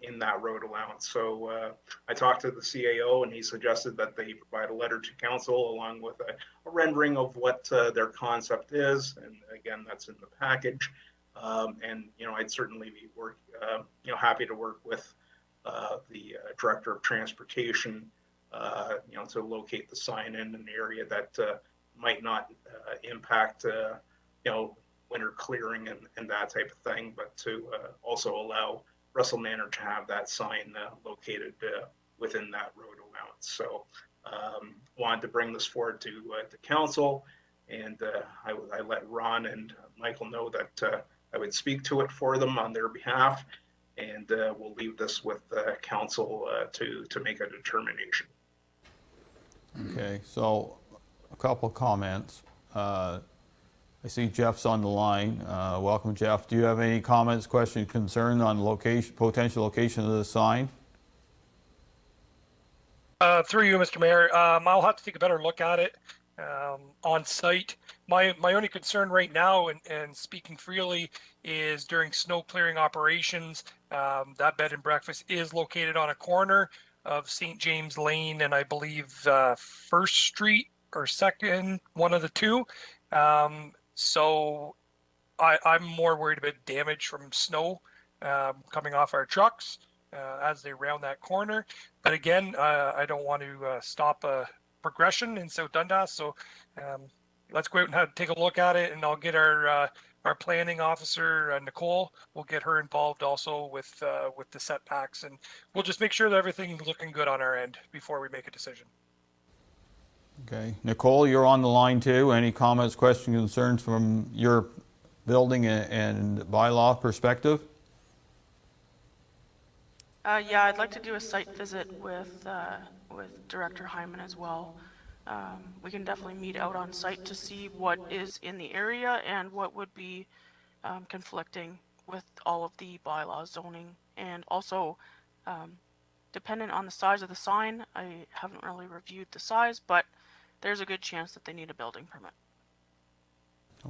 in that road allowance. So I talked to the CAO, and he suggested that they provide a letter to council along with a rendering of what their concept is. And again, that's in the package. And I'd certainly be happy to work with the director of transportation, to locate the sign in an area that might not impact, winter clearing and that type of thing, but to also allow Russell Manor to have that sign located within that road allowance. So wanted to bring this forward to council, and I let Ron and Michael know that I would speak to it for them on their behalf, and we'll leave this with council to make a determination. Okay, so a couple of comments. I see Jeff's on the line. Welcome, Jeff. Do you have any comments, questions, concern on potential location of the sign? Through you, Mr. Mayor, I'll have to take a better look at it on site. My only concern right now, and speaking freely, is during snow clearing operations. That bed and breakfast is located on a corner of St. James Lane and I believe First Street or Second, one of the two. So I'm more worried about damage from snow coming off our trucks as they round that corner. But again, I don't want to stop a progression in South Dundas. So let's go out and take a look at it, and I'll get our planning officer, Nicole, we'll get her involved also with the setbacks, and we'll just make sure that everything's looking good on our end before we make a decision. Okay, Nicole, you're on the line too. Any comments, questions, concerns from your building and bylaw perspective? Yeah, I'd like to do a site visit with Director Hyman as well. We can definitely meet out on site to see what is in the area and what would be conflicting with all of the bylaws, zoning, and also dependent on the size of the sign. I haven't really reviewed the size, but there's a good chance that they need a building permit.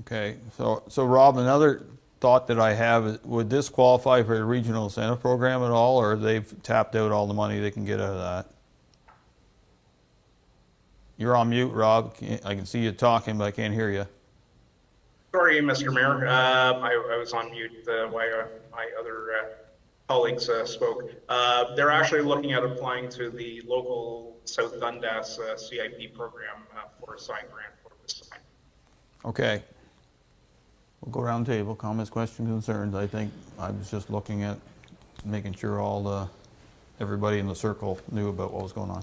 Okay, so Rob, another thought that I have is, would this qualify for a regional incentive program at all, or they've tapped out all the money they can get out of that? You're on mute, Rob. I can see you talking, but I can't hear you. Sorry, Mr. Mayor. I was on mute while my other colleagues spoke. They're actually looking at applying to the local South Dundas CIP program for a sign grant for this sign. Okay. We'll go around the table. Comments, questions, concerns. I think I was just looking at making sure everybody in the circle knew about what was going on.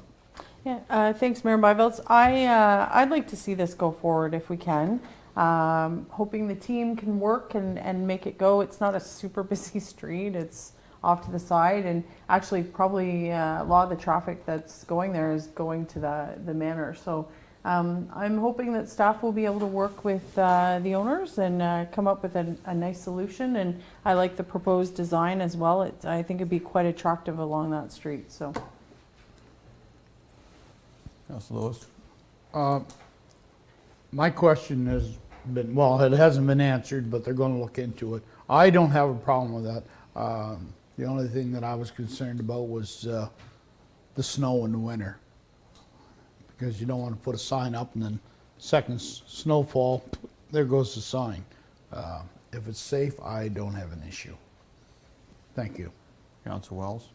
Yeah, thanks, Mayor Byvelds. I'd like to see this go forward if we can. Hoping the team can work and make it go. It's not a super busy street. It's off to the side, and actually probably a lot of the traffic that's going there is going to the manor. So I'm hoping that staff will be able to work with the owners and come up with a nice solution. And I like the proposed design as well. I think it'd be quite attractive along that street. So. Yes, Lewis. My question has been, well, it hasn't been answered, but they're going to look into it. I don't have a problem with that. The only thing that I was concerned about was the snow in the winter, because you don't want to put a sign up and then second snowfall, there goes the sign. If it's safe, I don't have an issue. Thank you. Councillor Wells?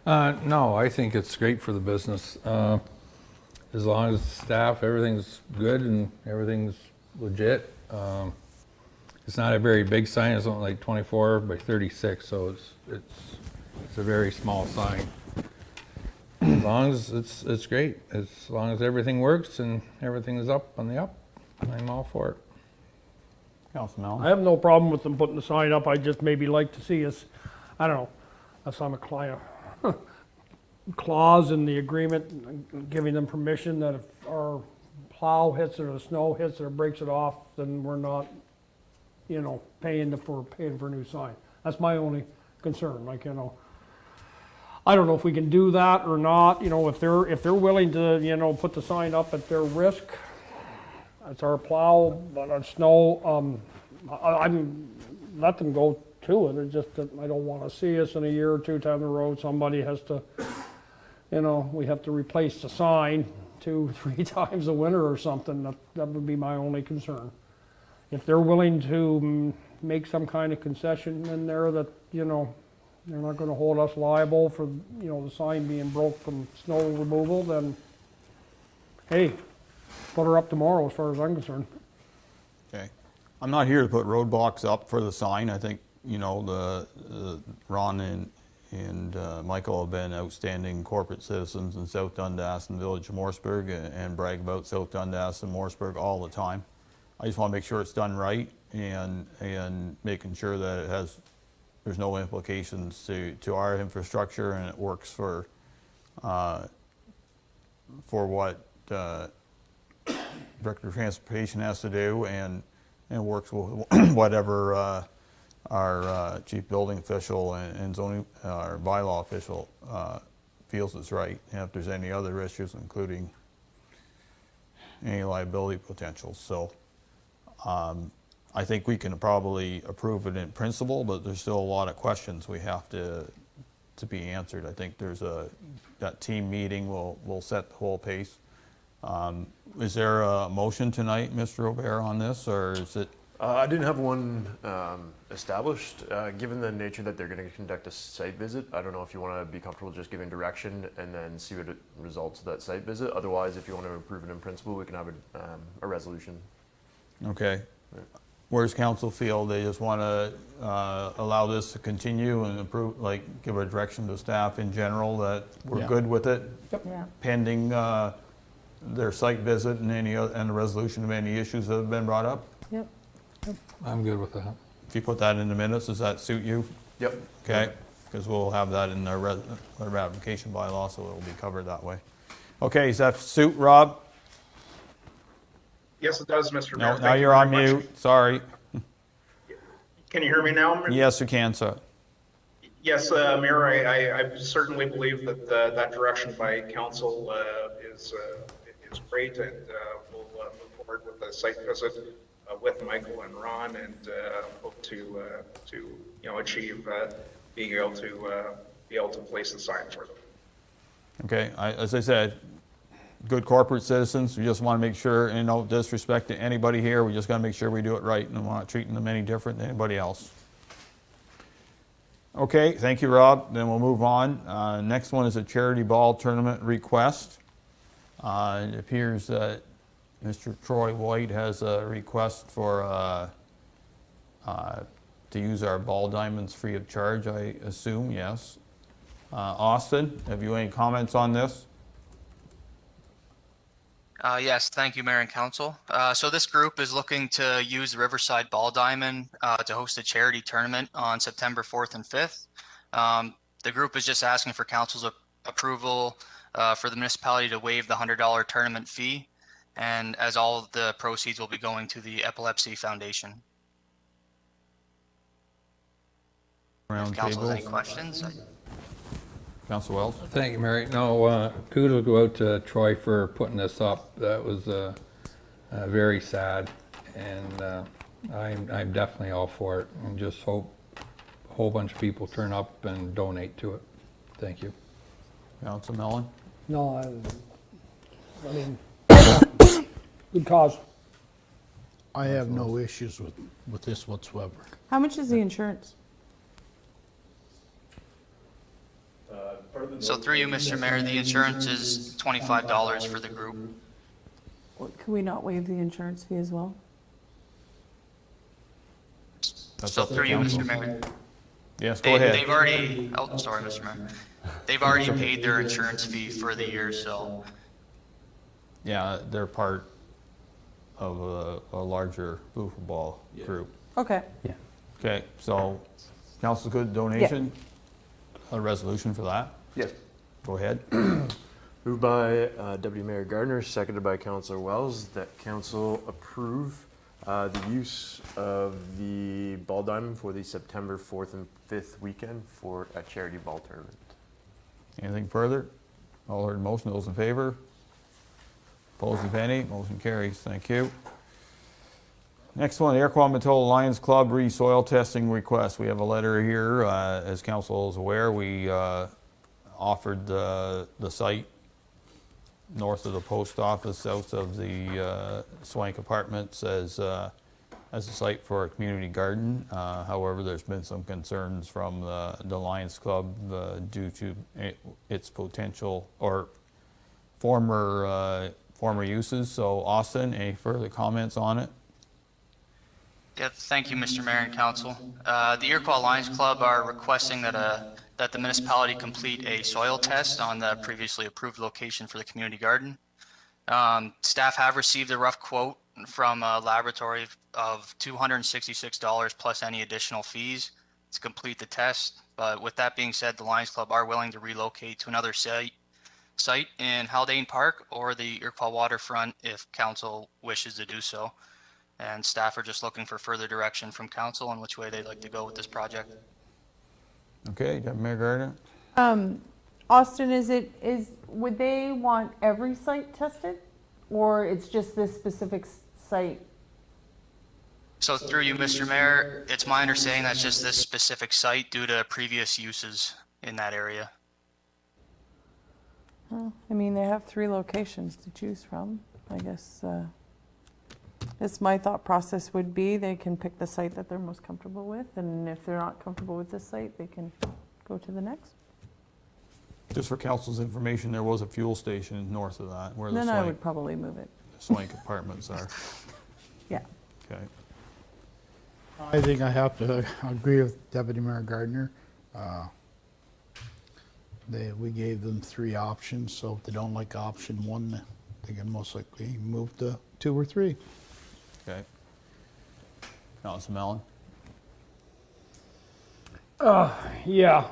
No, I think it's great for the business. As long as staff, everything's good and everything's legit. It's not a very big sign. It's only like 24 by 36, so it's a very small sign. As long as it's great. As long as everything works and everything is up on the up, I'm all for it. Councilman Allen? I have no problem with them putting the sign up. I just maybe like to see us, I don't know, that's on a client. Clause in the agreement giving them permission that if our plow hits it or the snow hits it or breaks it off, then we're not, paying for a new sign. That's my only concern. I don't know if we can do that or not. If they're willing to, put the sign up at their risk, it's our plow, but on snow, I'm let them go to it. It's just that I don't want to see us in a year or two down the road, somebody has to, we have to replace the sign 2-3 times a winter or something. That would be my only concern. If they're willing to make some kind of concession in there that, they're not going to hold us liable for, the sign being broke from snow removal, then, hey, put her up tomorrow as far as I'm concerned. Okay. I'm not here to put roadblocks up for the sign. I think, the Ron and Michael have been outstanding corporate citizens in South Dundas and Village of Morrisburg and brag about South Dundas and Morrisburg all the time. I just want to make sure it's done right and making sure that there's no implications to our infrastructure, and it works for what Director of Transportation has to do, and works with whatever our chief building official and zoning, our bylaw official feels is right. And if there's any other issues, including any liability potential. So I think we can probably approve it in principle, but there's still a lot of questions we have to be answered. I think that team meeting will set the whole pace. Is there a motion tonight, Mr. Aubert, on this, or is it? I didn't have one established. Given the nature that they're going to conduct a site visit, I don't know if you want to be comfortable just giving direction and then see what it results of that site visit. Otherwise, if you want to approve it in principle, we can have a resolution. Okay. Where's council feel? They just want to allow this to continue and approve, give a direction to staff in general that we're good with it? Yep. Yeah. Pending their site visit and and the resolution of any issues that have been brought up? Yep. I'm good with that. If you put that in the minutes, does that suit you? Yep. Okay, because we'll have that in our ratification bylaw, so it'll be covered that way. Okay, does that suit, Rob? Yes, it does, Mr. No, Mayor. now Thank you you're on very much. mute, sorry. Can you hear me now? Yes, you can, sir. Yes, Mayor, I certainly believe that that direction by council is great, and we'll move forward with the site visit with Michael and Ron, and hope to achieve being able to place the sign for them. Okay, as I said, good corporate citizens, we just want to make sure, and no disrespect to anybody here, we just got to make sure we do it right, and we're not treating them any different than anybody else. Okay, thank you, Rob. Then we'll move on. Next one is a charity ball tournament request. It appears that Mr. Troy White has a request for to use our ball diamonds free of charge, I assume, yes. Austin, have you any comments on this? Yes, thank you, Mayor and Council. So this group is looking to use the Riverside Ball Diamond to host a charity tournament on September 4th and 5th. The group is just asking for Council's approval for the municipality to waive the $100 tournament fee, and as all of the proceeds will be going to the Epilepsy Foundation. If Council has any questions? Council Wells? Thank you, Mary. No, kudos go out to Troy for putting this up. That was very sad, and I'm definitely all for it, and just hope a whole bunch of people turn up and donate to it. Thank you. Council Mellon? No, I mean, good cause. I have no issues with this whatsoever. How much is the insurance? So through you, Mr. Mayor, the insurance is $25 for the group. Can we not waive the insurance fee as well? So through you, Mr. Mayor. Yes, go ahead. They've already, oh, sorry, Mr. Mayor. They've already paid their insurance fee for the year, so. Yeah, they're part of a larger wiffle ball group. Okay. Yeah. Okay, so council good donation? A resolution for that? Yes. Go ahead. Moved by Deputy Mayor Gardner, seconded by Councillor Wells, that council approve the use of the ball diamond for the September 4th and 5th weekend for a charity ball tournament. Anything further? All heard motion, those in favor? Opposed, if any, motion carries. Thank you. Next one, Airfall Manitoba Lions Club re-soil testing request. We have a letter here. As council is aware, we offered the site north of the post office, south of the Swank Apartments as a site for a community garden. However, there's been some concerns from the Lions Club due to its potential or former uses. So Austin, any further comments on it? Yeah, thank you, Mr. Mayor and Council. The Iroquois Lions Club are requesting that the municipality complete a soil test on the previously approved location for the community garden. Staff have received a rough quote from a laboratory of $266 plus any additional fees to complete the test. But with that being said, the Lions Club are willing to relocate to another site in Haldane Park or the Iroquois Waterfront if council wishes to do so. And staff are just looking for further direction from council on which way they'd like to go with this project. Okay, Deputy Mayor Gardner? Austin, would they want every site tested, or it's just this specific site? So through you, Mr. Mayor, it's my understanding that's just this specific site due to previous uses in that area. Well, I mean, they have 3 locations to choose from. I guess that's my thought process would be they can pick the site that they're most comfortable with, and if they're not comfortable with this site, they can go to the next. Just for council's information, there was a fuel station north of that where Then I would probably move it. Swank Apartments are. Yeah. Okay. I think I have to agree with Deputy Mayor Gardner. We gave them 3 options, so if they don't like option 1, they can most likely move to 2 or 3. Okay. Councilor Mellon? Yeah.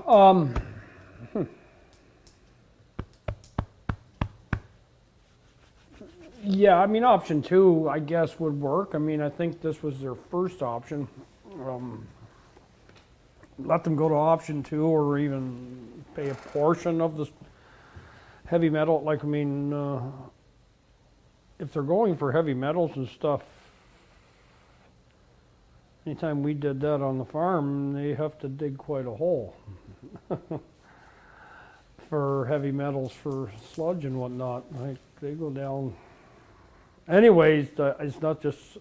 Yeah, I mean, option 2, I guess, would work. I mean, I think this was their first option. Let them go to option 2 or even pay a portion of the heavy metal. Like, I mean, if they're going for heavy metals and stuff, anytime we did that on the farm, they have to dig quite a hole for heavy metals, for sludge and whatnot. Like, they go down. Anyways, it's not just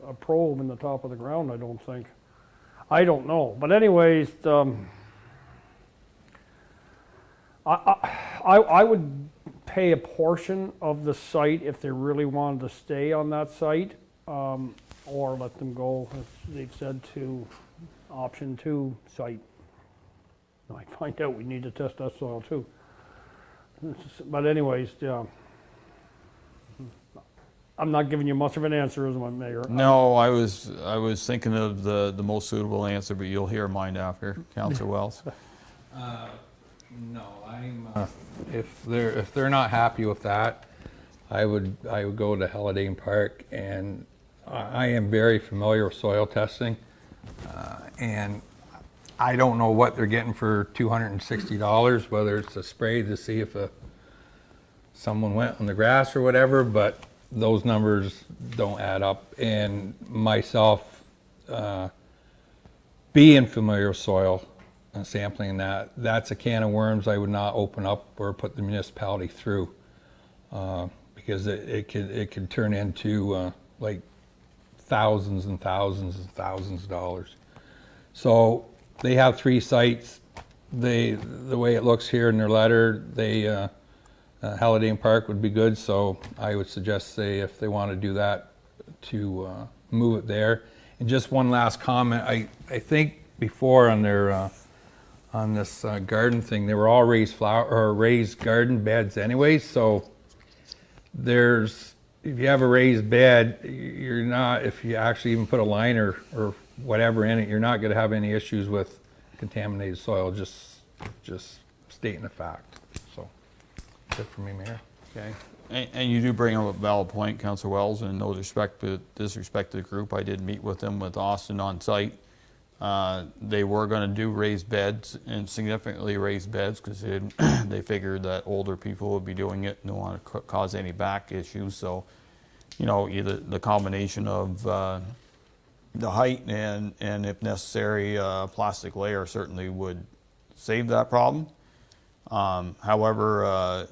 a probe in the top of the ground, I don't think. I don't know. But anyways, I would pay a portion of the site if they really wanted to stay on that site, or let them go, as they've said, to option 2 site. I find out we need to test that soil too. But anyways, yeah. I'm not giving you much of an answer, as my mayor. No, I was thinking of the most suitable answer, but you'll hear mine after. Councilor Wells? No, if they're not happy with that, I would go to Haldane Park, and I am very familiar with soil testing, and I don't know what they're getting for $260, whether it's a spray to see if someone went on the grass or whatever, but those numbers don't add up. And myself, being familiar with soil and sampling that's a can of worms I would not open up or put the municipality through, because it could turn into like thousands and thousands and thousands of dollars. So they have 3 sites. The way it looks here in their letter, Haldane Park would be good, so I would suggest, if they want to do that, to move it there. And just one last comment, I think before on their on this garden thing, they were all raised garden beds anyways, so if you have a raised bed, you're not, if you actually even put a liner or whatever in it, you're not going to have any issues with contaminated soil, just stating the fact. So good for me, Mayor. Okay. And you do bring up a valid point, Councilor Wells, and no disrespect to the group. I did meet with them, with Austin on site. They were going to do raised beds, and significantly raised beds, because they figured that older people would be doing it and don't want to cause any back issues. So, either the combination of the height and if necessary, plastic layer certainly would save that problem. However,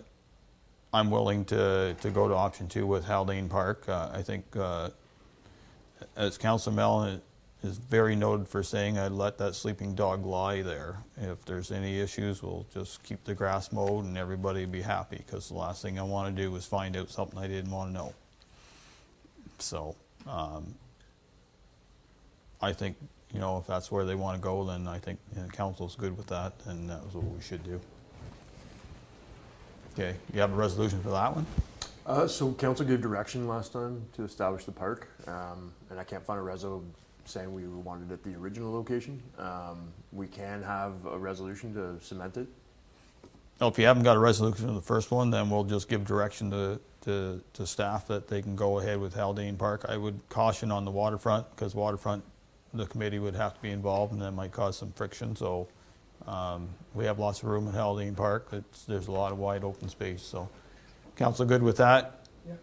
I'm willing to go to option 2 with Haldane Park. I think, as Councillor Mellon is very noted for saying, I'd let that sleeping dog lie there. If there's any issues, we'll just keep the grass mowed and everybody be happy, because the last thing I want to do is find out something I didn't want to know. So, I think, you know, if that's where they want to go, then I think council's good with that, and that was what we should do. Okay, you have a resolution for that one? So council gave direction last time to establish the park, and I can't find a reso saying we wanted it at the original location. We can have a resolution to cement it. Well, if you haven't got a resolution for the first one, then we'll just give direction to staff that they can go ahead with Haldane Park. I would caution on the waterfront, because waterfront, the committee would have to be involved, and that might cause some friction. So we have lots of room at Haldane Park. There's a lot of wide open space. So council good with that? Yeah.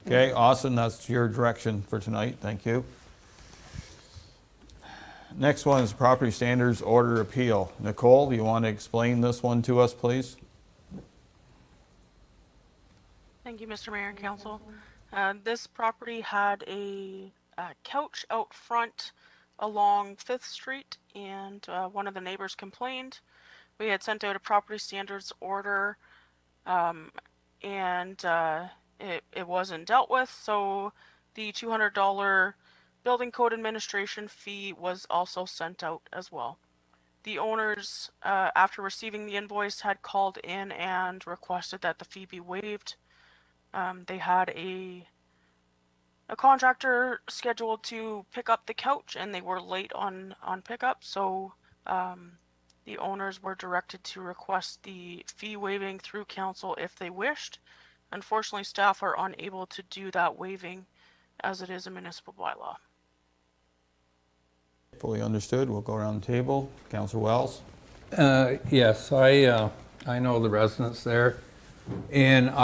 Okay, Austin, that's your direction for tonight. Thank you. Next one is Property Standards Order Appeal. Nicole, you want to explain this one to us, please? Thank you, Mr. Mayor and Council. This property had a couch out front along 5th Street, and one of the neighbors complained. We had sent out a property standards order, and it wasn't dealt with, so the $200 building code administration fee was also sent out as well. The owners, after receiving the invoice, had called in and requested that the fee be waived. They had a contractor scheduled to pick up the couch, and they were late on pickup, so the owners were directed to request the fee waiving through council if they wished. Unfortunately, staff are unable to do that waiving as it is a municipal bylaw. Fully understood. We'll go around the table. Councillor Wells? Yes, I know the residents there, and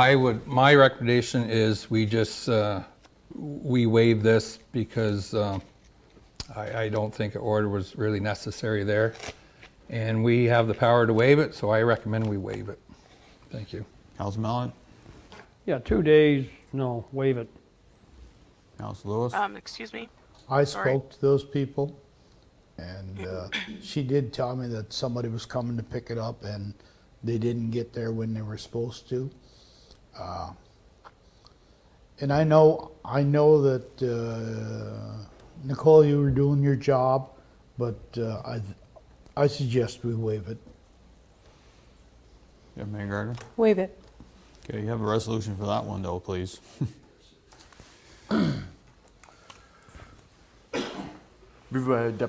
my recommendation is we just, we waive this, because I don't think an order was really necessary there. And we have the power to waive it, so I recommend we waive it. Thank you. Councillor Mellon? Yeah, 2 days, no, waive it. Councillor Lewis? Excuse me? I Sorry. spoke to those people, and she did tell me that somebody was coming to pick it up, and they didn't get there when they were supposed to. And I know that Nicole, you were doing your job, but I suggest we waive it. Yeah, Mayor Gardner? Waive it. Okay, you have a resolution for that one, though, please. Moved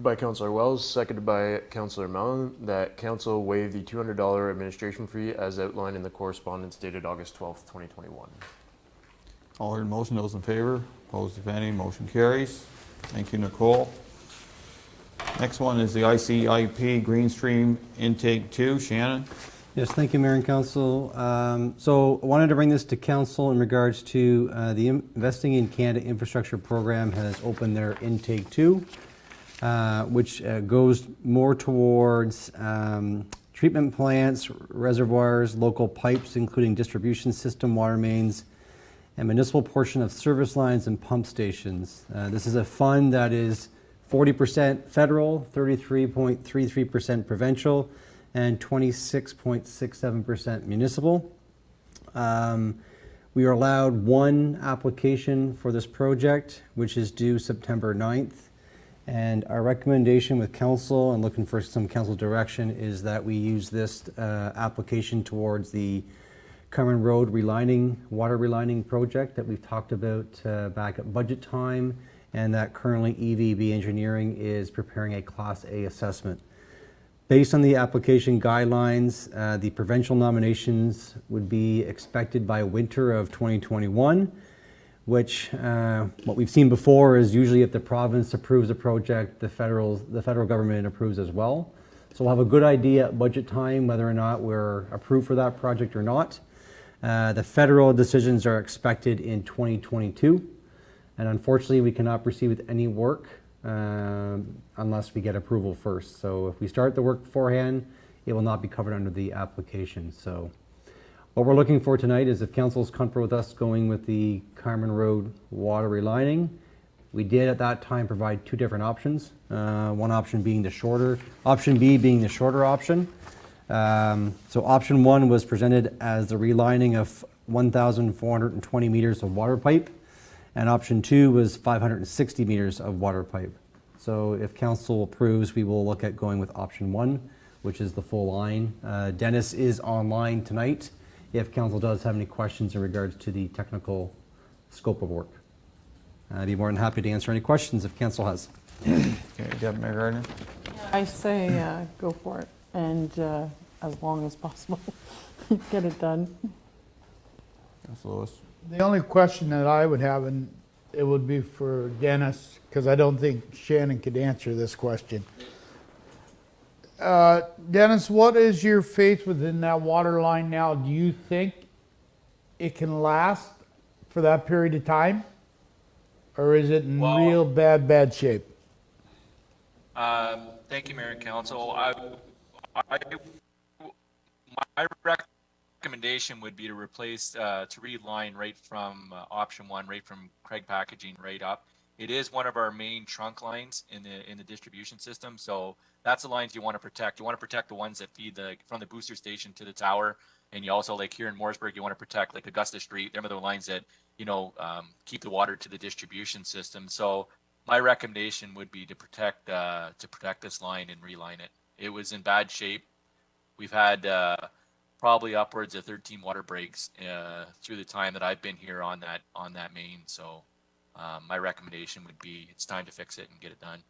by Councillor Wells, seconded by Councillor Mellon, that council waive the $200 administration fee as outlined in the correspondence dated August 12th, 2021. All heard the motion, those in favor? Opposed, if any, motion carries. Thank you, Nicole. Next one is the ICIP Green Stream Intake 2. Shannon? Yes, thank you, Mayor and Council. So I wanted to bring this to Council in regards to the Investing in Canada Infrastructure Program has opened their Intake 2, which goes more towards treatment plants, reservoirs, local pipes, including distribution system, water mains, and municipal portion of service lines and pump stations. This is a fund that is 40% federal, 33.33% provincial, and 26.67% municipal. We are allowed one application for this project, which is due September 9th. And our recommendation with council, and looking for some council direction, is that we use this application towards the Carmen Road relining, water relining project that we've talked about back at budget time, and that currently EVB Engineering is preparing a Class A assessment. Based on the application guidelines, the provincial nominations would be expected by winter of 2021, which what we've seen before is usually if the province approves a project, the federal government approves as well. So we'll have a good idea at budget time whether or not we're approved for that project or not. The federal decisions are expected in 2022. And unfortunately, we cannot proceed with any work unless we get approval first. So if we start the work beforehand, it will not be covered under the application. So what we're looking for tonight is if council is comfortable with us going with the Carmen Road water relining. We did at that time provide two different options. One option being the shorter, option B being the shorter option. So option one was presented as the relining of 1,420 meters of water pipe, and option two was 560 meters of water pipe. So if council approves, we will look at going with option one, which is the full line. Dennis is online tonight if council does have any questions in regards to the technical scope of work. I'd be more than happy to answer any questions if council has. Okay, Deputy Mayor Gardner? I say go for it, and as long as possible, get it done. Councilor Lewis? The only question that I would have, and it would be for Dennis, because I don't think Shannon could answer this question. Dennis, what is your faith within that water line now? Do you think it can last for that period of time? Or is it in real bad shape? Thank you, Mayor and Council. My recommendation would be to replace, to reline right from option one, right from Craig Packaging right up. It is one of our main trunk lines in the distribution system, so that's the lines you want to protect. You want to protect the ones that feed from the booster station to the tower, and you also, like here in Mooresburg, you want to protect like Augusta Street. Them are the lines that keep the water to the distribution system. So my recommendation would be to protect this line and reline it. It was in bad shape. We've had probably upwards of 13 water breaks through the time that I've been here on that main. So my recommendation would be it's time to fix it and get it done.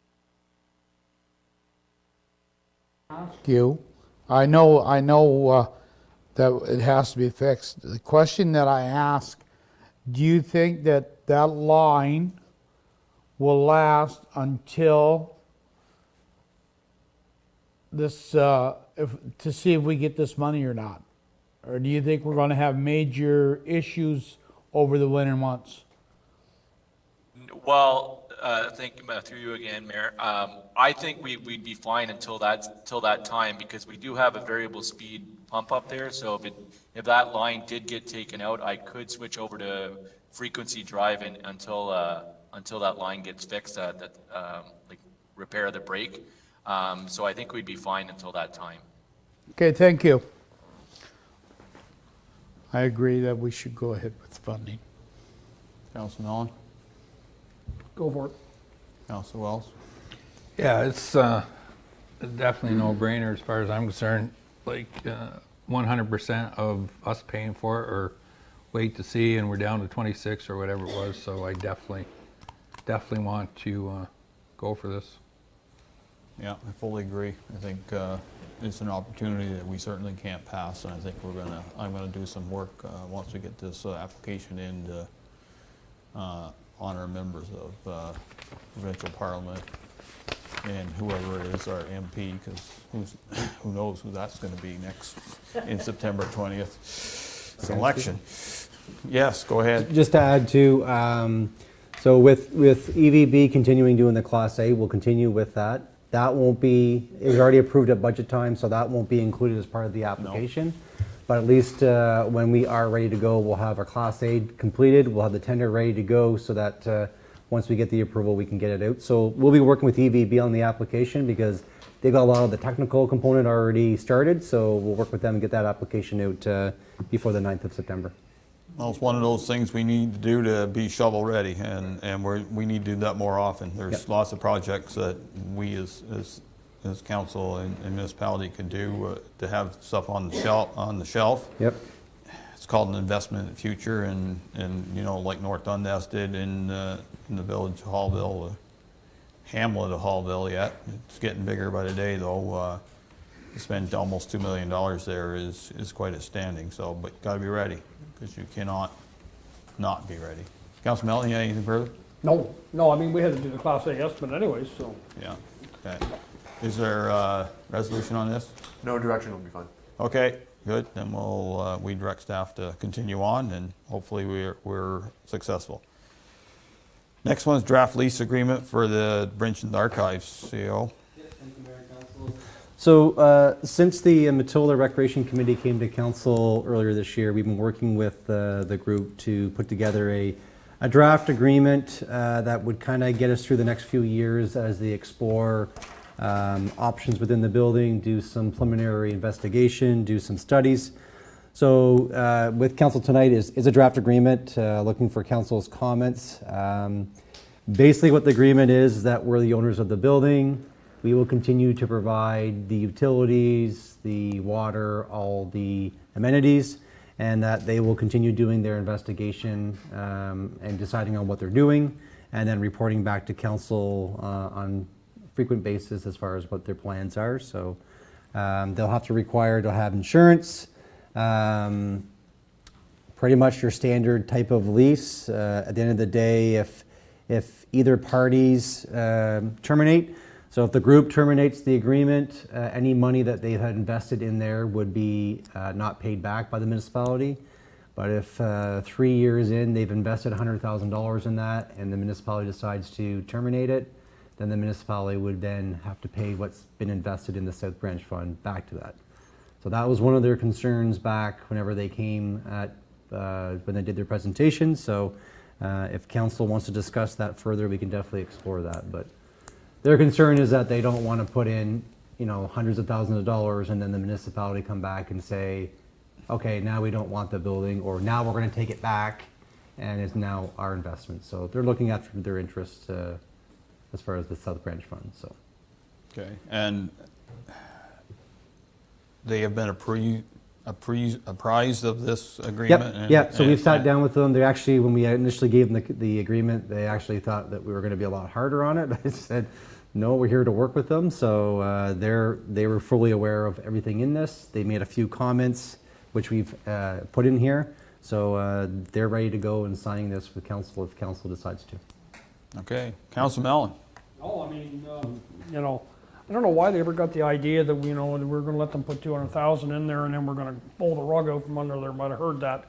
Thank you. I know that it has to be fixed. The question that I ask, do you think that line will last until this, to see if we get this money or not? Or do you think we're going to have major issues over the winter months? Well, thank you, through you again, Mayor. I think we'd be fine until that time, because we do have a variable speed pump up there. So if that line did get taken out, I could switch over to frequency drive until that line gets fixed, like repair the break. So I think we'd be fine until that time. Okay, thank you. I agree that we should go ahead with funding. Councilor Nolan? Go for it. Councilor Wells? Yeah, it's definitely no brainer as far as I'm concerned. Like 100% of us paying for it, or wait to see, and we're down to 26 or whatever it was. So I definitely want to go for this. Yeah, I fully agree. I think it's an opportunity that we certainly can't pass, and I think I'm gonna do some work once we get this application in to honor members of provincial parliament and whoever is our MP, because who knows who that's going to be next in September 20th. It's an election. Yes, go ahead. Just to add to, so with EVB continuing doing the Class A, we'll continue with that. That won't be, it was already approved at budget time, so that won't be included as part of the application. No. But at least when we are ready to go, we'll have our Class A completed, we'll have the tender ready to go, so that once we get the approval, we can get it out. So we'll be working with EVB on the application, because they've got a lot of the technical component already started, so we'll work with them and get that application out before the 9th of September. Well, it's one of those things we need to do to be shovel ready, and we need to do that more often. There's lots of projects that we as council and municipality can do to have stuff on the shelf. Yep. It's called an investment in the future, and like North Dundas did in the village of Hallville, the hamlet of Hallville. Yet it's getting bigger by the day, though. To spend almost $2 million there is quite outstanding. So, but you got to be ready, because you cannot not be ready. Councilor Melton, anything further? No. I mean, we had to do the Class A estimate anyways, so. Yeah. Okay. Is there a resolution on this? No, direction will be fine. Okay, good. Then we direct staff to continue on, and hopefully we're successful. Next one is draft lease agreement for the Bridgeton Archives, CO. So since the Matilda Recreation Committee came to council earlier this year, we've been working with the group to put together a draft agreement that would kind of get us through the next few years as they explore options within the building, do some preliminary investigation, do some studies. So with council tonight is a draft agreement, looking for council's comments. Basically what the agreement is that we're the owners of the building. We will continue to provide the utilities, the water, all the amenities, and that they will continue doing their investigation and deciding on what they're doing, and then reporting back to council on a frequent basis as far as what their plans are. So they'll have to require to have insurance, pretty much your standard type of lease. At the end of the day, if either parties terminate, so if the group terminates the agreement, any money that they had invested in there would be not paid back by the municipality. But if 3 years in, they've invested $100,000 in that and the municipality decides to terminate it, then the municipality would then have to pay what's been invested in the South Branch Fund back to that. So that was one of their concerns back whenever they came at, when they did their presentation. So if council wants to discuss that further, we can definitely explore that. But their concern is that they don't want to put in, hundreds of thousands of dollars and then the municipality come back and say, okay, now we don't want the building, or now we're going to take it back and it's now our investment. So they're looking after their interests as far as the South Branch Fund. So. Okay, and they have been apprised of this agreement? Yep. So we've sat down with them. They actually, when we initially gave them the agreement, they actually thought that we were going to be a lot harder on it. I said, no, we're here to work with them. So they were fully aware of everything in this. They made a few comments, which we've put in here. So they're ready to go and signing this with council if council decides to. Okay, Council Mellon. Oh, I mean, I don't know why they ever got the idea that we were going to let them put 200,000 in there and then we're going to pull the rug out from under there. Might have heard that.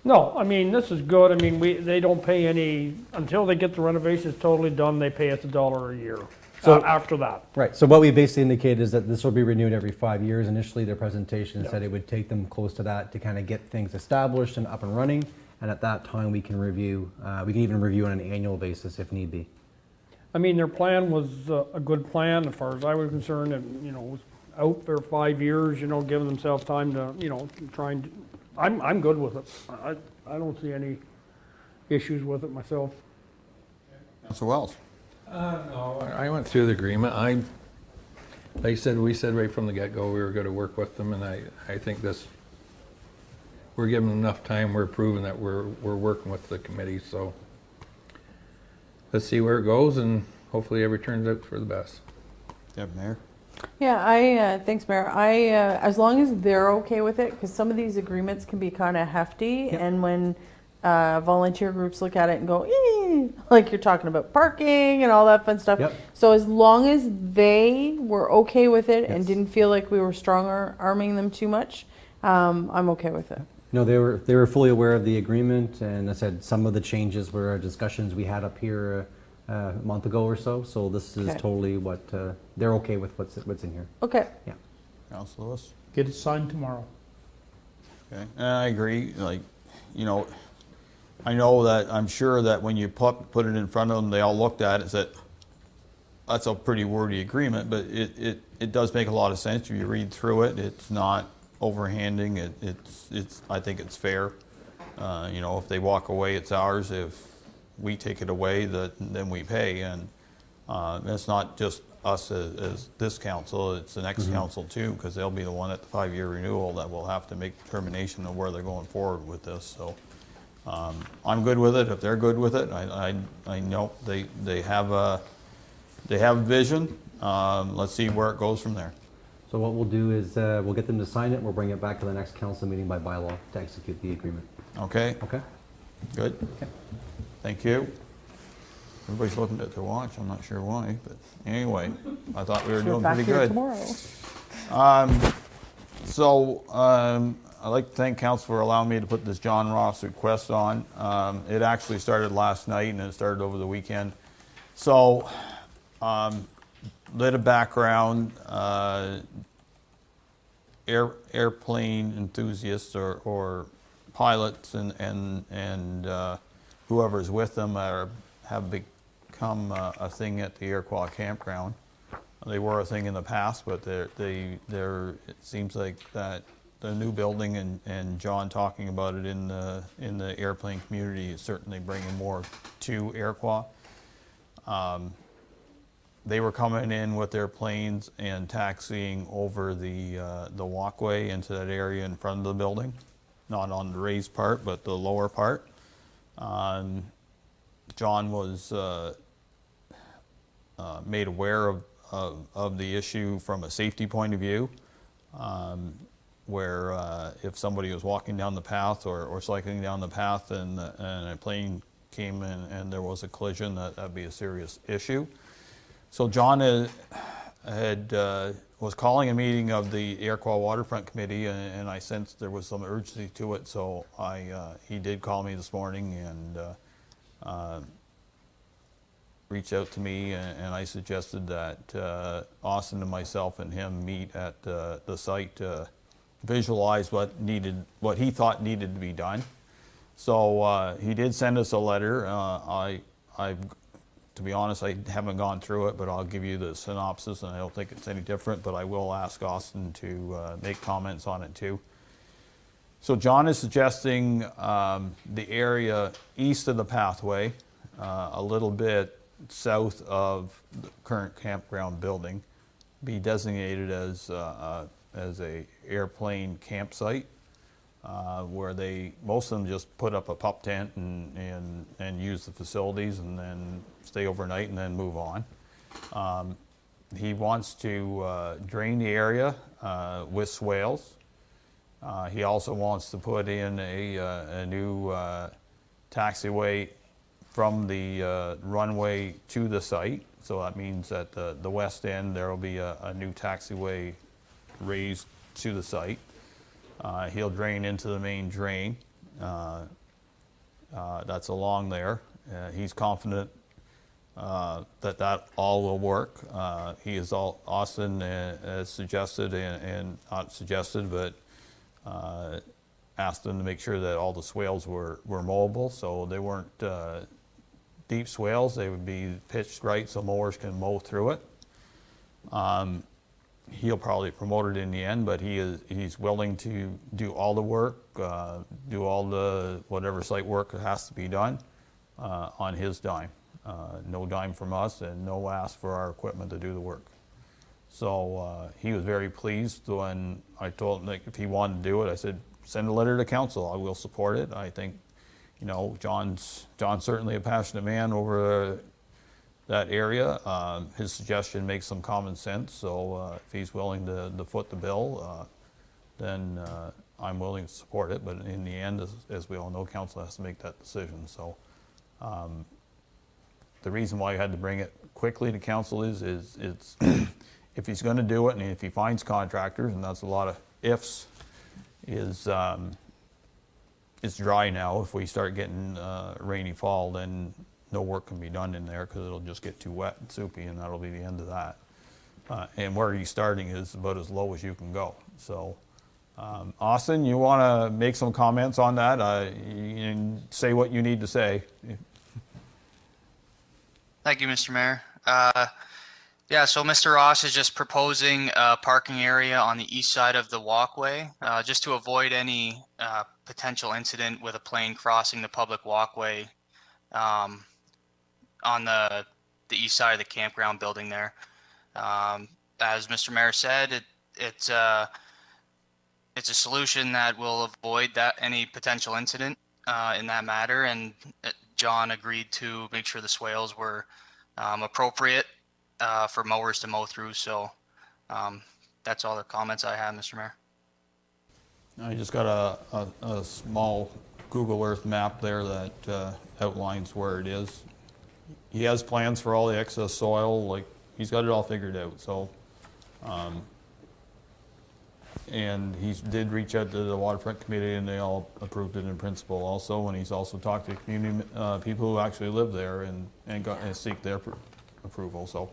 No. I mean, this is good. I mean, they don't pay any until they get the renovations totally done. They pay us $1 a year. So after that, right. So what we basically indicated is that this will be renewed every 5 years. Initially, their presentation said it would take them close to that to kind of get things established and up and running. And at that time, we can review. We can even review on an annual basis if need be. I mean, their plan was a good plan as far as I was concerned, and was out for 5 years. Giving themselves time to try and. I'm good with it. I don't see any issues with it myself. Councilor Wells. No, I went through the agreement. We said right from the get-go we were going to work with them, and I think we're giving them enough time. We're proving that we're working with the committee. So let's see where it goes, and hopefully everything turns out for the best. Yep, Mayor. Yeah, thanks, Mayor. As long as they're okay with it, because some of these agreements can be kind of hefty, and when volunteer groups look at it and go, like you're talking about parking and all that fun stuff. Yep. So as long as they were okay with it and didn't feel like we were arming them too much, I'm okay with it. No, they were fully aware of the agreement, and I said some of the changes were discussions we had up here a month ago or so. So this is totally what they're okay with what's in here. Okay. Yeah. Councilor Lewis. Get it signed tomorrow. Okay, and I agree. I know that I'm sure that when you put it in front of them, they all looked at it and said, "That's a pretty wordy agreement," but it does make a lot of sense if you read through it. It's not overhanding. I think it's fair. If they walk away, it's ours. If we take it away, then we pay. And it's not just us as this council, it's the next council too, because they'll be the one at the 5-year renewal that will have to make determination of where they're going forward with this. So I'm good with it. If they're good with it, I know they have vision. Let's see where it goes from there. So what we'll do is we'll get them to sign it. We'll bring it back to the next council meeting by bylaw to execute the agreement. Okay. Okay. Good. Okay. Thank you. Everybody's looking at their watch. I'm not sure why, but anyway, I thought we were doing pretty good. Tomorrow. I'd like to thank council for allowing me to put this John Ross request on. It actually started last night and it started over the weekend. So, little background, airplane enthusiasts or pilots and whoever's with them have become a thing at the Airfall campground. They were a thing in the past, but it seems like that the new building and John talking about it in the airplane community is certainly bringing more to Airfall. They were coming in with their planes and taxiing over the walkway into that area in front of the building, not on the raised part, but the lower part. John was made aware of the issue from a safety point of view, where if somebody was walking down the path or cycling down the path and a plane came in and there was a collision, that'd be a serious issue. So John was calling a meeting of the Airfall Waterfront Committee, and I sensed there was some urgency to it, so he did call me this morning and reached out to me, and I suggested that Austin and myself and him meet at the site to visualize what he thought needed to be done. So he did send us a letter. To be honest, I haven't gone through it, but I'll give you the synopsis, and I don't think it's any different, but I will ask Austin to make comments on it too. So John is suggesting the area east of the pathway, a little bit south of the current campground building, be designated as a airplane campsite, where most of them just put up a pup tent and use the facilities and then stay overnight and then move on. He wants to drain the area with swales. He also wants to put in a new taxiway from the runway to the site. So that means at the west end there will be a new taxiway raised to the site. He'll drain into the main drain that's along there. He's confident that all will work. Austin has suggested, and not suggested, but asked them to make sure that all the swales were mowable, so they weren't deep swales. They would be pitched right so mowers can mow through it. He'll probably promote it in the end, but he's willing to do all the work, do all the whatever site work that has to be done on his dime. No dime from us and no ask for our equipment to do the work. So he was very pleased when I told him if he wanted to do it. I said, send a letter to council. I will support it. I think, John's certainly a passionate man over that area. His suggestion makes some common sense, so if he's willing to foot the bill, then I'm willing to support it. But in the end, as we all know, council has to make that decision. So the reason why I had to bring it quickly to council is it's if he's going to do it, and if he finds contractors, and that's a lot of ifs, it's dry now. If we start getting rainy fall, then no work can be done in there because it'll just get too wet and soupy, and that'll be the end of that. And where he's starting is about as low as you can go. So, Austin, you want to make some comments on that? You can say what you need to say. Thank you, Mr. Mayor. Yeah, so Mr. Ross is just proposing a parking area on the east side of the walkway, just to avoid any potential incident with a plane crossing the public walkway on the east side of the campground building there. As Mr. Mayor said, it's a solution that will avoid any potential incident in that matter, and John agreed to make sure the swales were appropriate for mowers to mow through. So that's all the comments I have, Mr. Mayor. I just got a small Google Earth map there that outlines where it is. He has plans for all the excess soil, like he's got it all figured out. So And he did reach out to the Waterfront Committee, and they all approved it in principle also. And he's also talked to community people who actually live there and seek their approval. So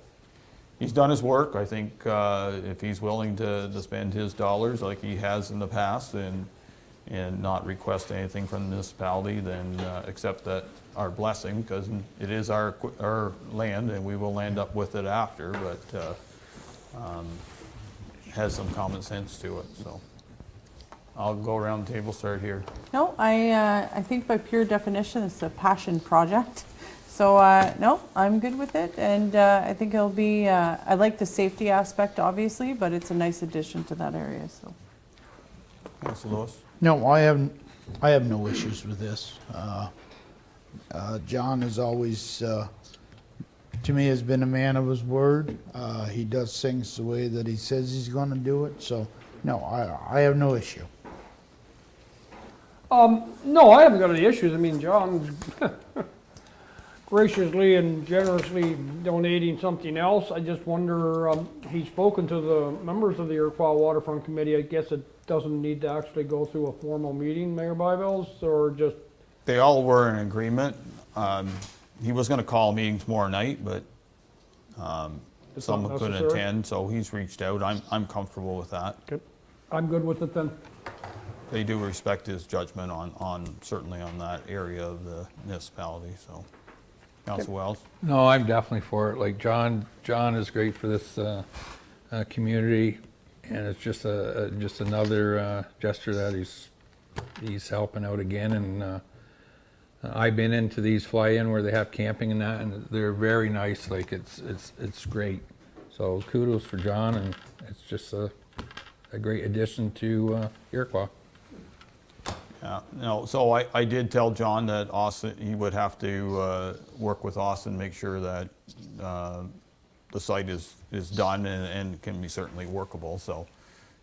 he's done his work. I think if he's willing to spend his dollars like he has in the past and not request anything from the municipality, then accept that our blessing, because it is our land and we will land up with it after, but has some common sense to it. So I'll go around the table, start here. No, I think by pure definition, it's a passion project. So no, I'm good with it, and I think it'll be. I like the safety aspect, obviously, but it's a nice addition to that area. So. Councilor Lewis. No, I have no issues with this. John is always, to me, has been a man of his word. He does things the way that he says he's going to do it. So, no, I have no issue. No, I haven't got any issues. I mean, John's graciously and generously donating something else. I just wonder, he's spoken to the members of the Airfall Waterfront Committee. I guess it doesn't need to actually go through a formal meeting, Mayor Byvells, or just... They all were in agreement. He was going to call meetings tomorrow night, but someone couldn't attend, so he's reached out. I'm comfortable with that. Okay. I'm good with it then. They do respect his judgment certainly on that area of the municipality, so. Councilor Wells? No, I'm definitely for it. Like John is great for this community, and it's just another gesture that he's helping out again. And I've been into these fly-in where they have camping and that, and they're very nice. Like it's great. So kudos for John, and it's just a great addition to Iroquois. Yeah, no, so I did tell John that Austin, he would have to work with Austin, make sure that the site is done and can be certainly workable. So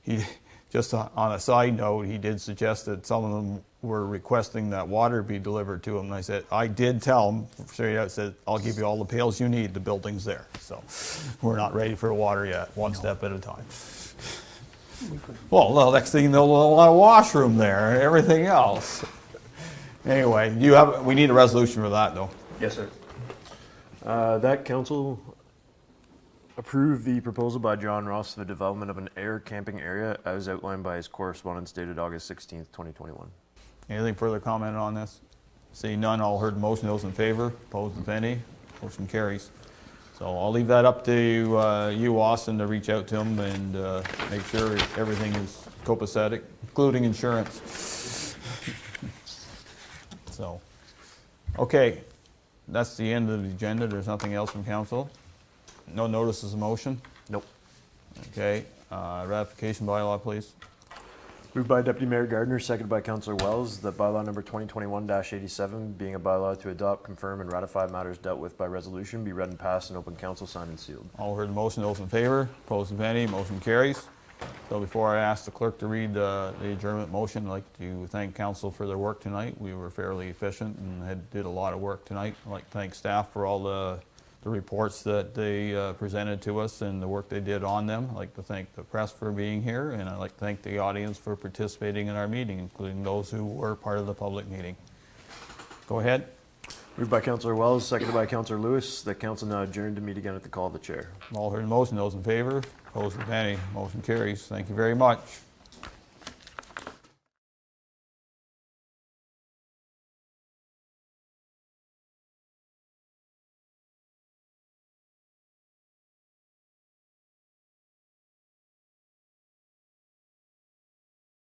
he, just on a side note, he did suggest that some of them were requesting that water be delivered to him. And I said, I did tell him, straight out, said, I'll give you all the pails you need, the building's there. So we're not ready for water yet, one step at a time. Well, next thing you know, a lot of washroom there, everything else. Anyway, we need a resolution for that, though. Yes, sir. That council approve the proposal by John Ross for the development of an air camping area as outlined by his correspondence dated August 16th, 2021. Anything further comment on this? Seeing none, all heard the motion. Those in favor, opposed if any, motion carries. So I'll leave that up to you, Austin, to reach out to him and make sure everything is copacetic, including insurance. So, okay, that's the end of the agenda. There's nothing else from council. No notices of motion? Nope. Okay, ratification bylaw, please. Moved by Deputy Mayor Gardner, seconded by Councillor Wells, that bylaw number 2021-87, being a bylaw to adopt, confirm, and ratify matters dealt with by resolution, be read and passed in open council, signed and sealed. All heard the motion. Those in favor, opposed if any, motion carries. So before I ask the clerk to read the adjournment motion, I'd like to thank council for their work tonight. We were fairly efficient and did a lot of work tonight. I'd like to thank staff for all the reports that they presented to us and the work they did on them. I'd like to thank the press for being here, and I'd like to thank the audience for participating in our meeting, including those who were part of the public meeting. Go ahead. Moved by Councillor Wells, seconded by Councillor Lewis, that council now adjourned to meet again at the call of the chair. All heard the motion. Those in favor, opposed if any, motion carries. Thank you very much.